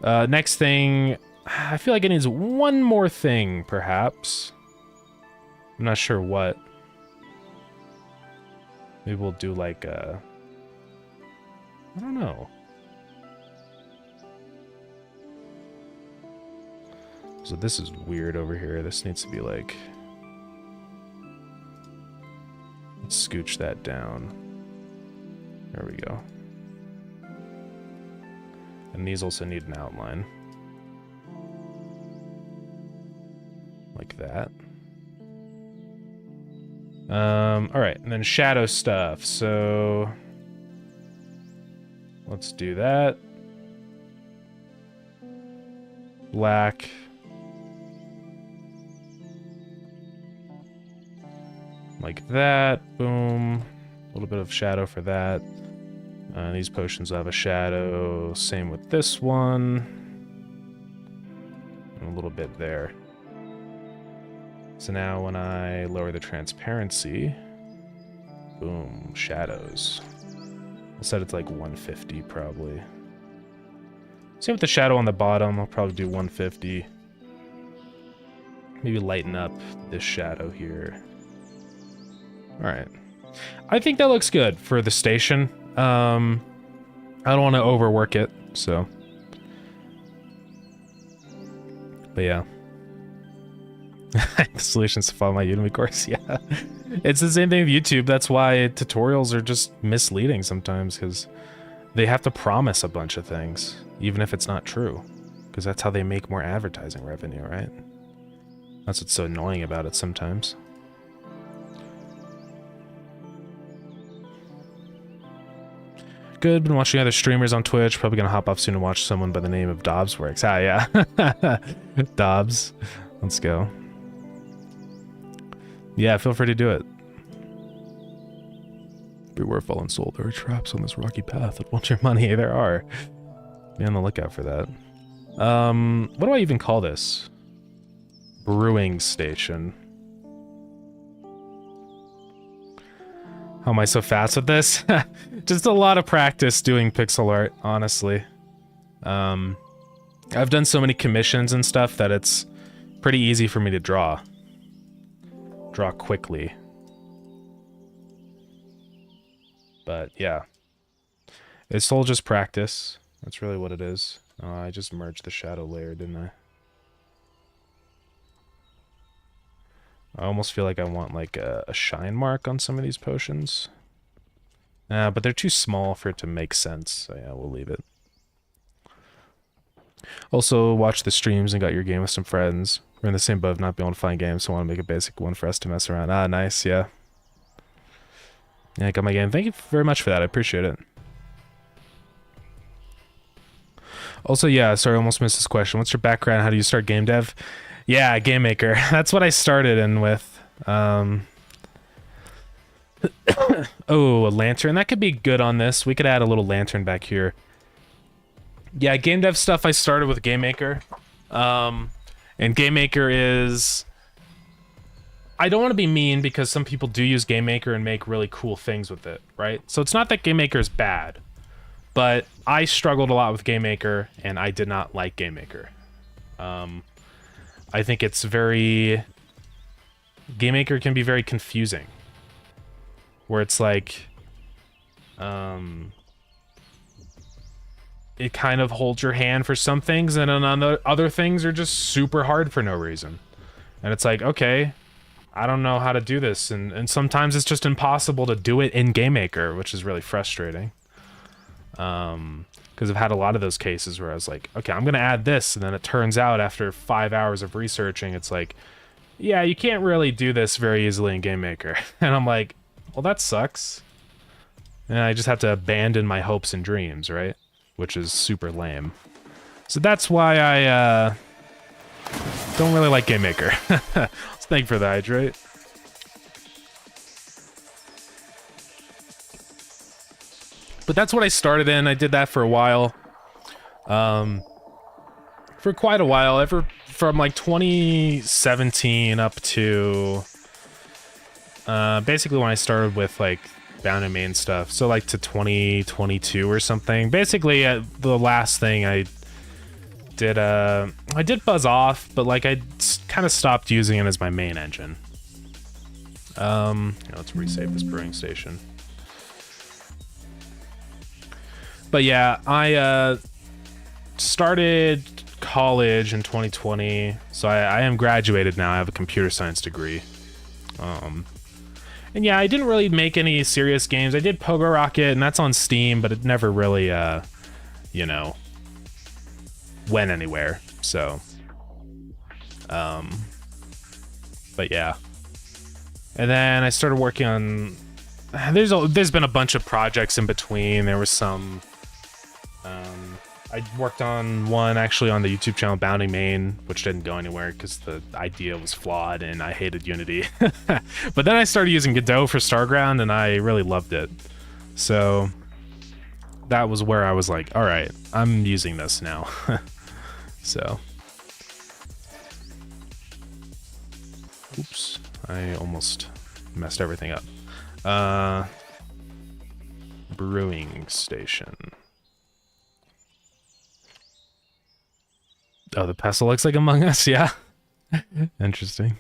Next thing, I feel like it needs one more thing, perhaps. I'm not sure what. Maybe we'll do like I don't know. So this is weird over here. This needs to be like... Let's scooch that down. There we go. And these also need an outline. Like that. Alright, and then shadow stuff, so... Let's do that. Black. Like that, boom. A little bit of shadow for that. These potions will have a shadow, same with this one. And a little bit there. So now when I lower the transparency, boom, shadows. I'll set it to like 150 probably. Same with the shadow on the bottom, I'll probably do 150. Maybe lighten up this shadow here. Alright. I think that looks good for the station. I don't want to overwork it, so. But yeah. The solutions to follow my Udemy course, yeah. It's the same thing with YouTube. That's why tutorials are just misleading sometimes, because they have to promise a bunch of things, even if it's not true. Because that's how they make more advertising revenue, right? That's what's so annoying about it sometimes. Good, been watching other streamers on Twitch. Probably gonna hop off soon to watch someone by the name of Dobbs Works. Ah, yeah. Dobbs. Let's go. Yeah, feel free to do it. Beware fallen soul. There are traps on this rocky path that want your money. There are. Be on the lookout for that. What do I even call this? Brewing station. How am I so fast with this? Just a lot of practice doing pixel art, honestly. I've done so many commissions and stuff that it's pretty easy for me to draw. Draw quickly. But yeah, it's all just practice. That's really what it is. I just merged the shadow layer, didn't I? I almost feel like I want like a shine mark on some of these potions. But they're too small for it to make sense, so yeah, we'll leave it. Also, watch the streams and got your game with some friends. We're in the same boat of not being able to find games, so I want to make a basic one for us to mess around. Ah, nice, yeah. Yeah, I got my game. Thank you very much for that. I appreciate it. Also, yeah, sorry, I almost missed this question. What's your background? How do you start game dev? Yeah, Game Maker. That's what I started in with. Oh, a lantern. That could be good on this. We could add a little lantern back here. Yeah, game dev stuff I started with Game Maker. And Game Maker is... I don't want to be mean because some people do use Game Maker and make really cool things with it, right? So it's not that Game Maker is bad, but I struggled a lot with Game Maker and I did not like Game Maker. I think it's very... Game Maker can be very confusing. Where it's like... it kind of holds your hand for some things, and then on other things are just super hard for no reason. And it's like, okay, I don't know how to do this, and sometimes it's just impossible to do it in Game Maker, which is really frustrating. Because I've had a lot of those cases where I was like, okay, I'm gonna add this, and then it turns out after 5 hours of researching, it's like, yeah, you can't really do this very easily in Game Maker. And I'm like, well, that sucks. And I just have to abandon my hopes and dreams, right? Which is super lame. So that's why I don't really like Game Maker. Thank you for the hydrate. But that's what I started in. I did that for a while. For quite a while. From like 2017 up to basically when I started with like bound and main stuff, so like to 2022 or something. Basically the last thing I did Buzz Off, but like I kind of stopped using it as my main engine. Let's resave this brewing station. But yeah, I started college in 2020, so I am graduated now. I have a computer science degree. And yeah, I didn't really make any serious games. I did Pogo Rocket, and that's on Steam, but it never really, you know, went anywhere. So, but yeah. And then I started working on... There's been a bunch of projects in between. There was some... I worked on one actually on the YouTube channel Bounding Main, which didn't go anywhere because the idea was flawed and I hated Unity. But then I started using Godot for Starground and I really loved it. So that was where I was like, all right, I'm using this now. So. Oops, I almost messed everything up. Brewing station. Oh, the pestle looks like Among Us, yeah. Interesting.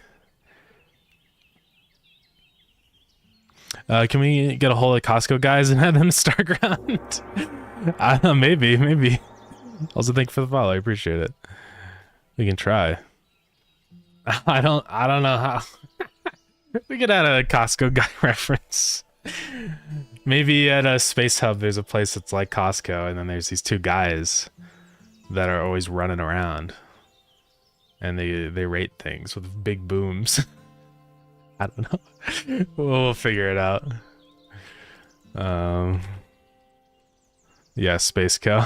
Can we get a hold of Costco guys and have them Starground? I don't know, maybe. Also, thank you for the follow. I appreciate it. We can try. I don't know how. We could add a Costco guy reference. Maybe at a Space Hub, there's a place that's like Costco, and then there's these two guys that are always running around, and they rate things with big booms. I don't know. We'll figure it out. Yeah, Space Co.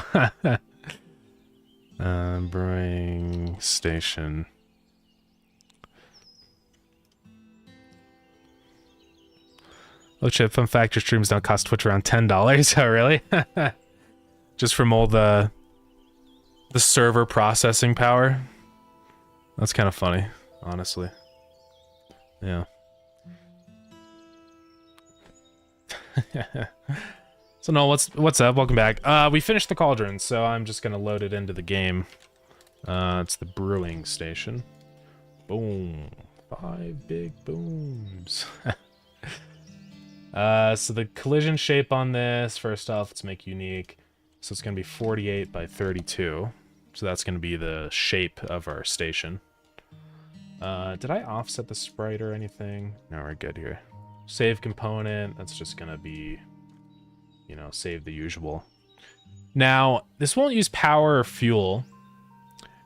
Brewing station. Oh shit, fun fact, your streams don't cost Twitch around $10. Oh really? Just from all the server processing power. That's kind of funny, honestly. Yeah. So no, what's up? Welcome back. We finished the cauldron, so I'm just gonna load it into the game. It's the brewing station. Boom. 5 big booms. So the collision shape on this, first off, let's make unique. So it's going to be 48 by 32. So that's going to be the shape of our station. Did I offset the sprite or anything? No, we're good here. Save component, that's just going to be, you know, save the usual. Now, this won't use power or fuel.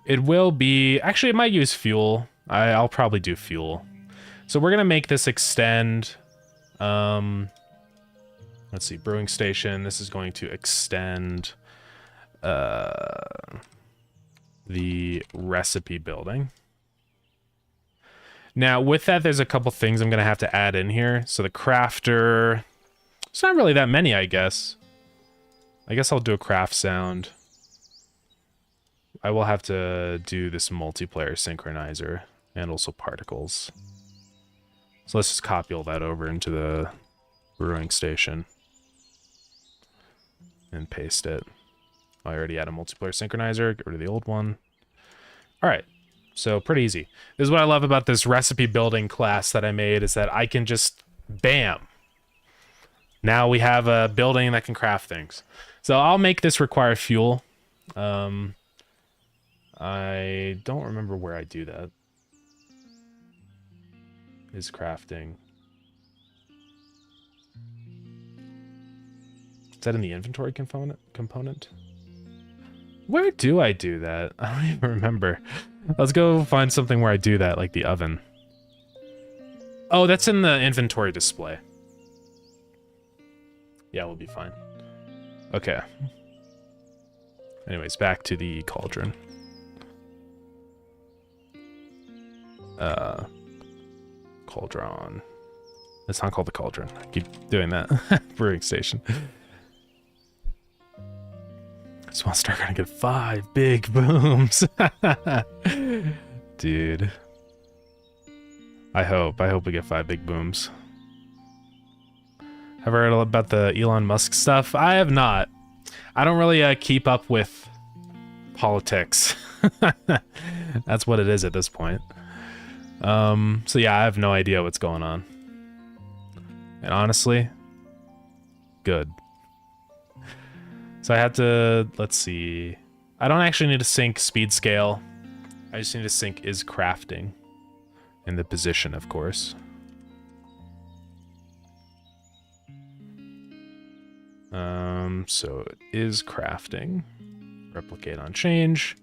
It will be... Actually, it might use fuel. I'll probably do fuel. So we're going to make this extend... let's see, brewing station. This is going to extend the recipe building. Now, with that, there's a couple things I'm going to have to add in here. So the crafter... It's not really that many, I guess. I guess I'll do a craft sound. I will have to do this multiplayer synchronizer and also particles. So let's just copy all that over into the brewing station and paste it. I already had a multiplayer synchronizer. Get rid of the old one. All right. So pretty easy. This is what I love about this recipe building class that I made, is that I can just, bam. Now we have a building that can craft things. So I'll make this require fuel. I don't remember where I do that. Is crafting. Is that in the inventory component? Where do I do that? I don't even remember. Let's go find something where I do that, like the oven. Oh, that's in the inventory display. Yeah, we'll be fine. Okay. Anyways, back to the cauldron. Cauldron. It's not called the cauldron. I keep doing that. Brewing station. I just want to start gonna get 5 big booms. Dude. I hope we get 5 big booms. Have I heard about the Elon Musk stuff? I have not. I don't really keep up with politics. That's what it is at this point. So yeah, I have no idea what's going on. And honestly, good. So I had to, let's see. I don't actually need to sync speed scale. I just need to sync is crafting. And the position, of course. So it is crafting. Replicate on change.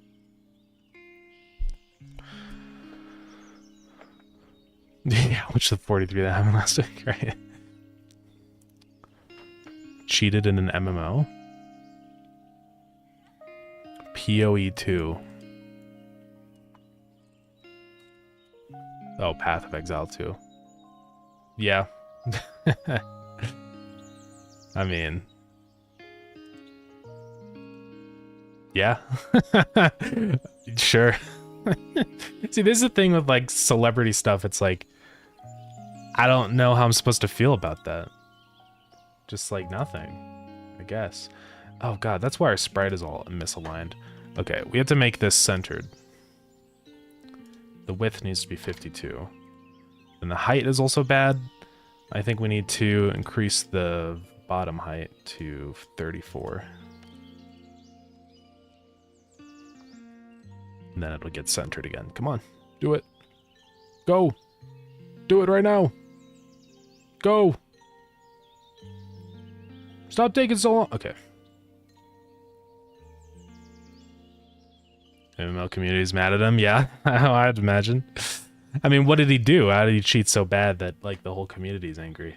Yeah, which the 43 that happened last week, right? Cheated in an MMO. PoE2. Oh, Path of Exile 2. Yeah. I mean... Yeah. Sure. See, this is the thing with, like, celebrity stuff. It's like... I don't know how I'm supposed to feel about that. Just, like, nothing. I guess. Oh, God, that's why our sprite is all misaligned. Okay, we have to make this centered. The width needs to be 52. And the height is also bad. I think we need to increase the bottom height to 34. And then it'll get centered again. Come on, do it. Go. Do it right now. Go. Stop taking so long. Okay. MMO community is mad at him. Yeah, I'd imagine. I mean, what did he do? How did he cheat so bad that, like, the whole community is angry?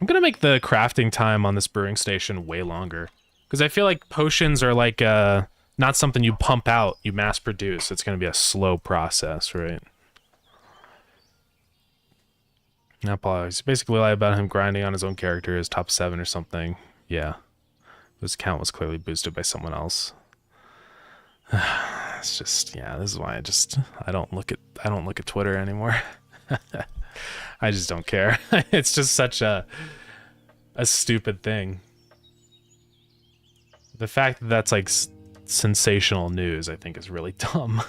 I'm gonna make the crafting time on this brewing station way longer. Because I feel like potions are like, not something you pump out, you mass produce. It's gonna be a slow process, right? Now, apologies. Basically lie about him grinding on his own character as top 7 or something. Yeah. His count was clearly boosted by someone else. It's just, yeah, this is why I don't look at Twitter anymore. I just don't care. It's just such a stupid thing. The fact that that's like sensational news, I think, is really dumb.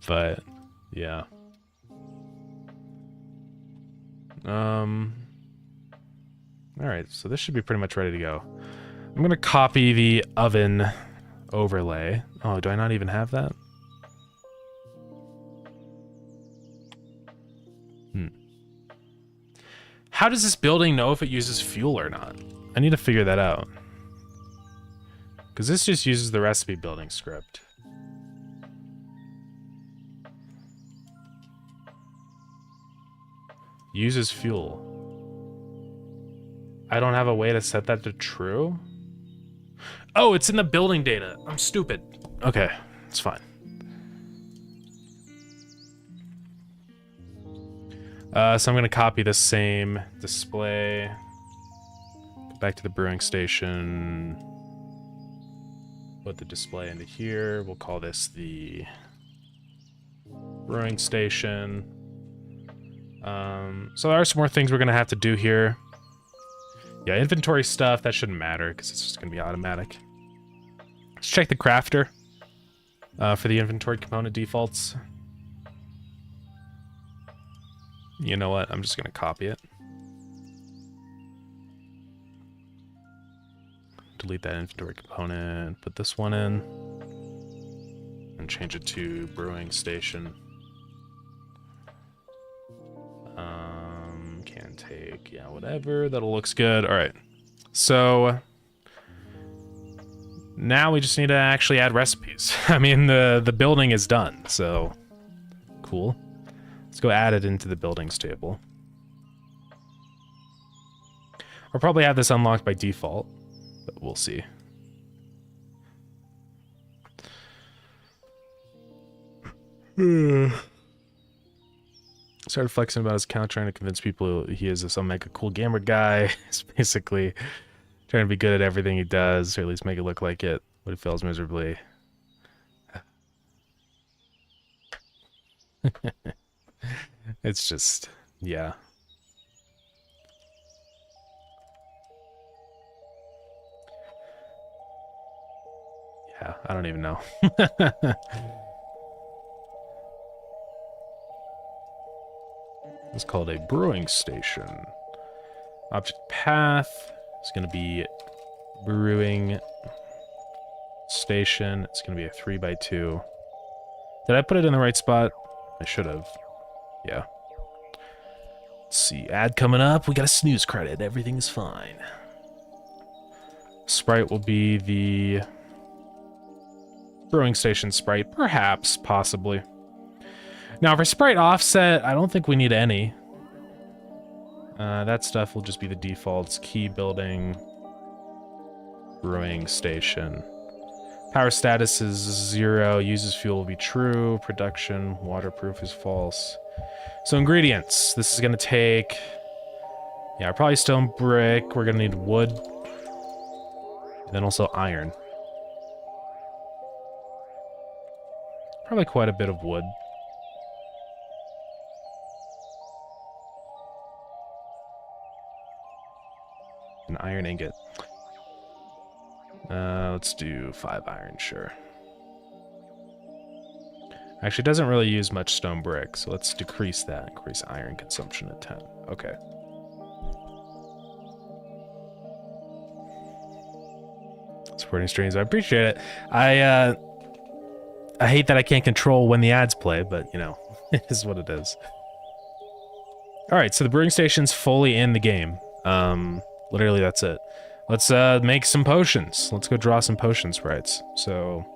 But yeah. Alright, so this should be pretty much ready to go. I'm gonna copy the oven overlay. Oh, do I not even have that? How does this building know if it uses fuel or not? I need to figure that out. Because this just uses the recipe building script. Uses fuel. I don't have a way to set that to true? Oh, it's in the building data. I'm stupid. Okay, it's fine. So I'm going to copy the same display. Go back to the brewing station. Put the display into here. We'll call this the brewing station. So there are some more things we're going to have to do here. Yeah, inventory stuff, that shouldn't matter because it's just going to be automatic. Let's check the crafter for the inventory component defaults. You know what? I'm just going to copy it. Delete that inventory component, put this one in, and change it to brewing station. Can take, yeah, whatever. That looks good. All right. So now we just need to actually add recipes. I mean, the building is done, so cool. Let's go add it into the buildings table. I'll probably have this unlocked by default, but we'll see. Started flexing about his account, trying to convince people he is some mega cool gamer guy. He's basically trying to be good at everything he does, or at least make it look like it, but he fails miserably. It's just, yeah. Yeah, I don't even know. It's called a brewing station. Object path is going to be brewing station. It's going to be a 3x2. Did I put it in the right spot? I should have. Yeah. Let's see. Ad coming up. We got a snooze credit. Everything's fine. Sprite will be the brewing station sprite. Perhaps. Possibly. Now, for sprite offset, I don't think we need any. That stuff will just be the defaults. Key building. Brewing station. Power status is 0. Uses fuel will be true. Production. Waterproof is false. So ingredients. This is going to take... Yeah, probably stone brick. We're going to need wood. And then also iron. Probably quite a bit of wood. An iron ingot. Let's do 5 iron, sure. Actually, it doesn't really use much stone brick, so let's decrease that. Increase iron consumption to 10. Okay. Supporting streams, I appreciate it. I hate that I can't control when the ads play, but, you know, it is what it is. Alright, so the brewing station's fully in the game. Literally, that's it. Let's make some potions. Let's go draw some potion sprites. So,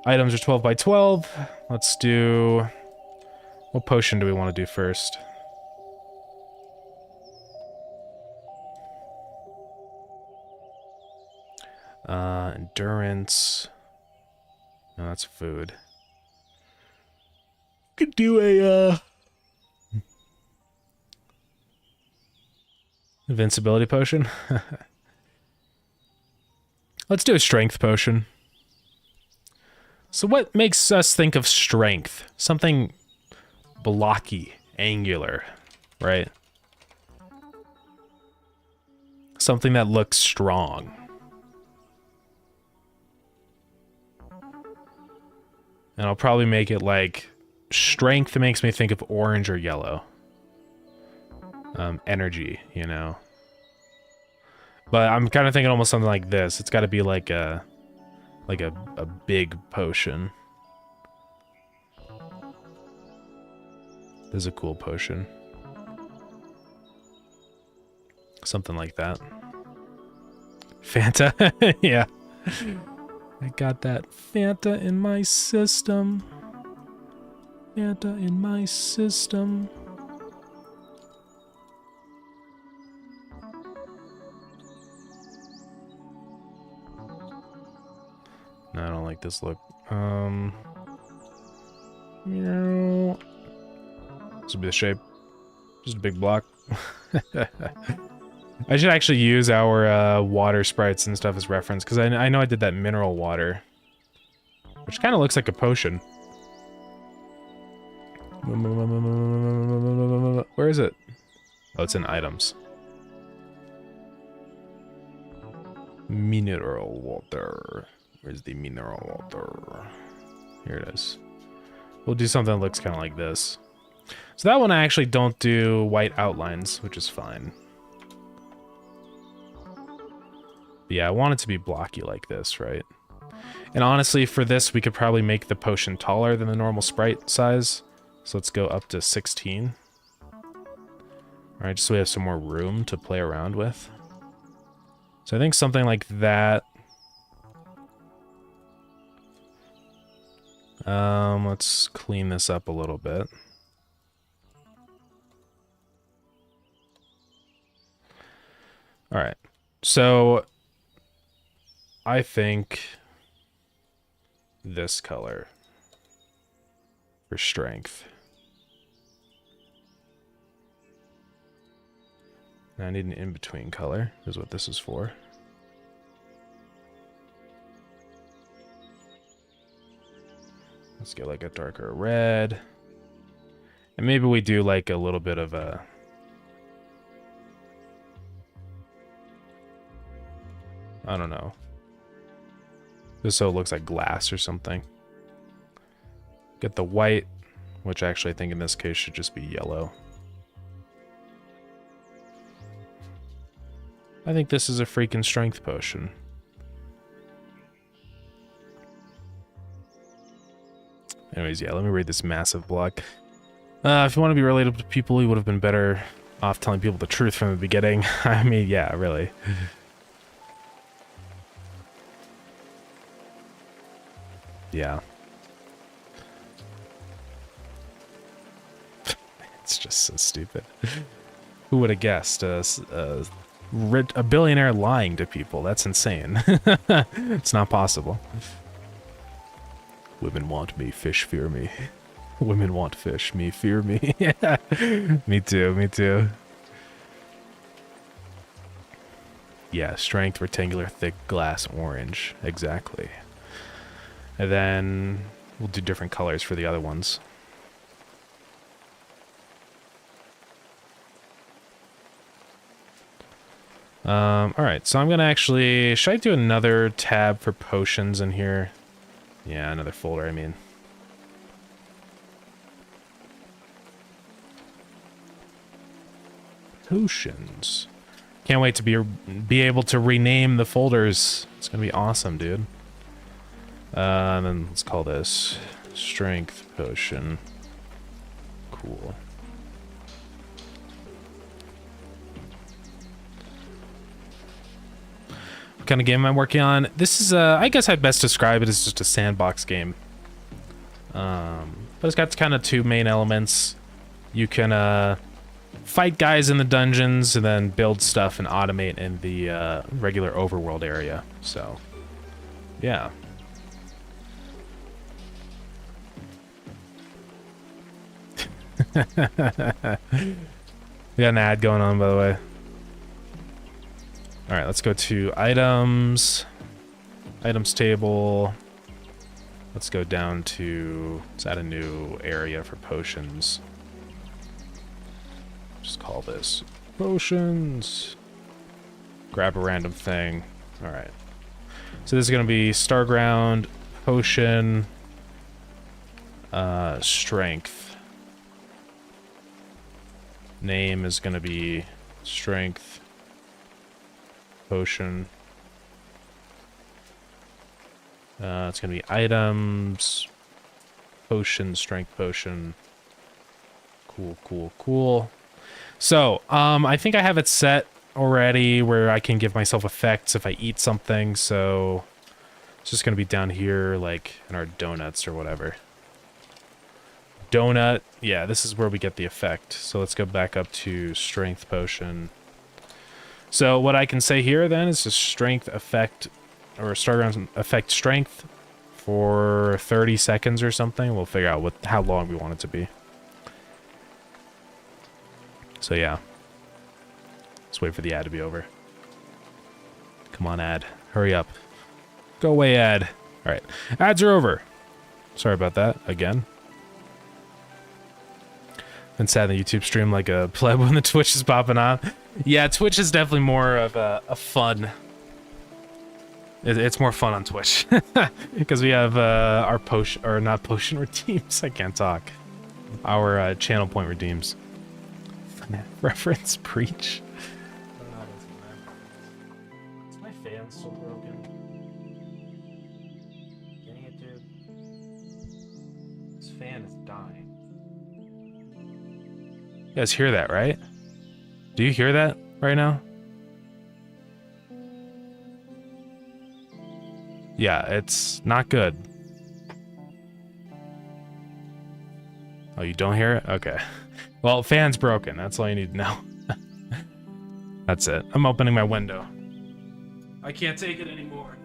items are 12 by 12. Let's do... What potion do we want to do first? Endurance. No, that's food. Could do a, invincibility potion. Let's do a strength potion. So what makes us think of strength? Something blocky, angular, right? Something that looks strong. And I'll probably make it like strength that makes me think of orange or yellow. energy, you know. But I'm kind of thinking almost something like this. It's got to be like a big potion. This is a cool potion. Something like that. Fanta, yeah. I got that Fanta in my system. Fanta in my system. No, I don't like this look. Meow. This would be the shape. Just a big block. I should actually use our water sprites and stuff as reference, because I know I did that mineral water, which kind of looks like a potion. Where is it? Oh, it's in items. Mineral water. Where's the mineral water? Here it is. We'll do something that looks kind of like this. So that one I actually don't do white outlines, which is fine. But yeah, I want it to be blocky like this, right? And honestly, for this, we could probably make the potion taller than the normal sprite size. So let's go up to 16. Alright, just so we have some more room to play around with. So I think something like that. Let's clean this up a little bit. Alright, so I think this color for strength. Now I need an in-between color, is what this is for. Let's get like a darker red. And maybe we do like a little bit of a... I don't know. Just so it looks like glass or something. Get the white, which actually I think in this case should just be yellow. I think this is a freaking strength potion. Anyways, yeah, let me read this massive block. If you want to be relatable to people, you would have been better off telling people the truth from the beginning. I mean, yeah, really. Yeah. It's just so stupid. Who would have guessed? A billionaire lying to people. That's insane. It's not possible. Women want me, fish fear me. Women want fish, me fear me. Yeah. Me too, me too. Yeah, strength, rectangular, thick, glass, orange. Exactly. And then we'll do different colors for the other ones. Alright, so I'm gonna actually... Should I do another tab for potions in here? Yeah, another folder, I mean. Potions. Can't wait to be able to rename the folders. It's gonna be awesome, dude. And then let's call this Strength Potion. Cool. What kind of game am I working on? This is, I guess I'd best describe it as just a sandbox game. But it's got kind of two main elements. You can, fight guys in the dungeons and then build stuff and automate in the, regular overworld area. So, yeah. We got an ad going on, by the way. Alright, let's go to items. Items table. Let's go down to... Let's add a new area for potions. Just call this potions. Grab a random thing. Alright. So this is going to be Starground, potion, strength. Name is going to be strength potion. It's going to be items, potion, strength potion. Cool, cool, cool. So, I think I have it set already where I can give myself effects if I eat something, so it's just going to be down here, like, in our donuts or whatever. Donut, yeah, this is where we get the effect. So let's go back up to strength potion. So what I can say here then is just strength effect, or Starground effect strength for 30 seconds or something. We'll figure out how long we want it to be. So yeah. Let's wait for the ad to be over. Come on, ad. Hurry up. Go away, ad. Alright. Ads are over. Sorry about that, again. Been sad in the YouTube stream like a pleb when the Twitch is popping on. Yeah, Twitch is definitely more of a fun. It's more fun on Twitch. Because we have our potion, or not potion redeems. I can't talk. Our channel point redeems. Reference preach. Is my fan so broken? Dang it, dude. This fan is dying. You guys hear that, right? Do you hear that right now? Yeah, it's not good. Oh, you don't hear it? Okay. Well, fan's broken. That's all you need to know. That's it. I'm opening my window. I can't take it anymore.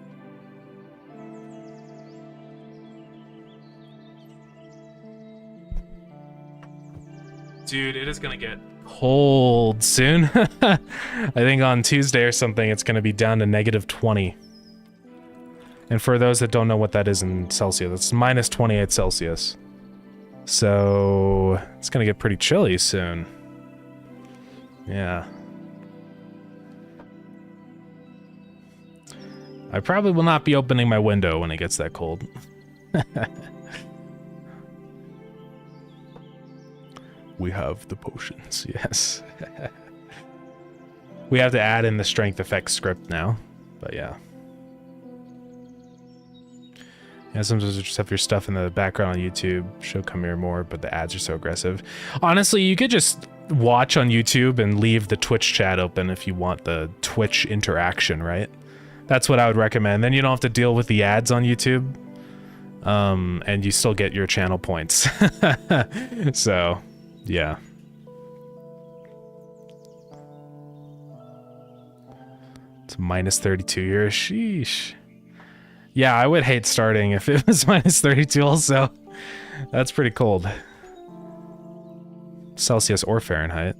Dude, it is gonna get cold soon. I think on Tuesday or something, it's gonna be down to -20. And for those that don't know what that is in Celsius, it's -28 Celsius. So it's gonna get pretty chilly soon. Yeah. I probably will not be opening my window when it gets that cold. We have the potions, yes. We have to add in the strength effects script now, but yeah. Yeah, sometimes you just have your stuff in the background on YouTube, show come here more, but the ads are so aggressive. Honestly, you could just watch on YouTube and leave the Twitch chat open if you want the Twitch interaction, right? That's what I would recommend. Then you don't have to deal with the ads on YouTube, and you still get your channel points. So, yeah. It's -32 here, sheesh. Yeah, I would hate starting if it was -32 also. That's pretty cold. Celsius or Fahrenheit.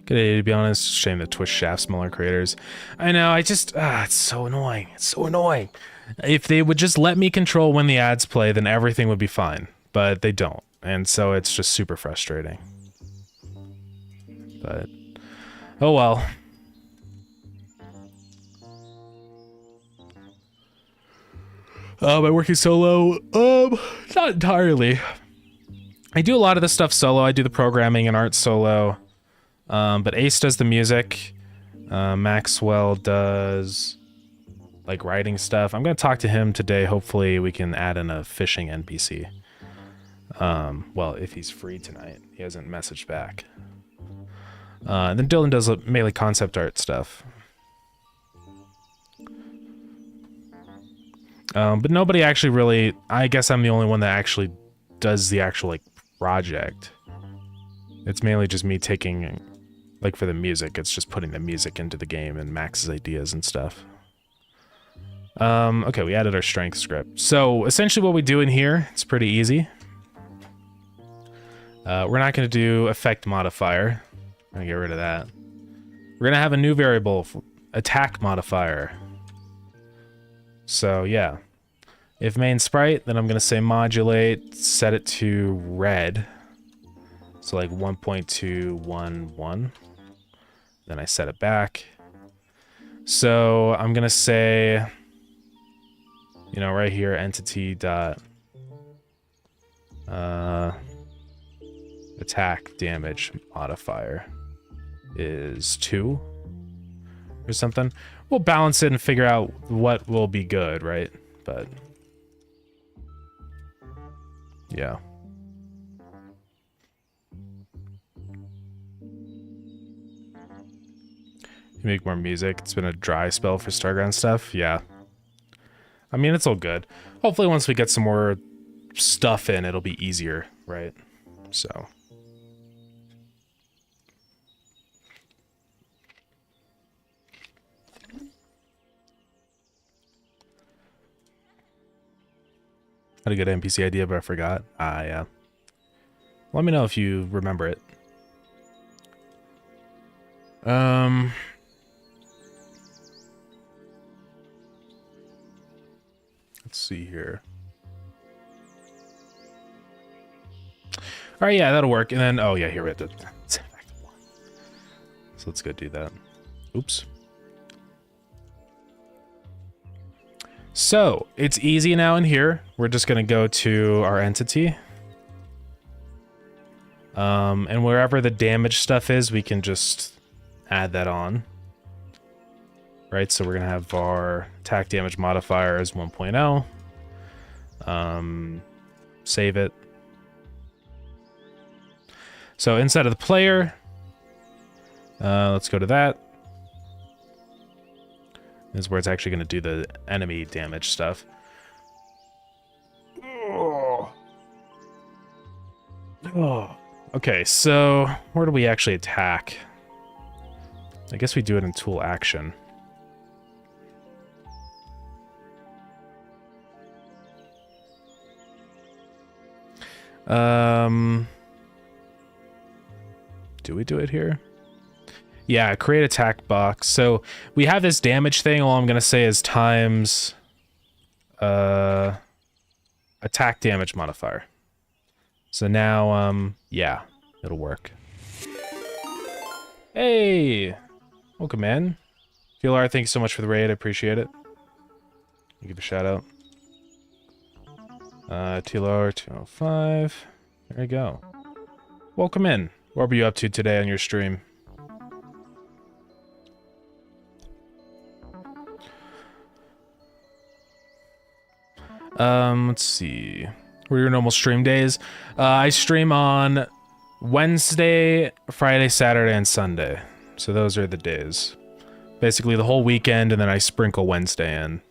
Good idea, to be honest. Shame that Twitch shafts smaller creators. I know, it's so annoying. It's so annoying. If they would just let me control when the ads play, then everything would be fine. But they don't. And so it's just super frustrating. But, oh well. By working solo, not entirely. I do a lot of the stuff solo. I do the programming and art solo. But Ace does the music. Maxwell does, like, writing stuff. I'm gonna talk to him today. Hopefully we can add in a fishing NPC. Well, if he's free tonight. He hasn't messaged back. And then Dylan does mainly concept art stuff. But nobody actually really... I guess I'm the only one that actually does the actual, like, project. It's mainly just me taking... Like, for the music, it's just putting the music into the game and Max's ideas and stuff. Okay, we added our strength script. So, essentially what we do in here, it's pretty easy. We're not going to do effect modifier. I'm going to get rid of that. We're going to have a new variable, attack modifier. So, yeah. If main sprite, then I'm going to say modulate, set it to red. So, like 1.211. Then I set it back. So, I'm going to say you know, right here, entity dot attack damage modifier is 2 or something. We'll balance it and figure out what will be good, right? But yeah. You make more music. It's been a dry spell for Starground stuff. Yeah. I mean, it's all good. Hopefully once we get some more stuff in, it'll be easier, right? So. Had a good NPC idea, but I forgot. Yeah. Let me know if you remember it. Let's see here. All right, yeah, that'll work. And then, oh yeah, here we have to send it back to 1. So let's go do that. Oops. So it's easy now in here. We're just gonna go to our entity. And wherever the damage stuff is, we can just add that on. Right, so we're gonna have our attack damage modifier as 1.0. Save it. So inside of the player, let's go to that. This is where it's actually gonna do the enemy damage stuff. Oh. Okay, so where do we actually attack? I guess we do it in tool action. Do we do it here? Yeah, create attack box. So we have this damage thing. All I'm gonna say is times attack damage modifier. So now, yeah, it'll work. Hey, welcome in. Filar, thank you so much for the raid. I appreciate it. I'll give a shout out. TLR 205. There you go. Welcome in. What were you up to today on your stream? Let's see. What are your normal stream days? I stream on Wednesday, Friday, Saturday, and Sunday. So those are the days. Basically the whole weekend, and then I sprinkle Wednesday in.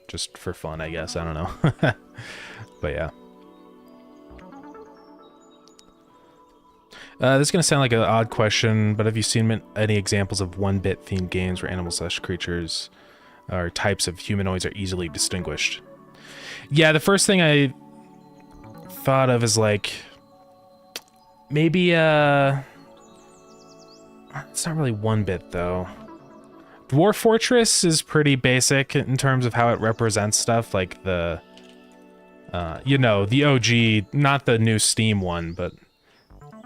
Just for fun, I guess. I don't know. But yeah. This is going to sound like an odd question, but have you seen any examples of 1-bit themed games where animals/creatures or types of humanoids are easily distinguished? Yeah, the first thing I thought of is like maybe it's not really 1-bit though. Dwarf Fortress is pretty basic in terms of how it represents stuff, like the you know, the OG, not the new Steam one, but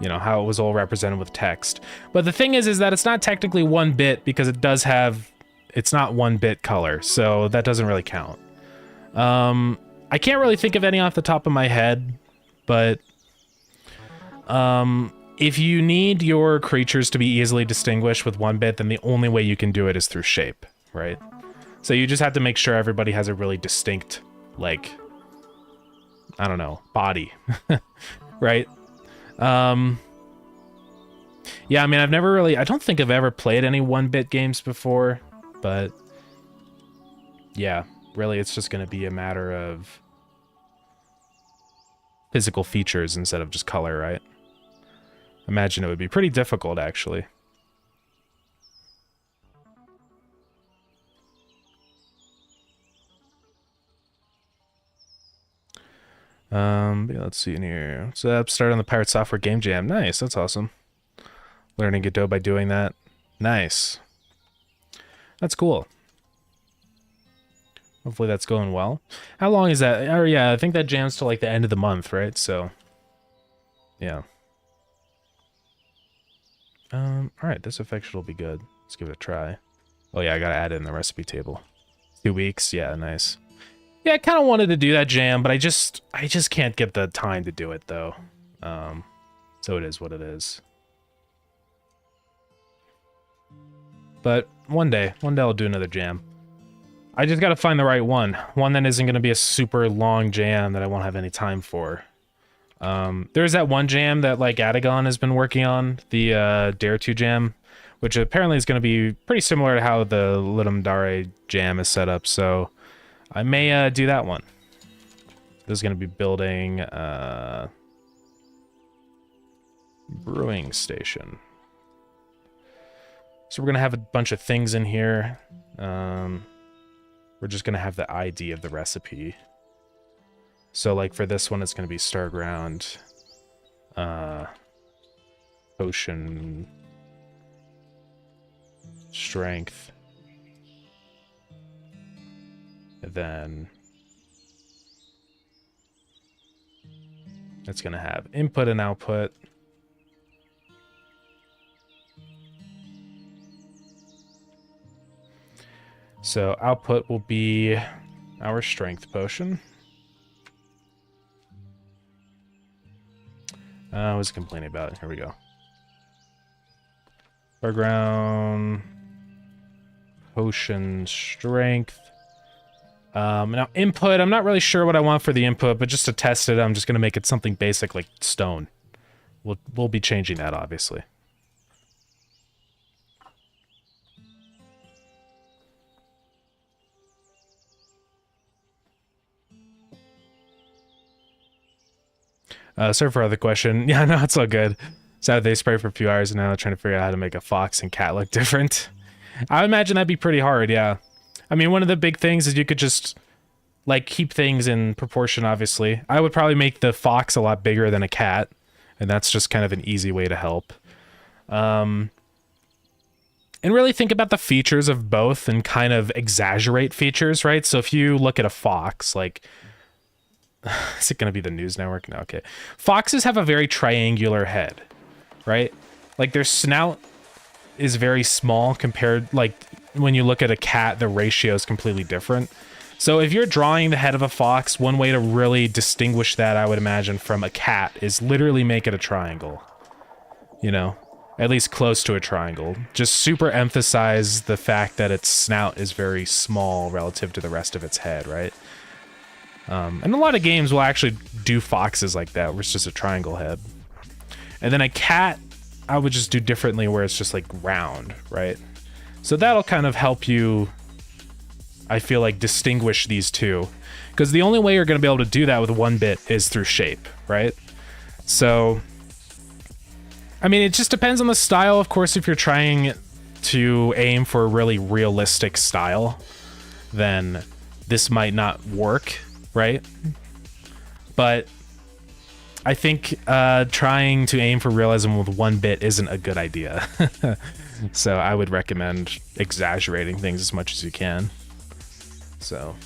you know, how it was all represented with text. But the thing is that it's not technically 1-bit because it does have, it's not 1-bit color, so that doesn't really count. I can't really think of any off the top of my head, but if you need your creatures to be easily distinguished with 1-bit, then the only way you can do it is through shape, right? So you just have to make sure everybody has a really distinct, like, I don't know, body, right? Yeah, I mean, I've never really, I don't think I've ever played any 1-bit games before, but yeah, really it's just going to be a matter of physical features instead of just color, right? Imagine it would be pretty difficult, actually. Yeah, let's see in here. What's up? Start on the Pirate Software Game Jam. Nice, that's awesome. Learning Godot by doing that. Nice. That's cool. Hopefully that's going well. How long is that? Oh yeah, I think that jams till like the end of the month, right? So, yeah. All right, this effect should be good. Let's give it a try. Oh yeah, I gotta add it in the recipe table. 2 weeks, yeah, nice. Yeah, I kind of wanted to do that jam, but I just can't get the time to do it though. So it is what it is. But one day I'll do another jam. I just gotta find the right one. One that isn't gonna be a super long jam that I won't have any time for. There's that one jam that like Adagon has been working on, the Dare 2 jam, which apparently is gonna be pretty similar to how the Litum Dare jam is set up, so I may do that one. This is gonna be building brewing station. So we're gonna have a bunch of things in here. We're just gonna have the ID of the recipe. So like for this one, it's gonna be Starground, potion, strength, and then it's gonna have input and output. So output will be our strength potion. I was complaining about it. Here we go. Foreground, potion, strength. Now input, I'm not really sure what I want for the input, but just to test it, I'm just gonna make it something basic like stone. We'll be changing that, obviously. Sorry for the question. Yeah, no, it's all good. Saturday spray for a few hours and now trying to figure out how to make a fox and cat look different. I would imagine that'd be pretty hard, yeah. I mean, one of the big things is you could just, like, keep things in proportion, obviously. I would probably make the fox a lot bigger than a cat, and that's just kind of an easy way to help. And really think about the features of both and kind of exaggerate features, right? So if you look at a fox, like... Is it going to be the news network? No, okay. Foxes have a very triangular head, right? Like, their snout is very small compared... Like, when you look at a cat, the ratio is completely different. So if you're drawing the head of a fox, one way to really distinguish that, I would imagine, from a cat is literally make it a triangle. You know? At least close to a triangle. Just super emphasize the fact that its snout is very small relative to the rest of its head, right? And a lot of games will actually do foxes like that, where it's just a triangle head. And then a cat, I would just do differently, where it's just like round, right? So that'll kind of help you, I feel like, distinguish these two. Because the only way you're going to be able to do that with one bit is through shape, right? So, I mean, it just depends on the style. Of course, if you're trying to aim for a really realistic style, then this might not work, right? But I think trying to aim for realism with one bit isn't a good idea. So I would recommend exaggerating things as much as you can. So,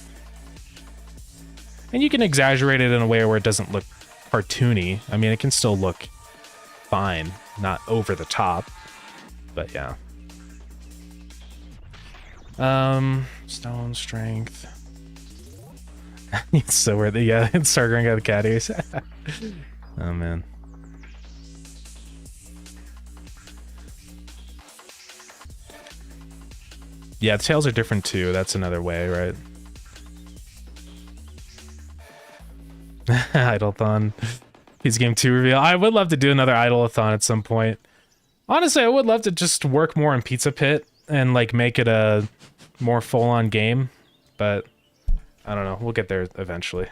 and you can exaggerate it in a way where it doesn't look cartoony. I mean, it can still look fine, not over the top, but yeah. Stone strength. It's so weird. Yeah, it's Starground got the cat ears. Oh man. Yeah, the tails are different too. That's another way, right? Idleathon. Pizza Game 2 reveal. I would love to do another Idleathon at some point. Honestly, I would love to just work more on Pizza Pit and like make it a more full-on game, but I don't know. We'll get there eventually.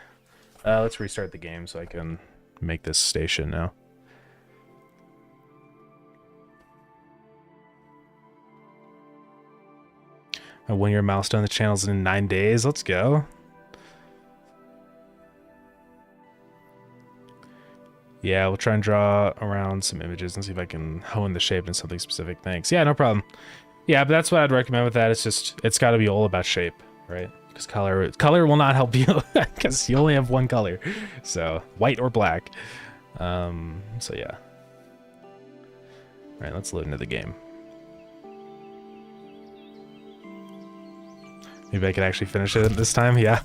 Let's restart the game so I can make this station now. A 1-year milestone. The channel's in 9 days. Let's go. Yeah, we'll try and draw around some images and see if I can hone the shape in something specific. Thanks. Yeah, no problem. Yeah, but that's what I'd recommend with that. It's just, it's got to be all about shape, right? Because color will not help you because you only have one color. So, white or black. So yeah. All right, let's load into the game. Maybe I could actually finish it this time. Yeah.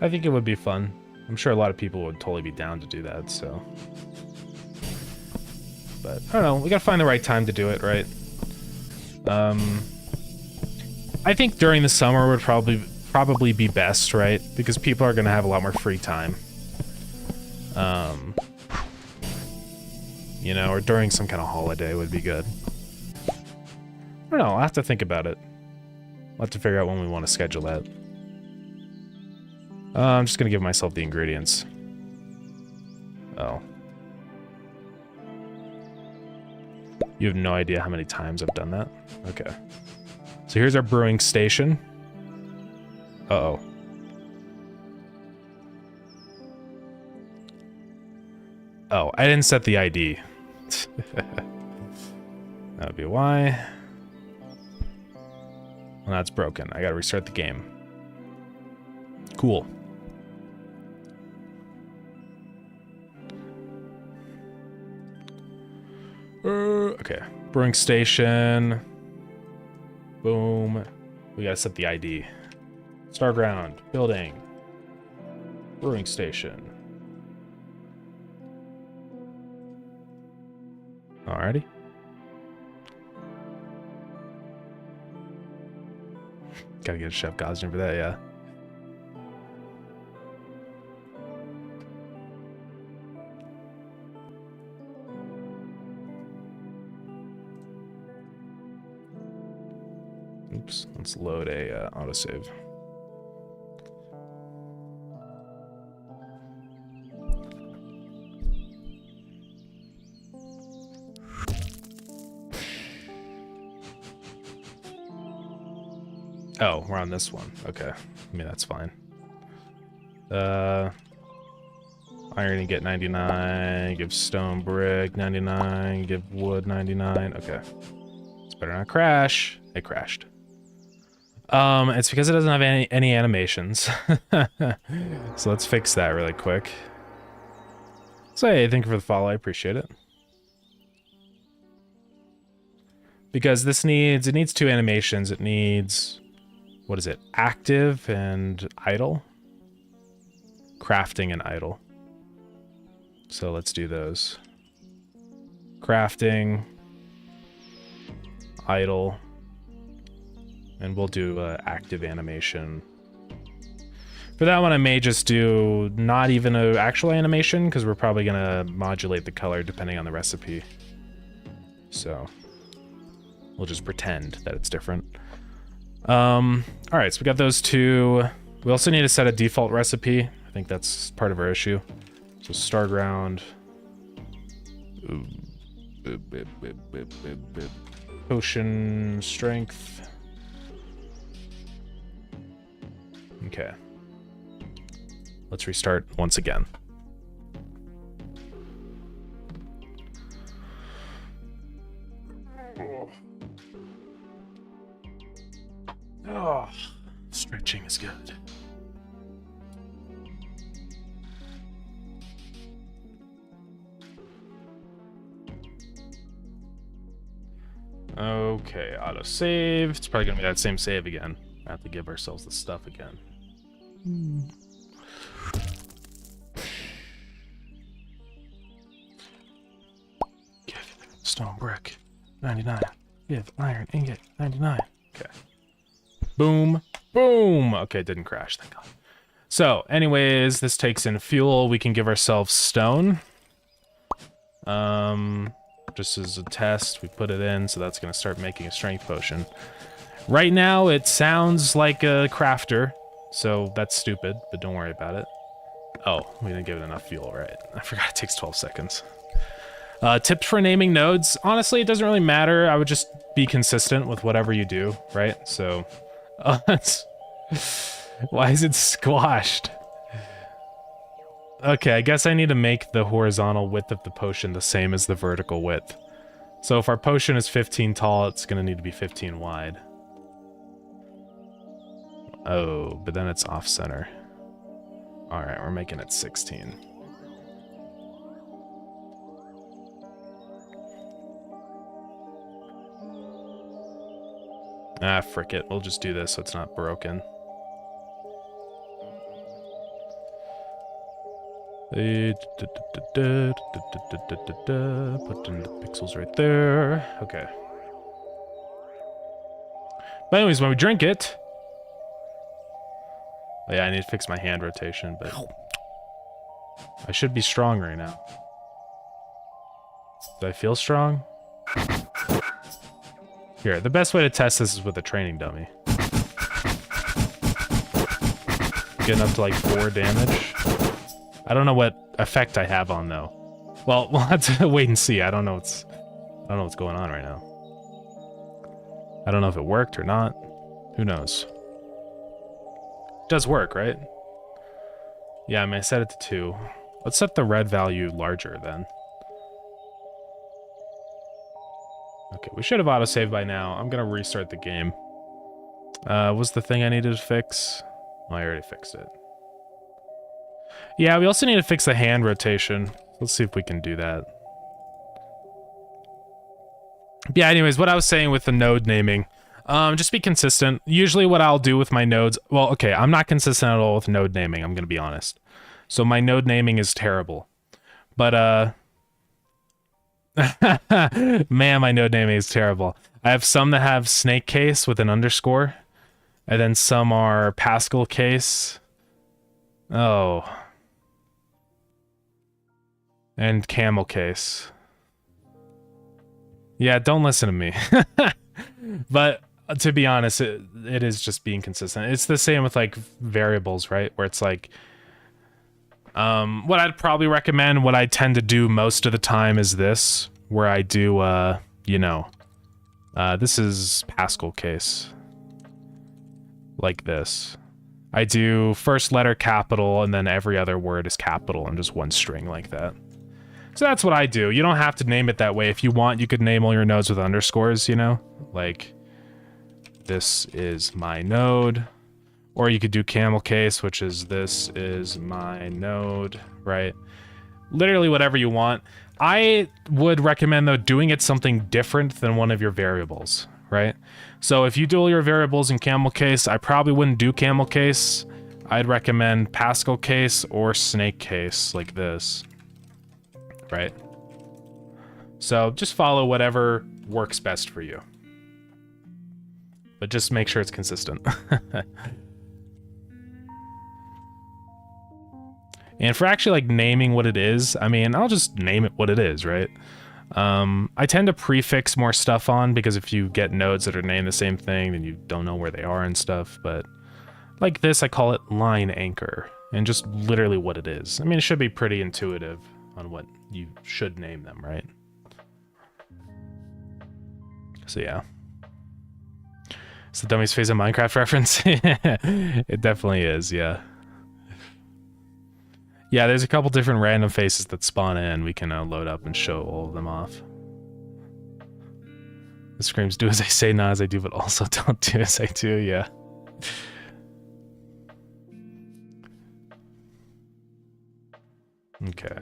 I think it would be fun. I'm sure a lot of people would totally be down to do that, so. But I don't know, we gotta find the right time to do it, right? I think during the summer would probably be best, right? Because people are gonna have a lot more free time. You know, or during some kind of holiday would be good. I don't know, I'll have to think about it. I'll have to figure out when we want to schedule that. I'm just gonna give myself the ingredients. Oh. You have no idea how many times I've done that? Okay. So here's our brewing station. Uh-oh. Oh, I didn't set the ID. That would be why. Well, that's broken. I gotta restart the game. Cool. Okay. Brewing station. Boom. We gotta set the ID. Starground. Building. Brewing station. Alrighty. Gotta get a Chef Gosden for that, yeah. Oops, let's load a autosave. Oh, we're on this one. Okay. I mean, that's fine. Iron and get 99, give stone brick 99, give wood 99. Okay. It's better not crash. It crashed. It's because it doesn't have any animations. So let's fix that really quick. So hey, thank you for the follow, I appreciate it. Because this needs two animations. It needs, what is it? Active and idle? Crafting and idle. So let's do those. Crafting, idle, and we'll do active animation. For that one, I may just do not even an actual animation, because we're probably gonna modulate the color depending on the recipe. So we'll just pretend that it's different. Alright, so we got those two. We also need to set a default recipe. I think that's part of our issue. So Starground. Potion strength. Okay. Let's restart once again. Oh, stretching is good. Okay, auto save. It's probably gonna be that same save again. I have to give ourselves the stuff again. Give stone brick 99. Give iron ingot 99. Okay. Boom. Boom. Okay, it didn't crash, thank God. So, anyways, this takes in fuel. We can give ourselves stone. Just as a test, we put it in, so that's going to start making a strength potion. Right now, it sounds like a crafter, so that's stupid, but don't worry about it. Oh, we didn't give it enough fuel, right? I forgot it takes 12 seconds. Tips for naming nodes. Honestly, it doesn't really matter. I would just be consistent with whatever you do, right? So, that's... Why is it squashed? Okay, I guess I need to make the horizontal width of the potion the same as the vertical width. So if our potion is 15 tall, it's going to need to be 15 wide. Oh, but then it's off-center. Alright, we're making it 16. Ah, frick it. We'll just do this so it's not broken. Put in the pixels right there. Okay. But anyways, when we drink it... Oh yeah, I need to fix my hand rotation, but... I should be strong right now. Do I feel strong? Here, the best way to test this is with a training dummy. Getting up to like 4 damage. I don't know what effect I have on though. Well, we'll have to wait and see. I don't know what's going on right now. I don't know if it worked or not. Who knows? It does work, right? Yeah, I mean, I set it to 2. Let's set the red value larger then. Okay, we should have autosaved by now. I'm gonna restart the game. What's the thing I needed to fix? Oh, I already fixed it. Yeah, we also need to fix the hand rotation. Let's see if we can do that. Yeah, anyways, what I was saying with the node naming. Just be consistent. Usually what I'll do with my nodes... Well, okay, I'm not consistent at all with node naming, I'm gonna be honest. So my node naming is terrible. But, man, my node naming is terrible. I have some that have snake case with an underscore. And then some are Pascal case. Oh. And camel case. Yeah, don't listen to me. But to be honest, it is just being consistent. It's the same with like variables, right? Where it's like... what I'd probably recommend, what I tend to do most of the time is this. Where I do, you know... this is Pascal case. Like this. I do first letter capital and then every other word is capital and just one string like that. So that's what I do. You don't have to name it that way. If you want, you could name all your nodes with underscores, you know? Like, this is my node. Or you could do camel case, which is this is my node, right? Literally whatever you want. I would recommend, though, doing it something different than one of your variables, right? So if you do all your variables in camel case, I probably wouldn't do camel case. I'd recommend Pascal case or snake case, like this. Right? So just follow whatever works best for you. But just make sure it's consistent. And for actually like naming what it is, I mean, I'll just name it what it is, right? I tend to prefix more stuff on because if you get nodes that are named the same thing, then you don't know where they are and stuff. But like this, I call it line anchor and just literally what it is. I mean, it should be pretty intuitive on what you should name them, right? So yeah. It's the dummy's phase of Minecraft reference. It definitely is, yeah. Yeah, there's a couple different random faces that spawn in. We can load up and show all of them off. The screams do as I say, not as I do, but also don't do as I do, yeah. Okay.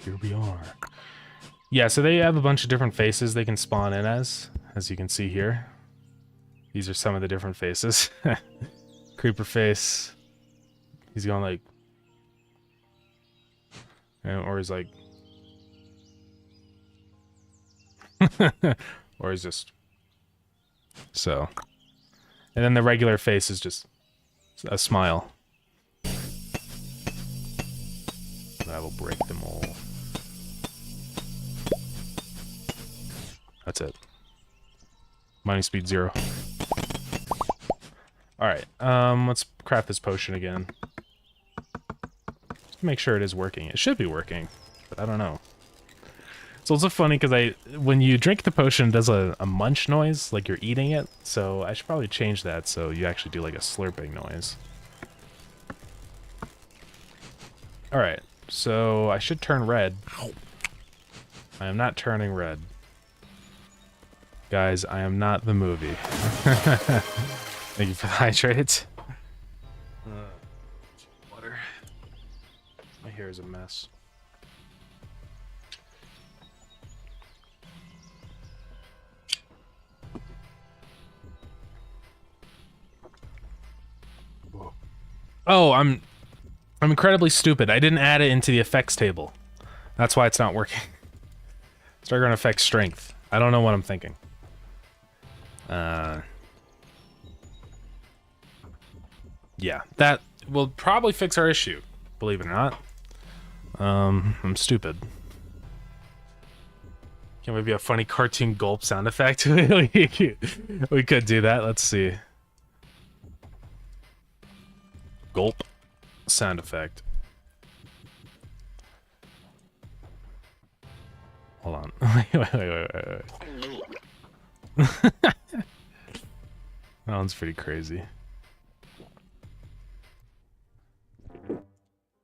Here we are. Yeah, so they have a bunch of different faces they can spawn in as you can see here. These are some of the different faces. Creeper face. He's going like... or he's like... or he's just... So. And then the regular face is just a smile. That will break them all. That's it. Mining speed 0. Alright, let's craft this potion again. Just to make sure it is working. It should be working, but I don't know. It's also funny because when you drink the potion, it does a munch noise, like you're eating it. So I should probably change that so you actually do like a slurping noise. Alright, so I should turn red. I am not turning red. Guys, I am not the movie. Thank you for the hydrate. Water. hair is a mess. Oh, I'm incredibly stupid. I didn't add it into the effects table. That's why it's not working. Starground effects strength. I don't know what I'm thinking. Yeah, that will probably fix our issue, believe it or not. I'm stupid. Can we be a funny cartoon gulp sound effect? We could do that. Let's see. Gulp sound effect. Hold on. Wait. That one's pretty crazy.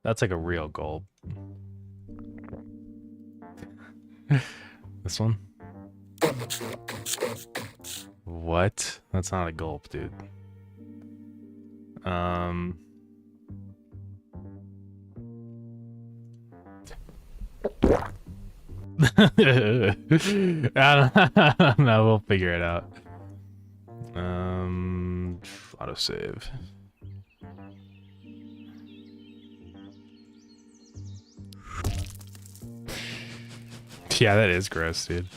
That's like a real gulp. This one? What? That's not a gulp, dude. I don't know, we'll figure it out. Autosave. Yeah, that is gross, dude.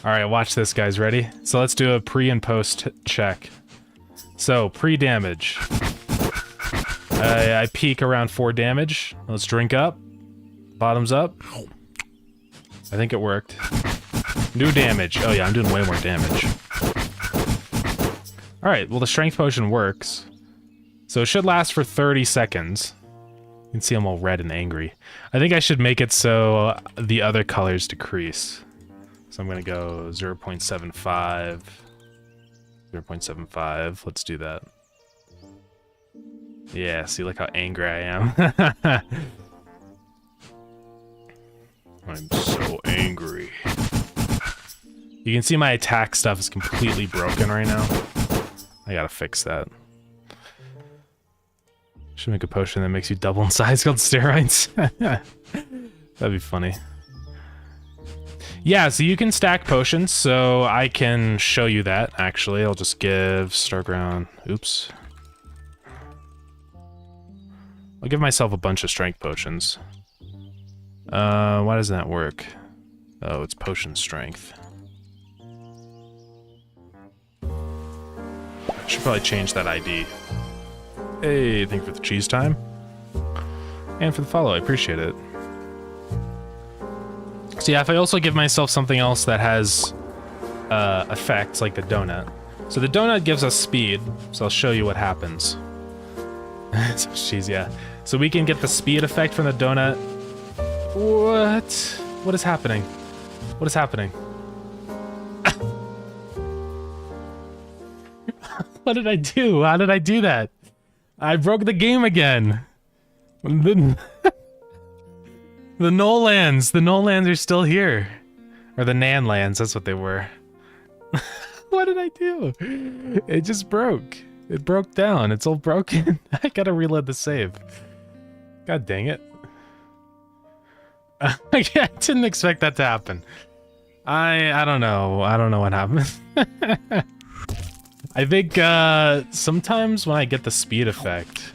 Alright, watch this, guys. Ready? So let's do a pre and post check. So, pre-damage. I peak around 4 damage. Let's drink up. Bottoms up. I think it worked. New damage. Oh yeah, I'm doing way more damage. Alright, well the strength potion works. So it should last for 30 seconds. You can see I'm all red and angry. I think I should make it so the other colors decrease. So I'm gonna go 0.75. 0.75. Let's do that. Yeah, see, look how angry I am. I'm so angry. You can see my attack stuff is completely broken right now. I gotta fix that. Should make a potion that makes you double in size called steroids. That'd be funny. Yeah, so you can stack potions, so I can show you that, actually. I'll just give Starground... Oops. I'll give myself a bunch of strength potions. Why doesn't that work? Oh, it's potion strength. I should probably change that ID. Hey, thank you for the cheese time. And for the follow, I appreciate it. So yeah, if I also give myself something else that has effects, like the donut. So the donut gives us speed, so I'll show you what happens. So cheese, yeah. So we can get the speed effect from the donut. What? What is happening? What is happening? What did I do? How did I do that? I broke the game again. The Nolands. The Nolands are still here. Or the Nanlands, that's what they were. What did I do? It just broke. It broke down. It's all broken. I gotta reload the save. God dang it. I didn't expect that to happen. I don't know. I don't know what happened. I think sometimes when I get the speed effect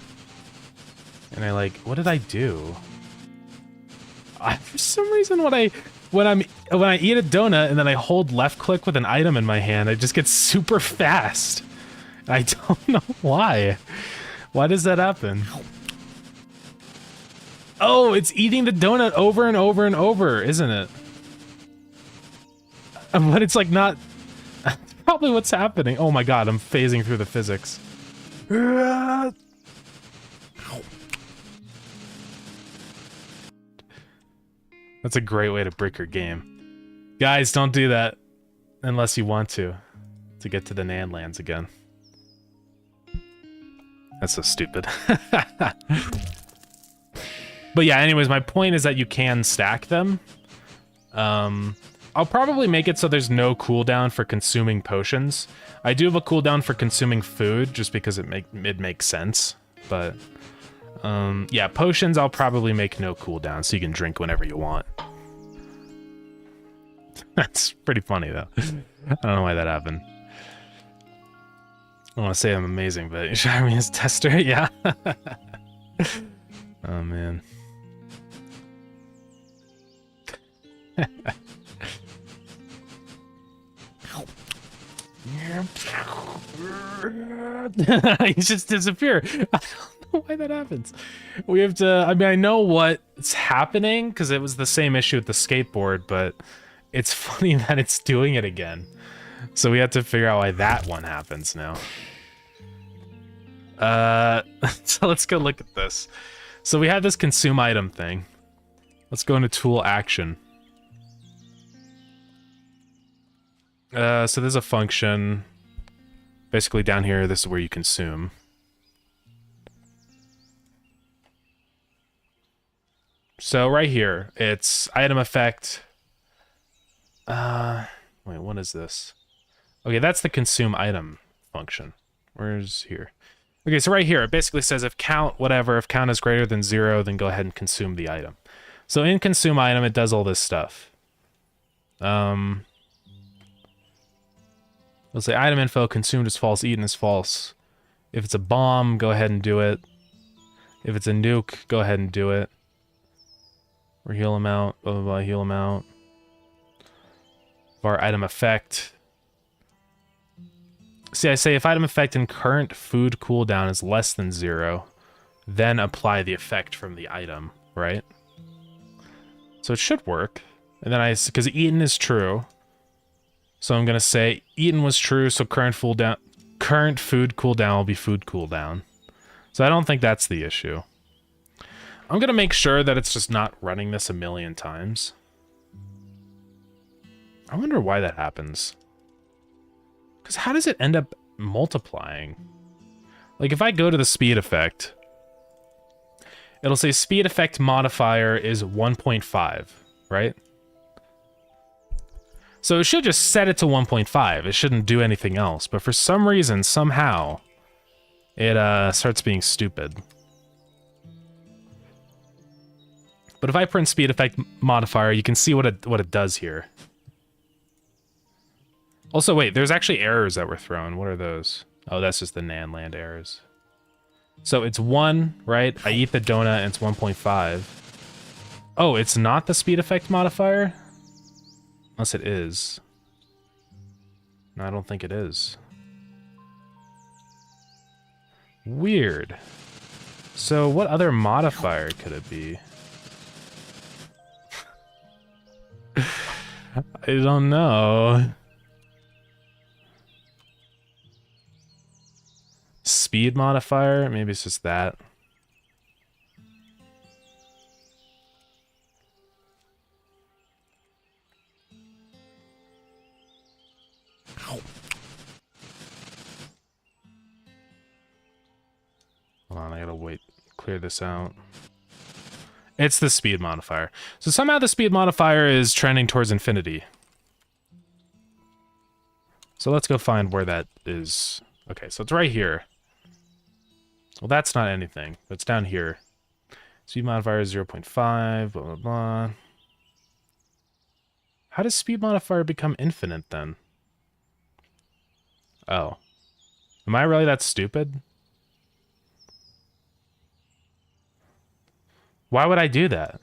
and I like, what did I do? For some reason when I eat a donut and then I hold left click with an item in my hand, I just get super fast. I don't know why. Why does that happen? Oh, it's eating the donut over and over and over, isn't it? But it's like not... Probably what's happening. Oh my god, I'm phasing through the physics. That's a great way to break your game. Guys, don't do that. Unless you want to get to the Nanlands again. That's so stupid. But yeah, anyways, my point is that you can stack them. I'll probably make it so there's no cooldown for consuming potions. I do have a cooldown for consuming food, just because it makes sense. But Yeah, potions I'll probably make no cooldown, so you can drink whenever you want. That's pretty funny, though. I don't know why that happened. I want to say I'm amazing, but you should hire me as tester? Yeah. Oh, man. You just disappear. I don't know why that happens. We have to... I mean, I know what's happening, because it was the same issue with the skateboard, but it's funny that it's doing it again. So we have to figure out why that one happens now. So let's go look at this. So we have this consume item thing. Let's go into tool action. So there's a function. Basically down here, this is where you consume. So right here, it's item effect. Wait, what is this? Okay, that's the consume item function. Where's here? Okay, so right here, it basically says if count, whatever, if count is greater than 0, then go ahead and consume the item. So in consume item, it does all this stuff. Let's say item info, consumed is false, eaten is false. If it's a bomb, go ahead and do it. If it's a nuke, go ahead and do it. Or heal them out, blah, blah, blah, heal them out. Var item effect. See, I say if item effect in current food cooldown is less than 0, then apply the effect from the item, right? So it should work. And then because eaten is true. So I'm gonna say eaten was true, so current food cooldown will be food cooldown. So I don't think that's the issue. I'm gonna make sure that it's just not running this a million times. I wonder why that happens. Because how does it end up multiplying? Like if I go to the speed effect, it'll say speed effect modifier is 1.5, right? So it should just set it to 1.5. It shouldn't do anything else. But for some reason, somehow, it starts being stupid. But if I print speed effect modifier, you can see what it does here. Also, wait, there's actually errors that were thrown. What are those? Oh, that's just the NAN land errors. So it's 1, right? I eat the donut and it's 1.5. Oh, it's not the speed effect modifier? Unless it is. No, I don't think it is. Weird. So what other modifier could it be? I don't know. Speed modifier? Maybe it's just that. Hold on, I gotta wait. Clear this out. It's the speed modifier. So somehow the speed modifier is trending towards infinity. So let's go find where that is. Okay, so it's right here. Well, that's not anything. That's down here. Speed modifier is 0.5, blah, blah, blah. How does speed modifier become infinite, then? Oh. Am I really that stupid? Why would I do that?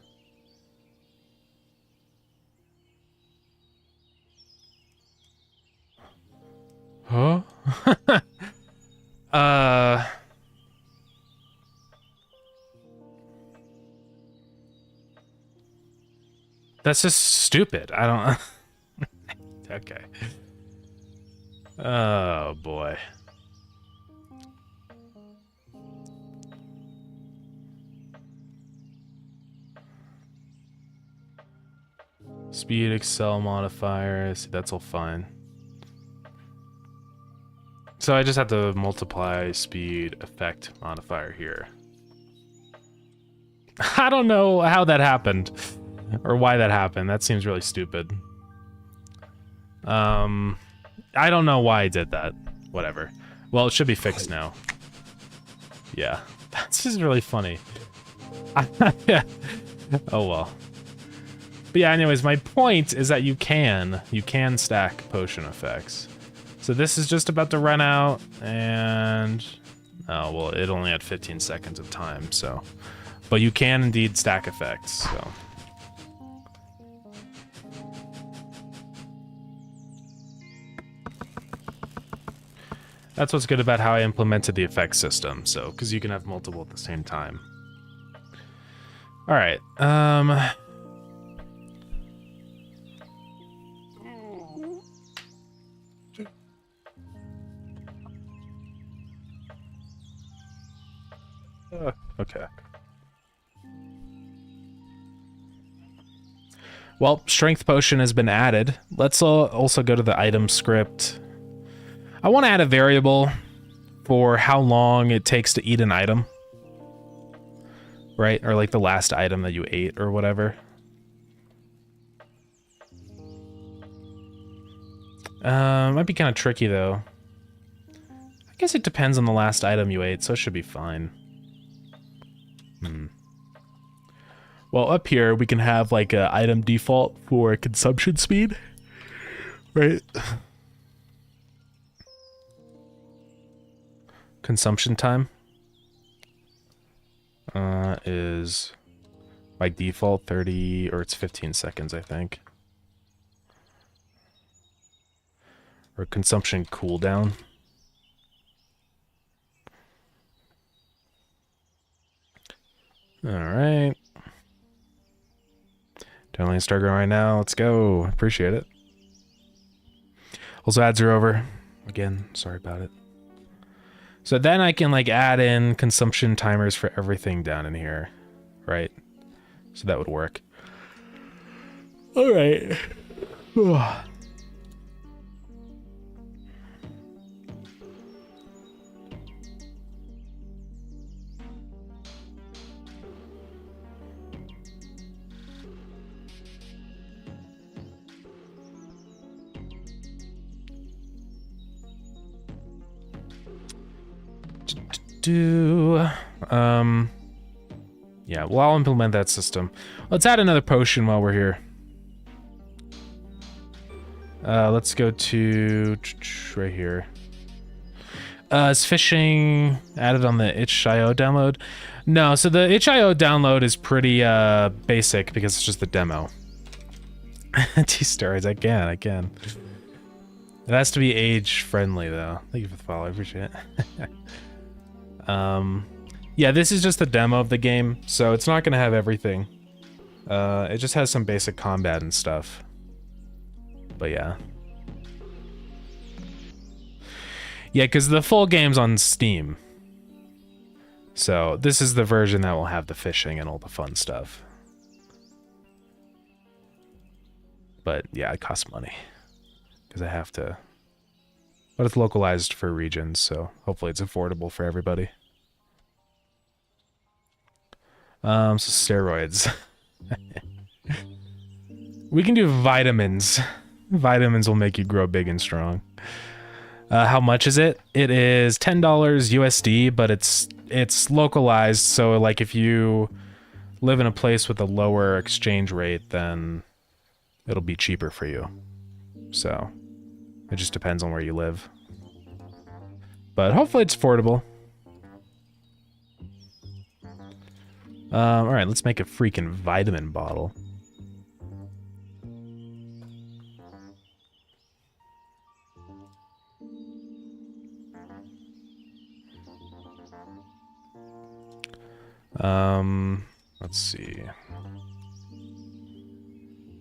Huh? That's just stupid. I don't... Okay. Oh, boy. Speed Excel modifier. See, that's all fine. So I just have to multiply speed effect modifier here. I don't know how that happened. Or why that happened. That seems really stupid. I don't know why I did that. Whatever. Well, it should be fixed now. Yeah. This is really funny. Yeah. Oh well. But yeah, anyways, my point is that you can stack potion effects. So this is just about to run out, and oh well, it only had 15 seconds of time, so. But you can indeed stack effects, so. That's what's good about how I implemented the effects system, so, because you can have multiple at the same time. All right, okay. Well, strength potion has been added. Let's also go to the item script. I want to add a variable for how long it takes to eat an item. Right? Or like the last item that you ate or whatever. Might be kind of tricky though. I guess it depends on the last item you ate, so it should be fine. Well, up here we can have like a item default for consumption speed, right? Consumption time is by default 30, or it's 15 seconds, I think. Or consumption cooldown. All right. Downloading Starground right now. Let's go. Appreciate it. Also, ads are over. Again, sorry about it. So then I can like add in consumption timers for everything down in here, right? So that would work. All right. Yeah, well, I'll implement that system. Let's add another potion while we're here. Let's go to right here. Is fishing added on the itch.io download? No, so the itch.io download is pretty basic because it's just the demo. T-stories, I can. It has to be age friendly though. Thank you for the follow, I appreciate it. Yeah, this is just a demo of the game, so it's not gonna have everything. It just has some basic combat and stuff. But yeah. Yeah, because the full game's on Steam. So this is the version that will have the fishing and all the fun stuff. But yeah, it costs money. Because I have to... But it's localized for regions, so hopefully it's affordable for everybody. So steroids. We can do vitamins. Vitamins will make you grow big and strong. How much is it? It is $10 USD, but it's localized, so like if you live in a place with a lower exchange rate, then it'll be cheaper for you. So it just depends on where you live. But hopefully it's affordable. All right, let's make a freaking vitamin bottle. Let's see.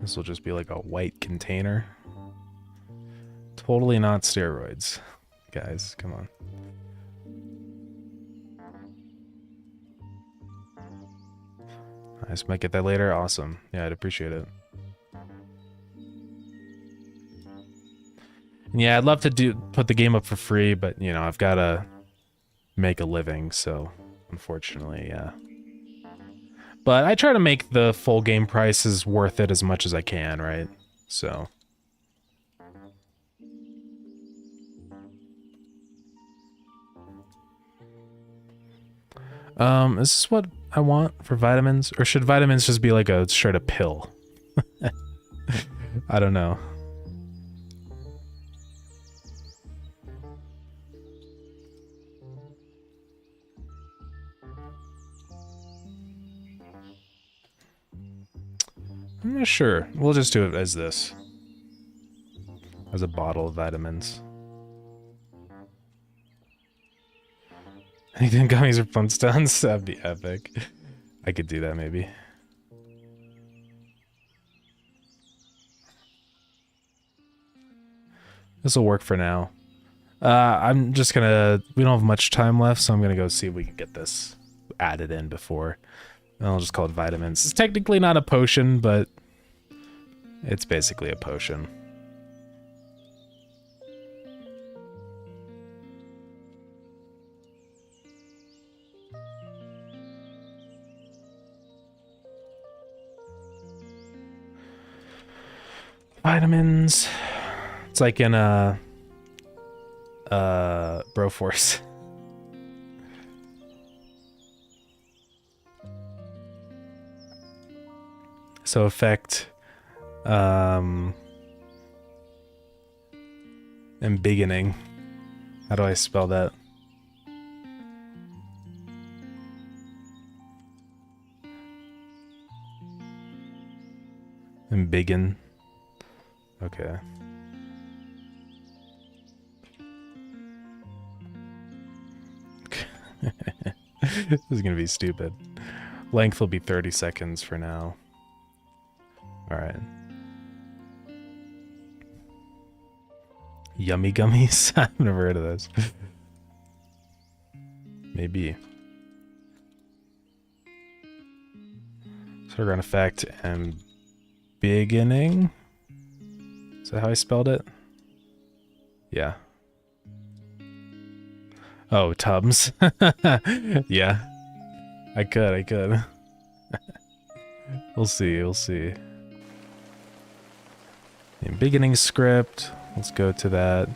This will just be like a white container. Totally not steroids, guys, come on. I just might get that later. Awesome. Yeah, I'd appreciate it. And yeah, I'd love to put the game up for free, but you know, I've got to make a living, so unfortunately, yeah. But I try to make the full game prices worth it as much as I can, right? So. Is this what I want for vitamins? Or should vitamins just be like a straight up pill? I don't know. I'm not sure. We'll just do it as this. As a bottle of vitamins. Anything gummies or Flintstones? That'd be epic. I could do that maybe. This will work for now. I'm just gonna... We don't have much time left, so I'm gonna go see if we can get this added in before. And I'll just call it vitamins. It's technically not a potion, but it's basically a potion. Vitamins. It's like in a Broforce. So effect embiggening. How do I spell that? Embiggen. Okay. This is gonna be stupid. Length will be 30 seconds for now. Alright. Yummy gummies? I've never heard of those. Maybe. Starground effect and beginning. Is that how I spelled it? Yeah. Oh, Tubs. Yeah. I could. We'll see. In beginning script, let's go to that.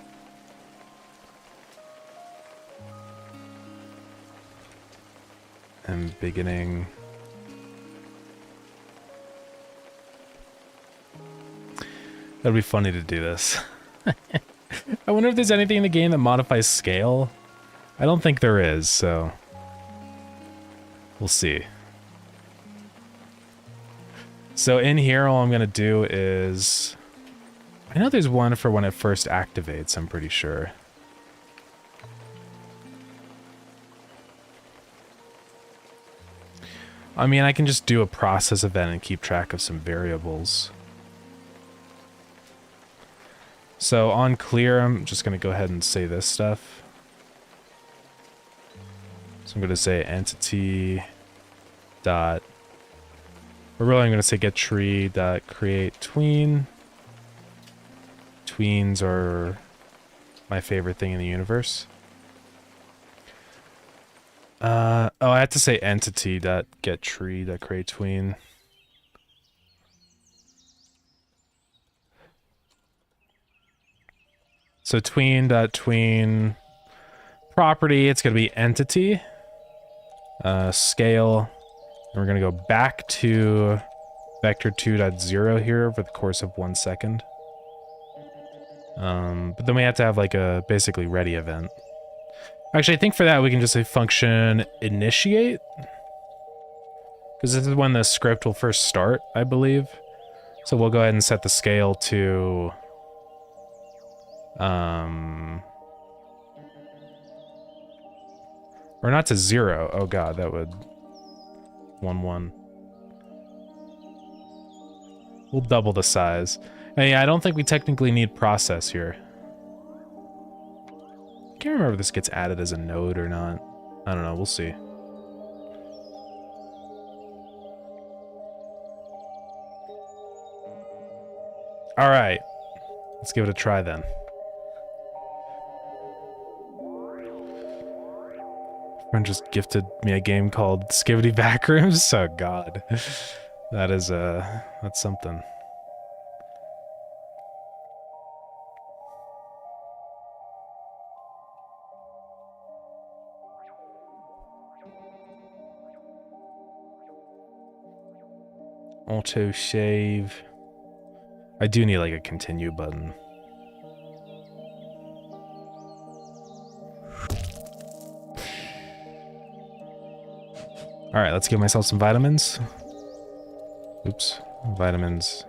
And beginning. That'd be funny to do this. I wonder if there's anything in the game that modifies scale. I don't think there is, so we'll see. So in here, all I'm gonna do is... I know there's one for when it first activates, I'm pretty sure. I mean, I can just do a process event and keep track of some variables. So on clear, I'm just going to go ahead and say this stuff. So I'm going to say entity dot, or really I'm going to say get tree dot create tween. Tweens are my favorite thing in the universe. Oh, I have to say entity dot get tree dot create tween. So tween property, it's going to be entity, scale, and we're going to go back to vector 2.0 here over the course of 1 second. But then we have to have like a basically ready event. Actually, I think for that we can just say function initiate, because this is when the script will first start, I believe. So we'll go ahead and set the scale to or not to 0. Oh god, that would 1. We'll double the size. And yeah, I don't think we technically need process here. I can't remember if this gets added as a node or not. I don't know, we'll see. Alright. Let's give it a try then. Friend just gifted me a game called Skivity Backrooms. Oh god. That is that's something. auto save. I do need like a continue button. All right, let's give myself some vitamins. Oops, vitamins.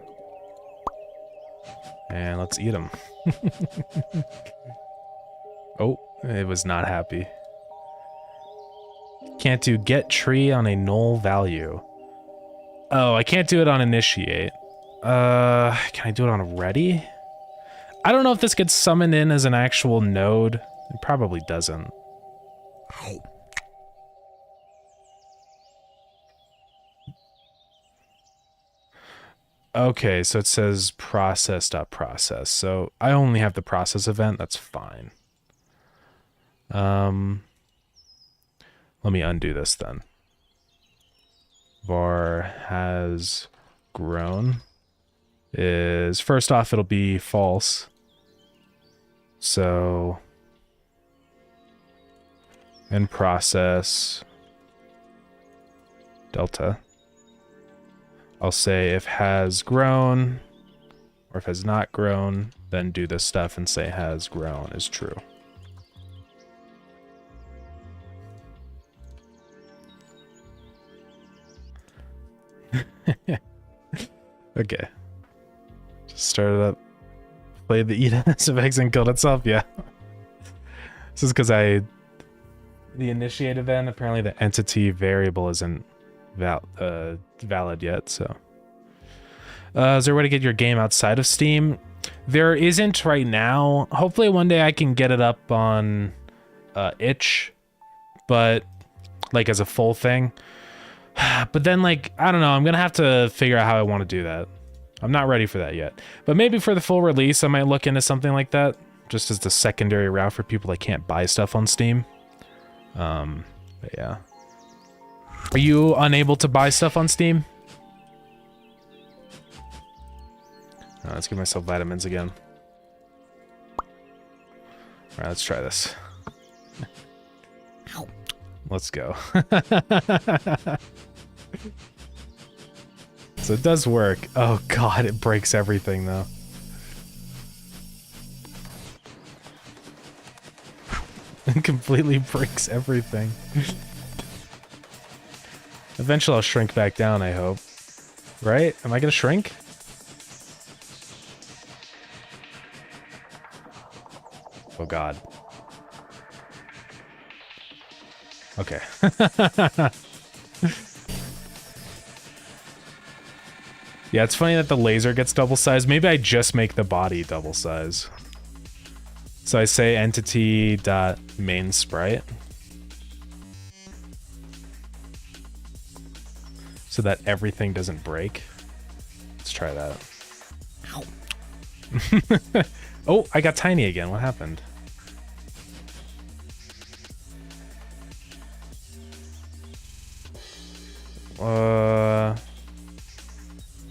And let's eat them. Oh, it was not happy. Can't do get tree on a null value. Oh, I can't do it on initiate. Can I do it on ready? I don't know if this gets summoned in as an actual node. It probably doesn't. Okay, so it says process.process. So I only have the process event. That's fine. Let me undo this then. Var has grown is first off, it'll be false. So in process delta, I'll say if has grown or if has not grown, then do this stuff and say has grown is true. Okay. Just started up, played the eat of eggs and killed itself. Yeah. This is because the initiate event, apparently the entity variable isn't valid yet, so. Is there a way to get your game outside of Steam? There isn't right now. Hopefully one day I can get it up on itch, but like as a full thing. But then, like, I don't know, I'm gonna have to figure out how I want to do that. I'm not ready for that yet. But maybe for the full release, I might look into something like that, just as the secondary route for people that can't buy stuff on Steam. But yeah. Are you unable to buy stuff on Steam? Let's give myself vitamins again. Alright, let's try this. Let's go. So it does work. Oh god, it breaks everything though. It completely breaks everything. Eventually I'll shrink back down, I hope. Right? Am I gonna shrink? Oh god. Okay. Yeah, it's funny that the laser gets double size. Maybe I just make the body double size. So I say entity dot main sprite. So that everything doesn't break. Let's try that. Oh, I got tiny again. What happened?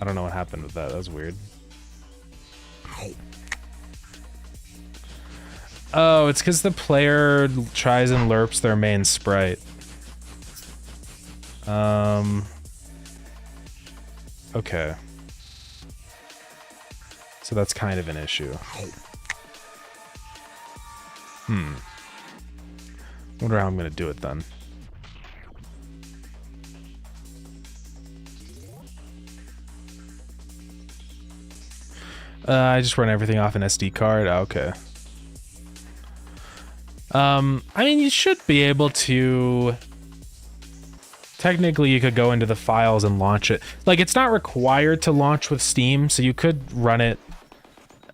I don't know what happened with that. That was weird. Oh, it's because the player tries and lerps their main sprite. Okay. So that's kind of an issue. Wonder how I'm gonna do it then. I just run everything off an SD card. Okay. I mean, you should be able to... Technically, you could go into the files and launch it. Like, it's not required to launch with Steam, so you could run it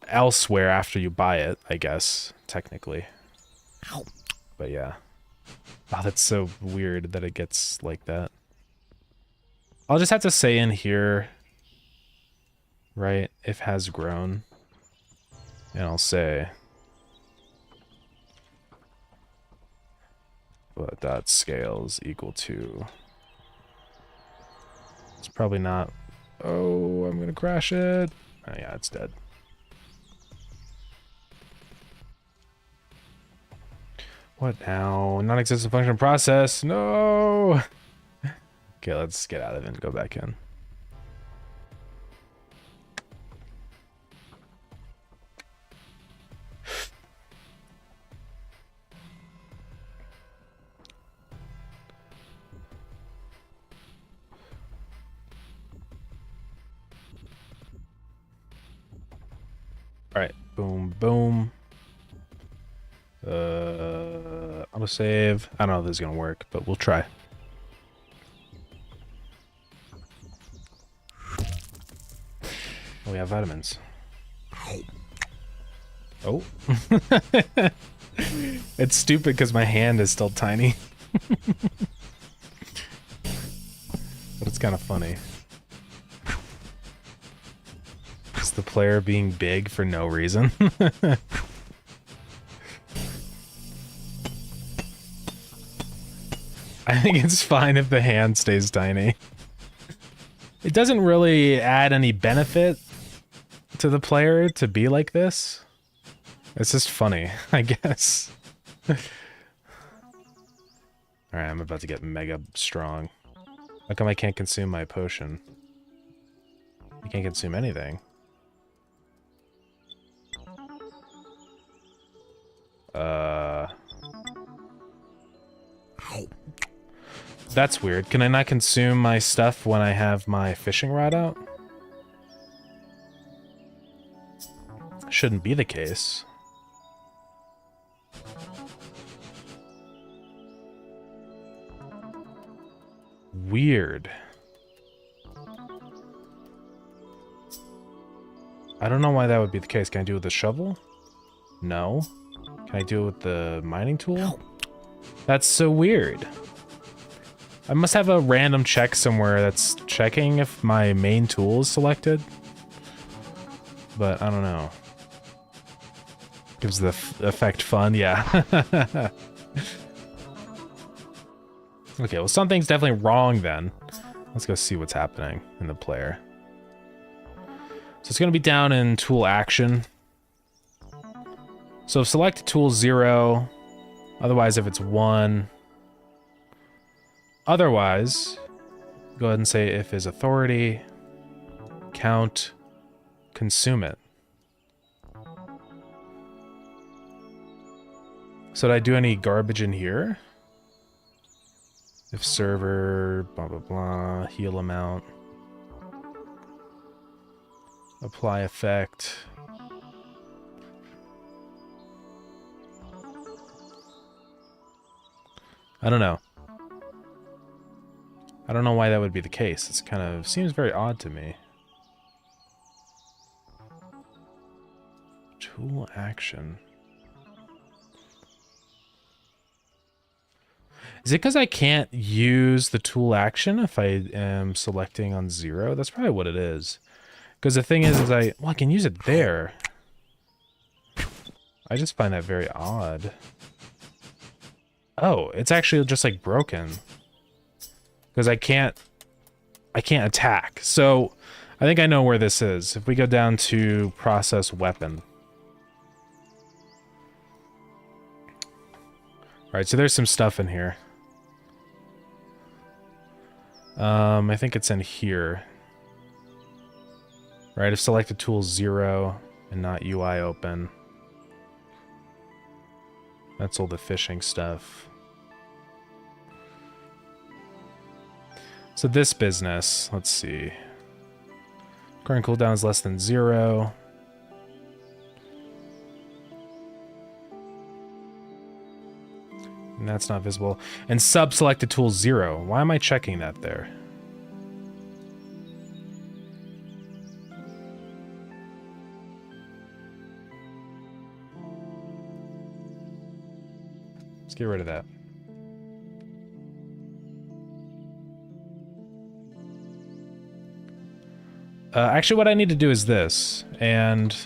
elsewhere after you buy it, I guess, technically. But yeah. Oh, that's so weird that it gets like that. I'll just have to say in here... Right, if has grown, and I'll say what dot scales equal to. It's probably not. Oh, I'm gonna crash it. Oh yeah, it's dead. What now? Non-existent function process. No. Okay, let's get out of it and go back in. Alright, boom, boom. Autosave. I don't know if this is gonna work, but we'll try. Oh, we have vitamins. Oh. It's stupid because my hand is still tiny. But it's kind of funny. Just the player being big for no reason. I think it's fine if the hand stays tiny. It doesn't really add any benefit to the player to be like this. It's just funny, I guess. Alright, I'm about to get mega strong. How come I can't consume my potion? I can't consume anything. That's weird. Can I not consume my stuff when I have my fishing rod out? Shouldn't be the case. Weird. I don't know why that would be the case. Can I do it with the shovel? No. Can I do it with the mining tool? That's so weird. I must have a random check somewhere that's checking if my main tool is selected. But I don't know. Gives the effect fun, yeah. Okay, well something's definitely wrong then. Let's go see what's happening in the player. So it's going to be down in tool action. So if selected tool 0, otherwise if it's 1. Otherwise, go ahead and say if is authority, count, consume it. So did I do any garbage in here? If server, blah, blah, blah, heal amount. Apply effect. I don't know. I don't know why that would be the case. It's kind of seems very odd to me. Tool action. Is it because I can't use the tool action if I am selecting on 0? That's probably what it is. Because the thing is well, I can use it there. I just find that very odd. Oh, it's actually just like broken. Because I can't attack. So I think I know where this is. If we go down to process weapon. Alright, so there's some stuff in here. I think it's in here. Right, if selected tool 0 and not UI open. That's all the fishing stuff. So this business, let's see. Current cooldown is less than 0. And that's not visible. And sub-selected tool 0. Why am I checking that there? Let's get rid of that. Actually, what I need to do is this, and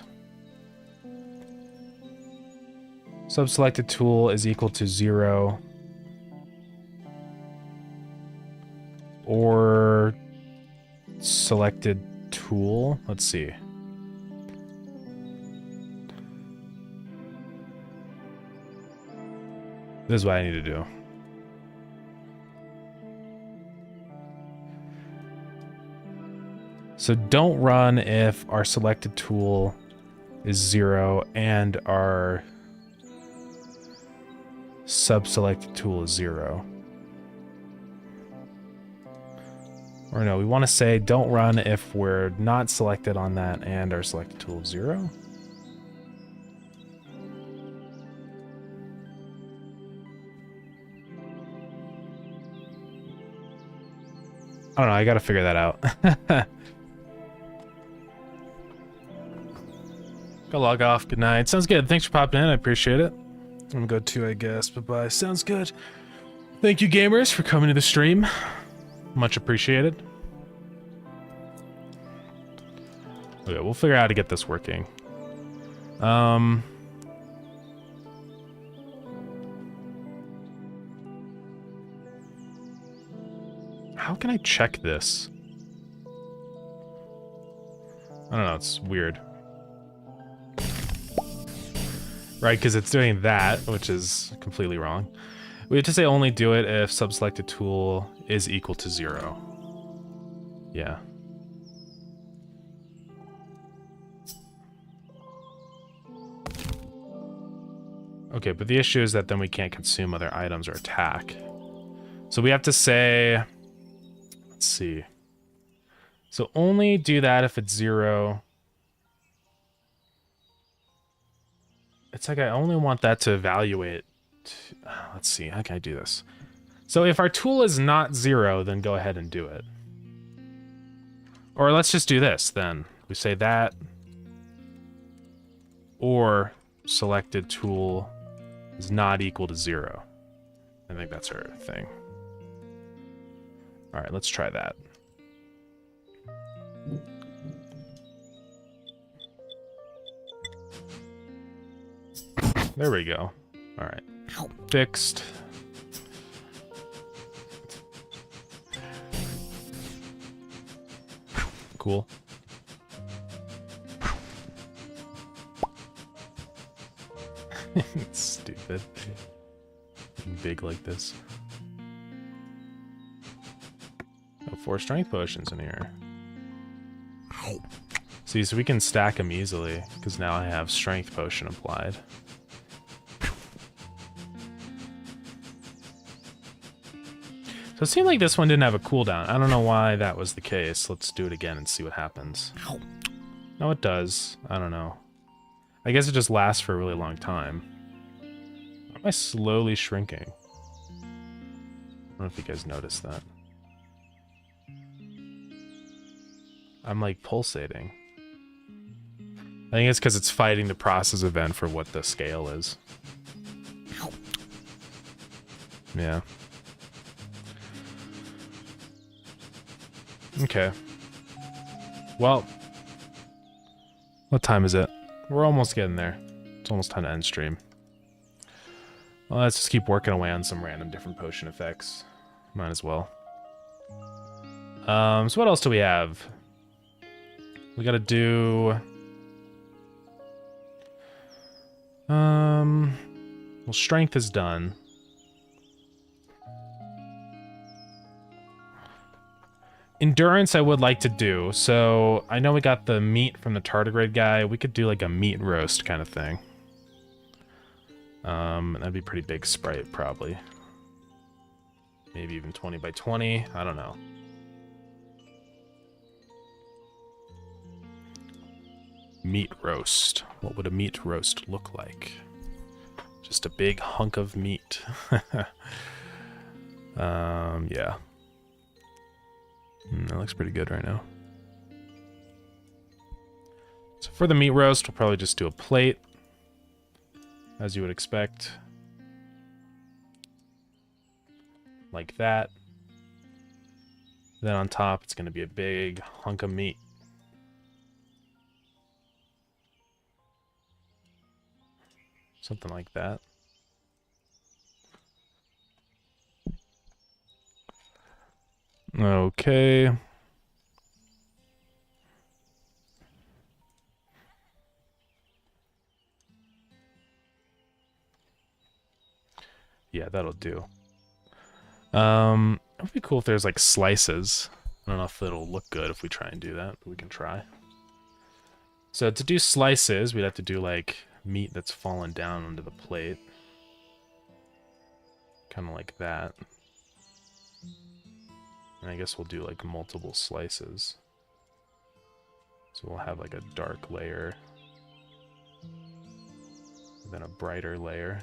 sub-selected tool is equal to 0, or selected tool. Let's see. This is what I need to do. So don't run if our selected tool is 0 and our sub-selected tool is 0. Or no, we want to say don't run if we're not selected on that and our selected tool is 0. I don't know, I gotta figure that out. Go log off. Good night. Sounds good. Thanks for popping in. I appreciate it. I'm gonna go too, I guess. Bye-bye. Sounds good. Thank you, gamers, for coming to the stream. Much appreciated. Okay, we'll figure out how to get this working. How can I check this? I don't know, it's weird. Right, because it's doing that, which is completely wrong. We have to say only do it if subselected tool is equal to 0. Yeah. Okay, but the issue is that then we can't consume other items or attack. So we have to say... Let's see. So only do that if it's 0. It's like I only want that to evaluate. Let's see, how can I do this? So if our tool is not 0, then go ahead and do it. Or let's just do this then. We say that. Or selected tool is not equal to 0. I think that's our thing. Alright, let's try that. There we go. Alright. Fixed. Cool. It's stupid. Being big like this. Oh, 4 strength potions in here. See, so we can stack them easily, because now I have strength potion applied. So it seemed like this one didn't have a cooldown. I don't know why that was the case. Let's do it again and see what happens. No, it does. I don't know. I guess it just lasts for a really long time. Why am I slowly shrinking? I don't know if you guys noticed that. I'm like pulsating. I think it's because it's fighting the process event for what the scale is. Yeah. Okay. Well, what time is it? We're almost getting there. It's almost time to end stream. Well, let's just keep working away on some random different potion effects. Might as well. So what else do we have? We gotta do... well, strength is done. Endurance I would like to do, so I know we got the meat from the tardigrade guy. We could do like a meat roast kind of thing. That'd be a pretty big sprite, probably. Maybe even 20 by 20, I don't know. Meat roast. What would a meat roast look like? Just a big hunk of meat. Yeah. That looks pretty good right now. So for the meat roast, we'll probably just do a plate, as you would expect. Like that. Then on top, it's going to be a big hunk of meat. Something like that. Okay. Yeah, that'll do. It would be cool if there's like slices. I don't know if it'll look good if we try and do that, but we can try. So to do slices, we'd have to do like meat that's fallen down onto the plate. Kind of like that. And I guess we'll do like multiple slices. So we'll have like a dark layer. And then a brighter layer.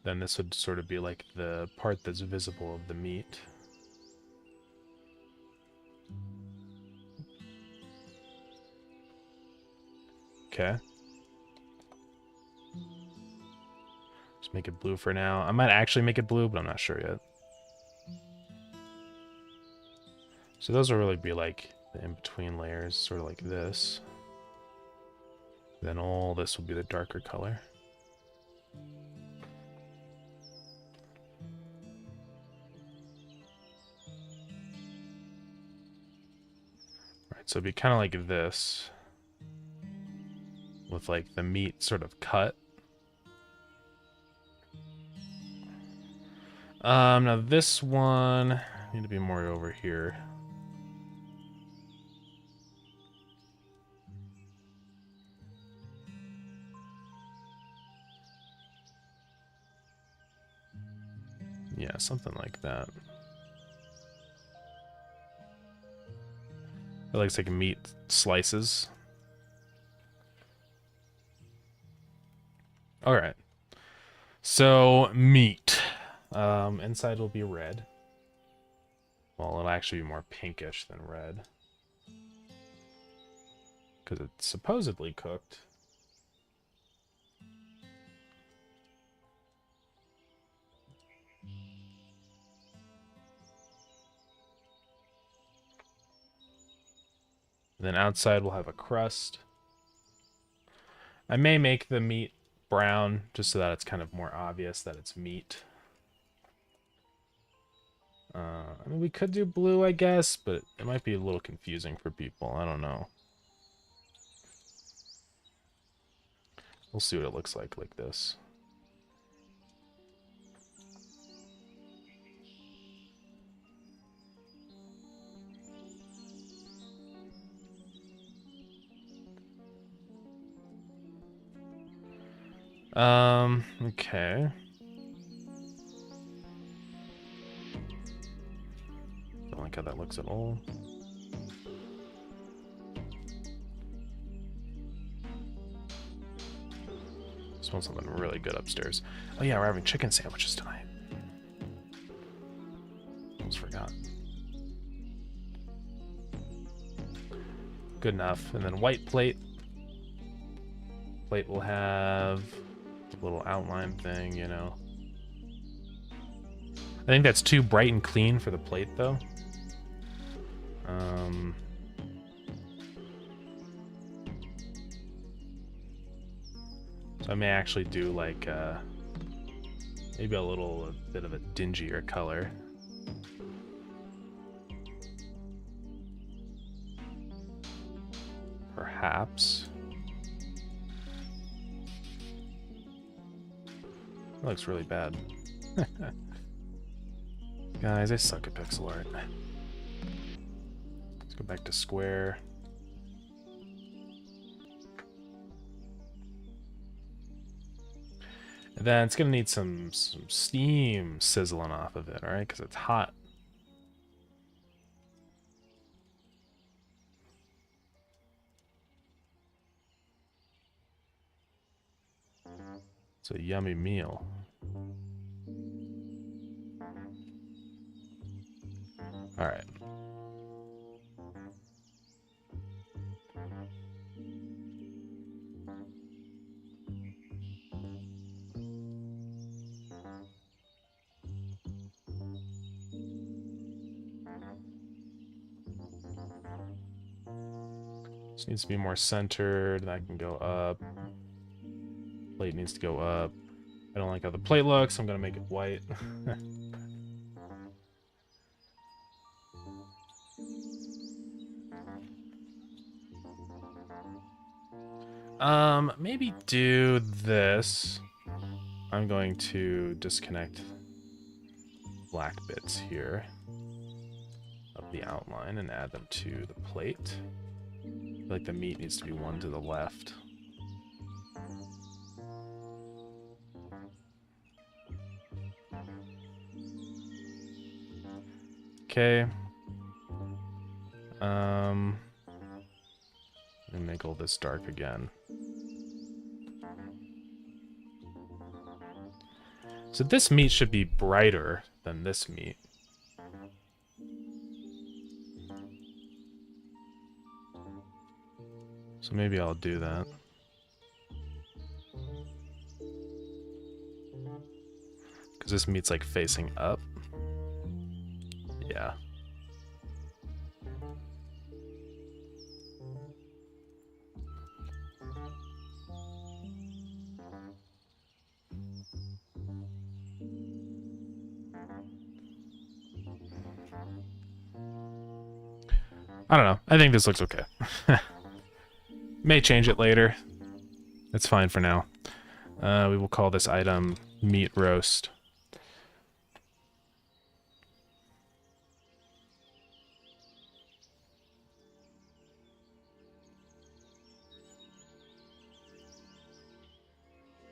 Then this would sort of be like the part that's visible of the meat. Okay. Just make it blue for now. I might actually make it blue, but I'm not sure yet. So those will really be like the in-between layers, sort of like this. Then all this will be the darker color. Right, so it'd be kind of like this, with like the meat sort of cut. Now this one need to be more over here. Yeah, something like that. It looks like meat slices. All right. So meat. Inside will be red. Well, it'll actually be more pinkish than red. Because it's supposedly cooked. Then outside we'll have a crust. I may make the meat brown just so that it's kind of more obvious that it's meat. I mean, we could do blue, I guess, but it might be a little confusing for people. I don't know. We'll see what it looks like this. Okay. Don't like how that looks at all. Smells something really good upstairs. Oh yeah, we're having chicken sandwiches tonight. Almost forgot. Good enough. And then white plate. Plate will have a little outline thing, you know. I think that's too bright and clean for the plate, though. So I may actually do like maybe a bit of a dingier color. Perhaps. That looks really bad. Guys, I suck at pixel art. Let's go back to square. And then it's gonna need some steam sizzling off of it, alright? Because it's hot. It's a yummy meal. Alright. This needs to be more centered. That can go up. Plate needs to go up. I don't like how the plate looks. I'm gonna make it white. Maybe do this. I'm going to disconnect black bits here of the outline and add them to the plate. I feel like the meat needs to be one to the left. Okay. And make all this dark again. So this meat should be brighter than this meat. So maybe I'll do that. Because this meat's like facing up. Yeah. I don't know. I think this looks okay. May change it later. It's fine for now. We will call this item meat roast.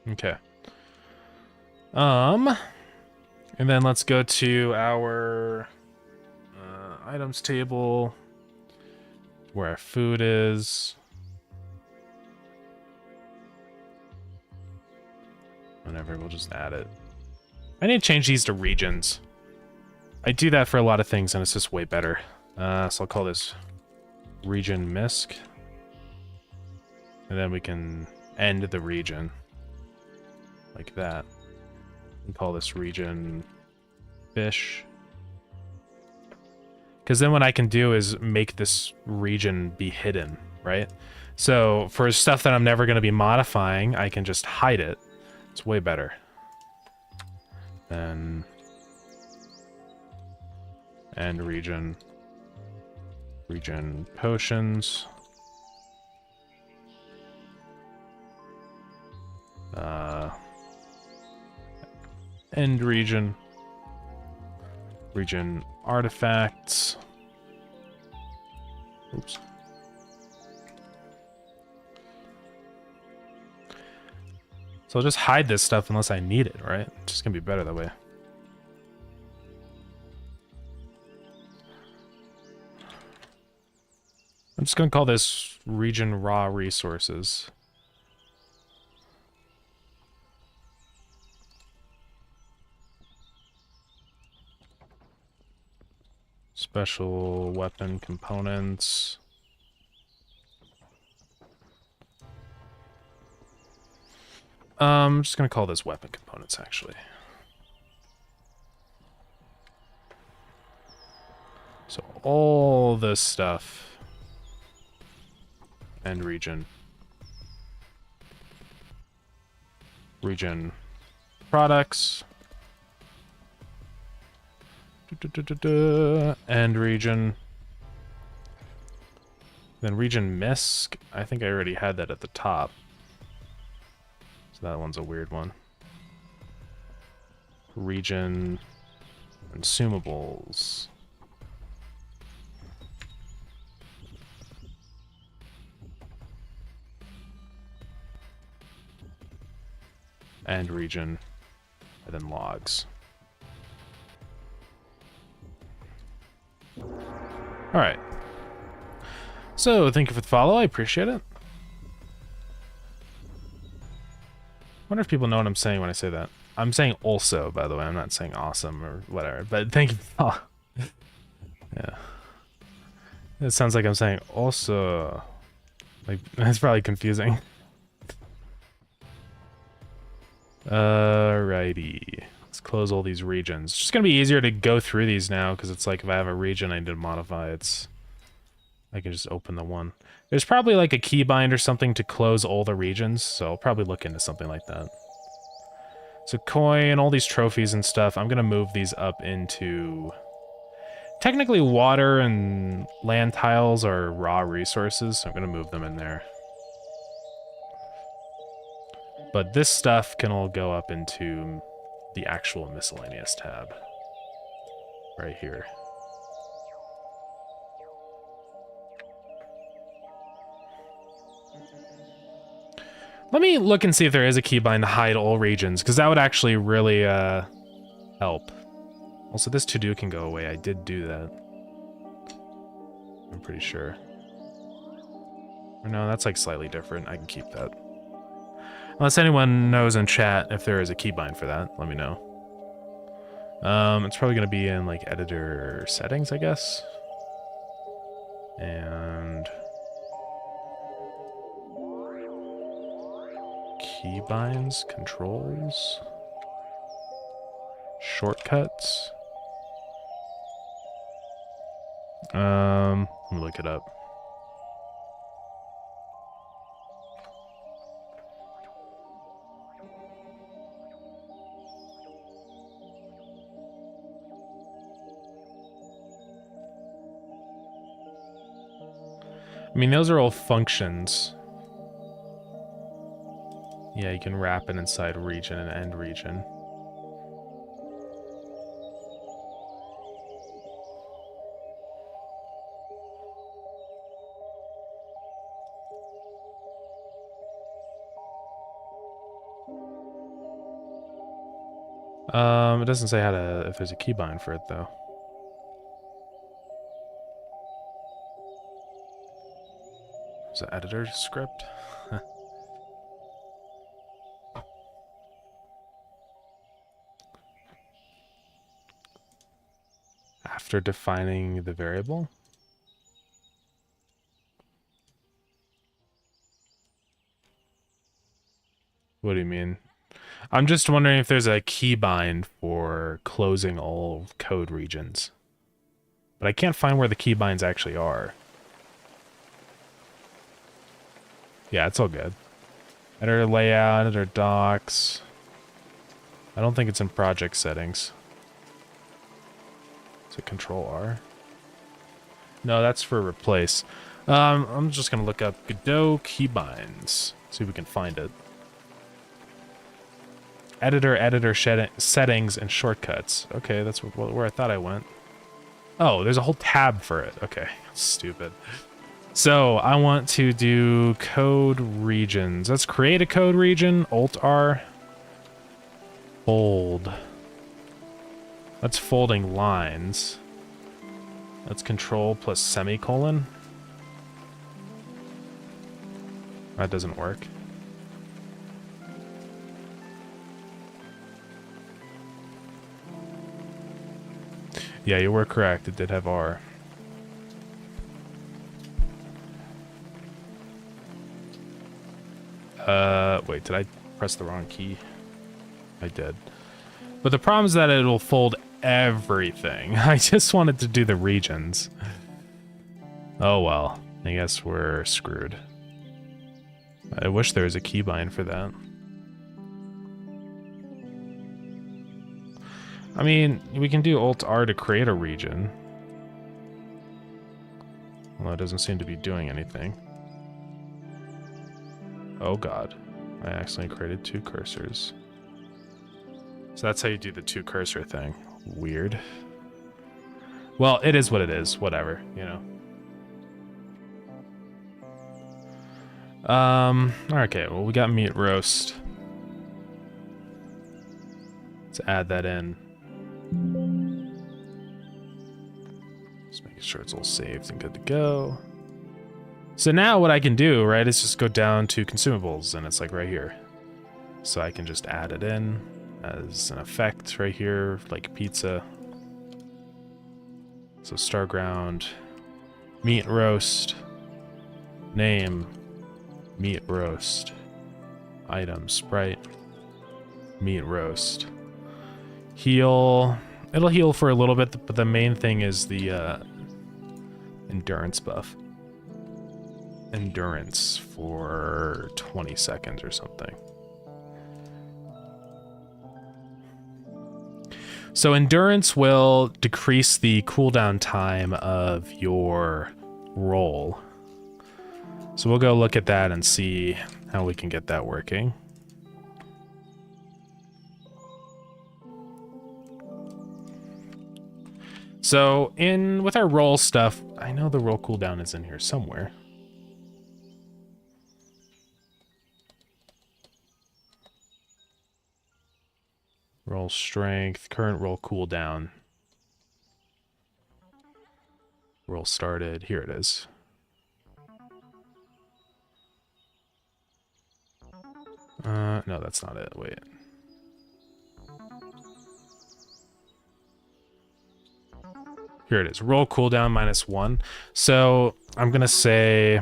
Okay. And then let's go to our items table where our food is. Whatever, we'll just add it. I need to change these to regions. I do that for a lot of things and it's just way better. So I'll call this region misc. And then we can end the region like that. And call this region fish. Because then what I can do is make this region be hidden, right? So for stuff that I'm never going to be modifying, I can just hide it. It's way better. Then and region potions. End region artifacts. Oops. So I'll just hide this stuff unless I need it, right? It's just gonna be better that way. I'm just gonna call this region raw resources. Special weapon components. I'm just gonna call this weapon components, actually. So all this stuff and region products and region, then region misc. I think I already had that at the top. So that one's a weird one. Region consumables. And region, and then logs. Alright. So, thank you for the follow, I appreciate it. Wonder if people know what I'm saying when I say that. I'm saying also, by the way. I'm not saying awesome or whatever. But thank you. Oh. Yeah. It sounds like I'm saying also. Like, that's probably confusing. Alrighty. Let's close all these regions. It's just gonna be easier to go through these now, because it's like if I have a region I need to modify, I can just open the one. There's probably like a keybind or something to close all the regions, so I'll probably look into something like that. So coin, all these trophies and stuff, I'm gonna move these up into... Technically water and land tiles are raw resources, so I'm gonna move them in there. But this stuff can all go up into the actual miscellaneous tab. Right here. Let me look and see if there is a keybind to hide all regions, because that would actually really help. Also, this to-do can go away. I did do that. I'm pretty sure. Or no, that's like slightly different. I can keep that. Unless anyone knows in chat if there is a keybind for that, let me know. It's probably going to be in like editor settings, I guess. And keybinds, controls, shortcuts. Let me look it up. I mean, those are all functions. Yeah, you can wrap it inside region and end region. It doesn't say how to, if there's a keybind for it though. Is it editor script? After defining the variable? What do you mean? I'm just wondering if there's a keybind for closing all code regions. But I can't find where the keybinds actually are. Yeah, it's all good. Editor layout, editor docs. I don't think it's in project settings. Is it Control R? No, that's for replace. I'm just gonna look up Godot keybinds. See if we can find it. Editor settings and shortcuts. Okay, that's where I thought I went. Oh, there's a whole tab for it. Okay, stupid. So I want to do code regions. Let's create a code region. Alt-R. Fold. That's folding lines. That's control plus semicolon. That doesn't work. Yeah, you were correct. It did have R. Wait, did I press the wrong key? I did. But the problem is that it'll fold everything. I just wanted to do the regions. Oh well, I guess we're screwed. I wish there was a keybind for that. I mean, we can do Alt-R to create a region. Well, it doesn't seem to be doing anything. Oh god, I accidentally created two cursors. So that's how you do the two cursor thing. Weird. Well, it is what it is. Whatever, you know. Okay, well, we got meat roast. Let's add that in. Just making sure it's all saved and good to go. So now what I can do, right, is just go down to consumables, and it's like right here. So I can just add it in as an effect right here, like pizza. So Starground, meat roast, name, meat roast, item, sprite, meat roast. Heal, it'll heal for a little bit, but the main thing is the endurance buff. Endurance for 20 seconds or something. So endurance will decrease the cooldown time of your roll. So we'll go look at that and see how we can get that working. So with our roll stuff, I know the roll cooldown is in here somewhere. Roll strength, current roll cooldown. Roll started, here it is. No, that's not it, wait. Here it is. Roll cooldown -1. So I'm gonna say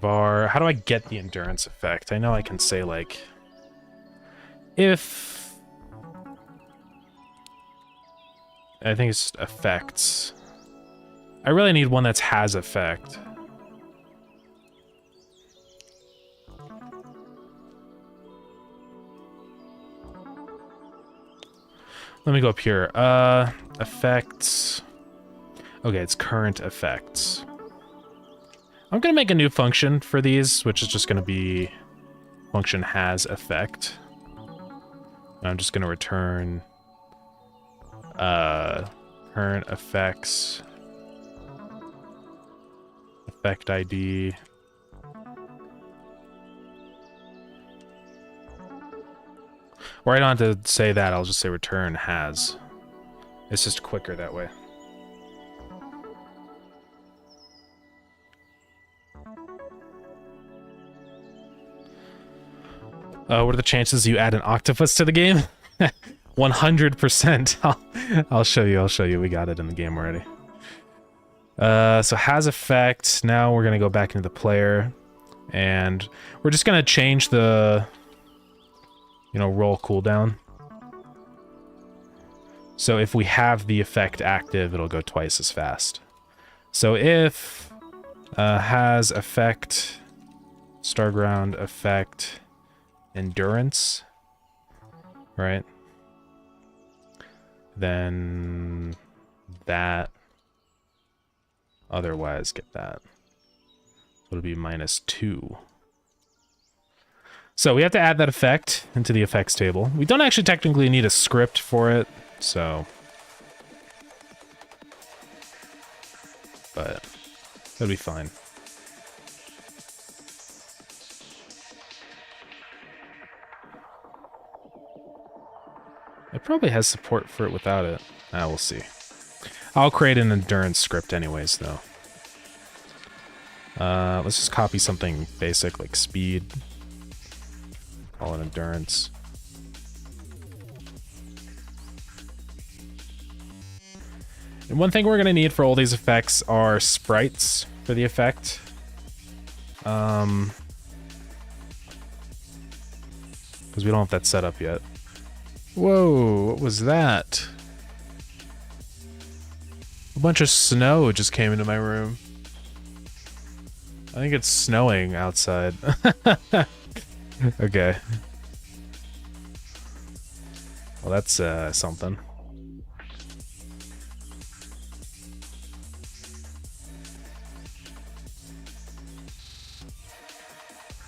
var. How do I get the endurance effect? I know I can say like if I think it's effects. I really need one that's has effect. Let me go up here. Effects. Okay, it's current effects. I'm gonna make a new function for these, which is just gonna be function has effect. I'm just gonna return current effects effect ID. Or I don't have to say that, I'll just say return has. It's just quicker that way. What are the chances you add an octopus to the game? 100%. I'll show you. We got it in the game already. So has effect. Now we're gonna go back into the player, and we're just gonna change the, roll cooldown. So if we have the effect active, it'll go twice as fast. So if has effect, Starground effect, endurance, right? Then that, otherwise get that. So it'll be -2. So we have to add that effect into the effects table. We don't actually technically need a script for it, so. But that'll be fine. It probably has support for it without it. We'll see. I'll create an endurance script anyways, though. Let's just copy something basic like speed. Call it endurance. And one thing we're going to need for all these effects are sprites for the effect. Because we don't have that set up yet. Whoa, what was that? A bunch of snow just came into my room. I think it's snowing outside. Okay. Well, that's something.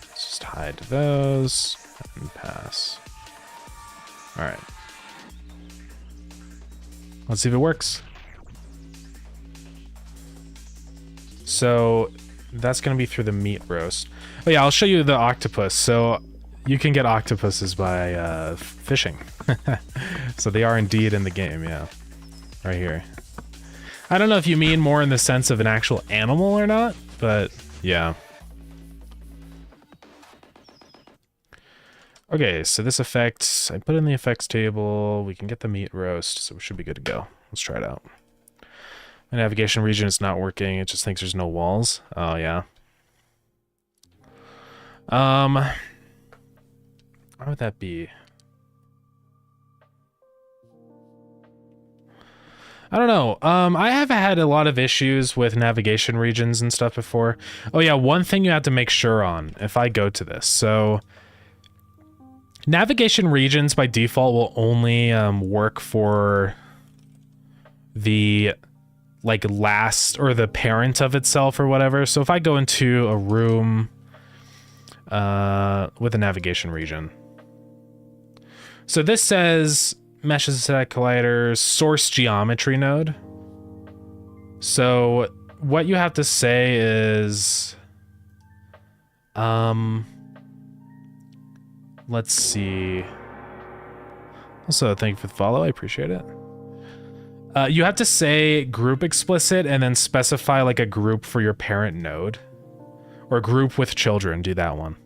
Let's just hide those and pass. All right. Let's see if it works. So that's going to be through the meat roast. Oh yeah, I'll show you the octopus. So you can get octopuses by fishing. So they are indeed in the game, yeah. Right here. I don't know if you mean more in the sense of an actual animal or not, but yeah. Okay, so this effect, I put in the effects table. We can get the meat roast, so we should be good to go. Let's try it out. My navigation region is not working. It just thinks there's no walls. Oh, yeah. Why would that be? I don't know. I have had a lot of issues with navigation regions and stuff before. Oh, yeah, one thing you have to make sure on if I go to this. So navigation regions by default will only work for the last or the parent of itself or whatever. So if I go into a room with a navigation region, so this says meshes, set colliders, source geometry node. So what you have to say is let's see. Also, thank you for the follow. I appreciate it. You have to say group explicit and then specify like a group for your parent node. Or group with children, do that one.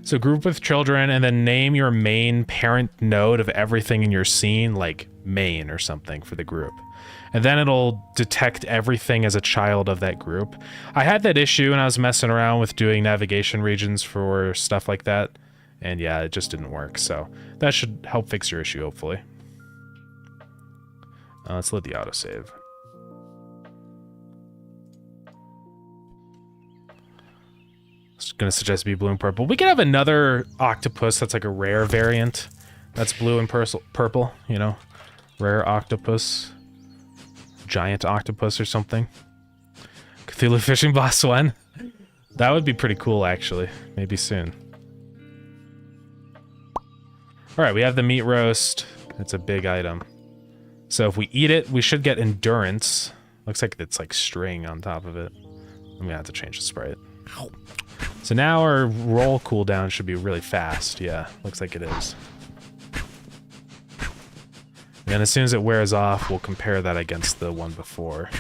So group with children and then name your main parent node of everything in your scene, like main or something for the group. And then it'll detect everything as a child of that group. I had that issue when I was messing around with doing navigation regions for stuff like that. And yeah, it just didn't work. So that should help fix your issue, hopefully. Let's load the autosave. It's going to suggest be blue and purple. We could have another octopus that's like a rare variant. That's blue and purple, you know? Rare octopus. Giant octopus or something. Cthulhu Fishing Boss 1. That would be pretty cool, actually. Maybe soon. Alright, we have the meat roast. It's a big item. So if we eat it, we should get endurance. Looks like it's like string on top of it. I'm gonna have to change the sprite. So now our roll cooldown should be really fast. Yeah, looks like it is. And as soon as it wears off, we'll compare that against the one before.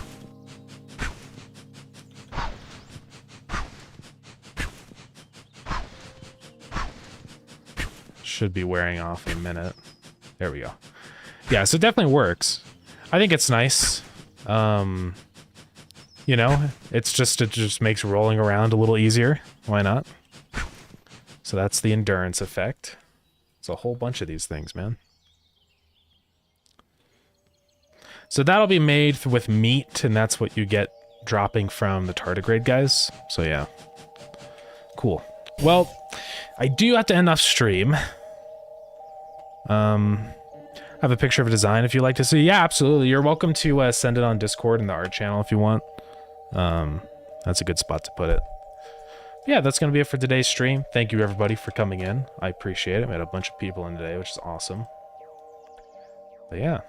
Should be wearing off in a minute. There we go. Yeah, so it definitely works. I think it's nice. You know, it just makes rolling around a little easier. Why not? So that's the endurance effect. It's a whole bunch of these things, man. So that'll be made with meat, and that's what you get dropping from the tardigrade guys. So yeah. Cool. Well, I do have to end off stream. I have a picture of a design if you'd like to see. Yeah, absolutely. You're welcome to send it on Discord in the art channel if you want. That's a good spot to put it. Yeah, that's going to be it for today's stream. Thank you, everybody, for coming in. I appreciate it. We had a bunch of people in today, which is awesome. But yeah.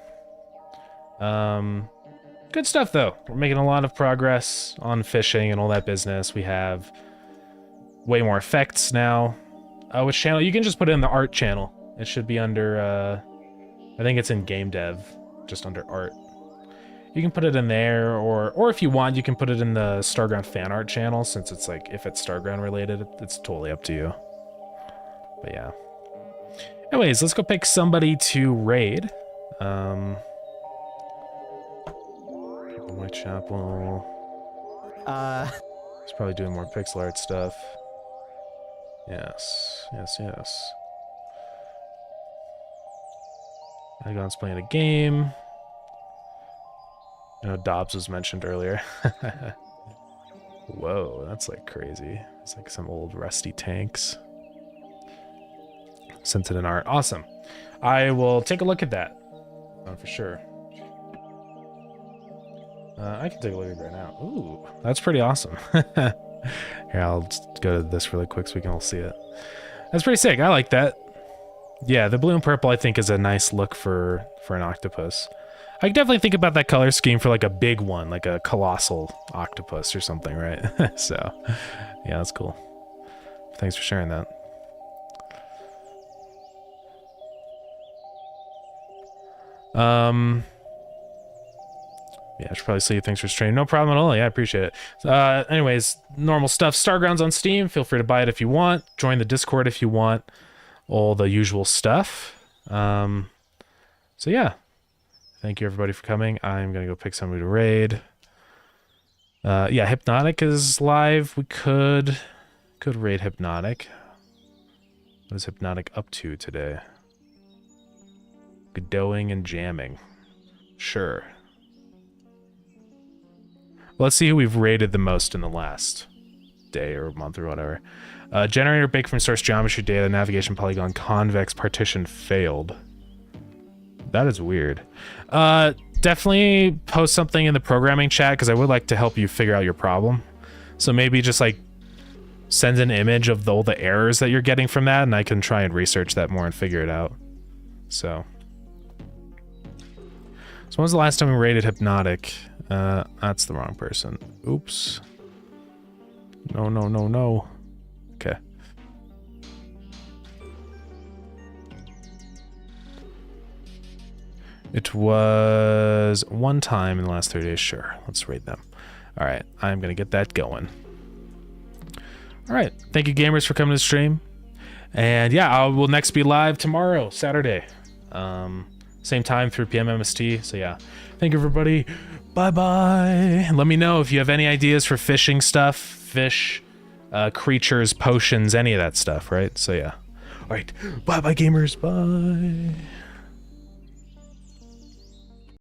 Good stuff, though. We're making a lot of progress on fishing and all that business. We have way more effects now. Which channel? You can just put it in the art channel. It should be under, I think it's in Gamedev, just under art. You can put it in there, or if you want, you can put it in the Starground fan art channel, since it's like, if it's Starground related, it's totally up to you. But yeah. Anyways, let's go pick somebody to raid. Whitechapel. He's probably doing more pixel art stuff. Yes, yes, yes. Agon's playing a game. I know Dobbs was mentioned earlier. Whoa, that's like crazy. It's like some old rusty tanks. Sent it in art. Awesome. I will take a look at that. For sure. I can take a look at it right now. Ooh, that's pretty awesome. Here, I'll just go to this really quick so we can all see it. That's pretty sick. I like that. Yeah, the blue and purple I think is a nice look for an octopus. I can definitely think about that color scheme for like a big one, like a colossal octopus or something, right? So, yeah, that's cool. Thanks for sharing that. Yeah, I should probably say thanks for streaming. No problem at all. Yeah, I appreciate it. Anyways, normal stuff. Starground's on Steam. Feel free to buy it if you want. Join the Discord if you want. All the usual stuff. So yeah. Thank you everybody for coming. I'm gonna go pick somebody to raid. Yeah, Hypnotic is live. We could raid Hypnotic. What is Hypnotic up to today? Godotting and jamming. Sure. Let's see who we've raided the most in the last day or month or whatever. Generator baked from source geometry data, navigation polygon, convex partition failed. That is weird. Definitely post something in the programming chat because I would like to help you figure out your problem. So maybe just like send an image of all the errors that you're getting from that, and I can try and research that more and figure it out. So when was the last time we raided Hypnotic? That's the wrong person. Oops. No, no, no, no. Okay. It was one time in the last 30 days. Sure, let's raid them. All right, I'm gonna get that going. All right, thank you gamers for coming to the stream. And yeah, I will next be live tomorrow, Saturday. Same time, 3 p.m. MST. So yeah, thank you everybody. Bye-bye. Let me know if you have any ideas for fishing stuff, fish, creatures, potions, any of that stuff, right? So yeah. All right, bye-bye gamers, bye.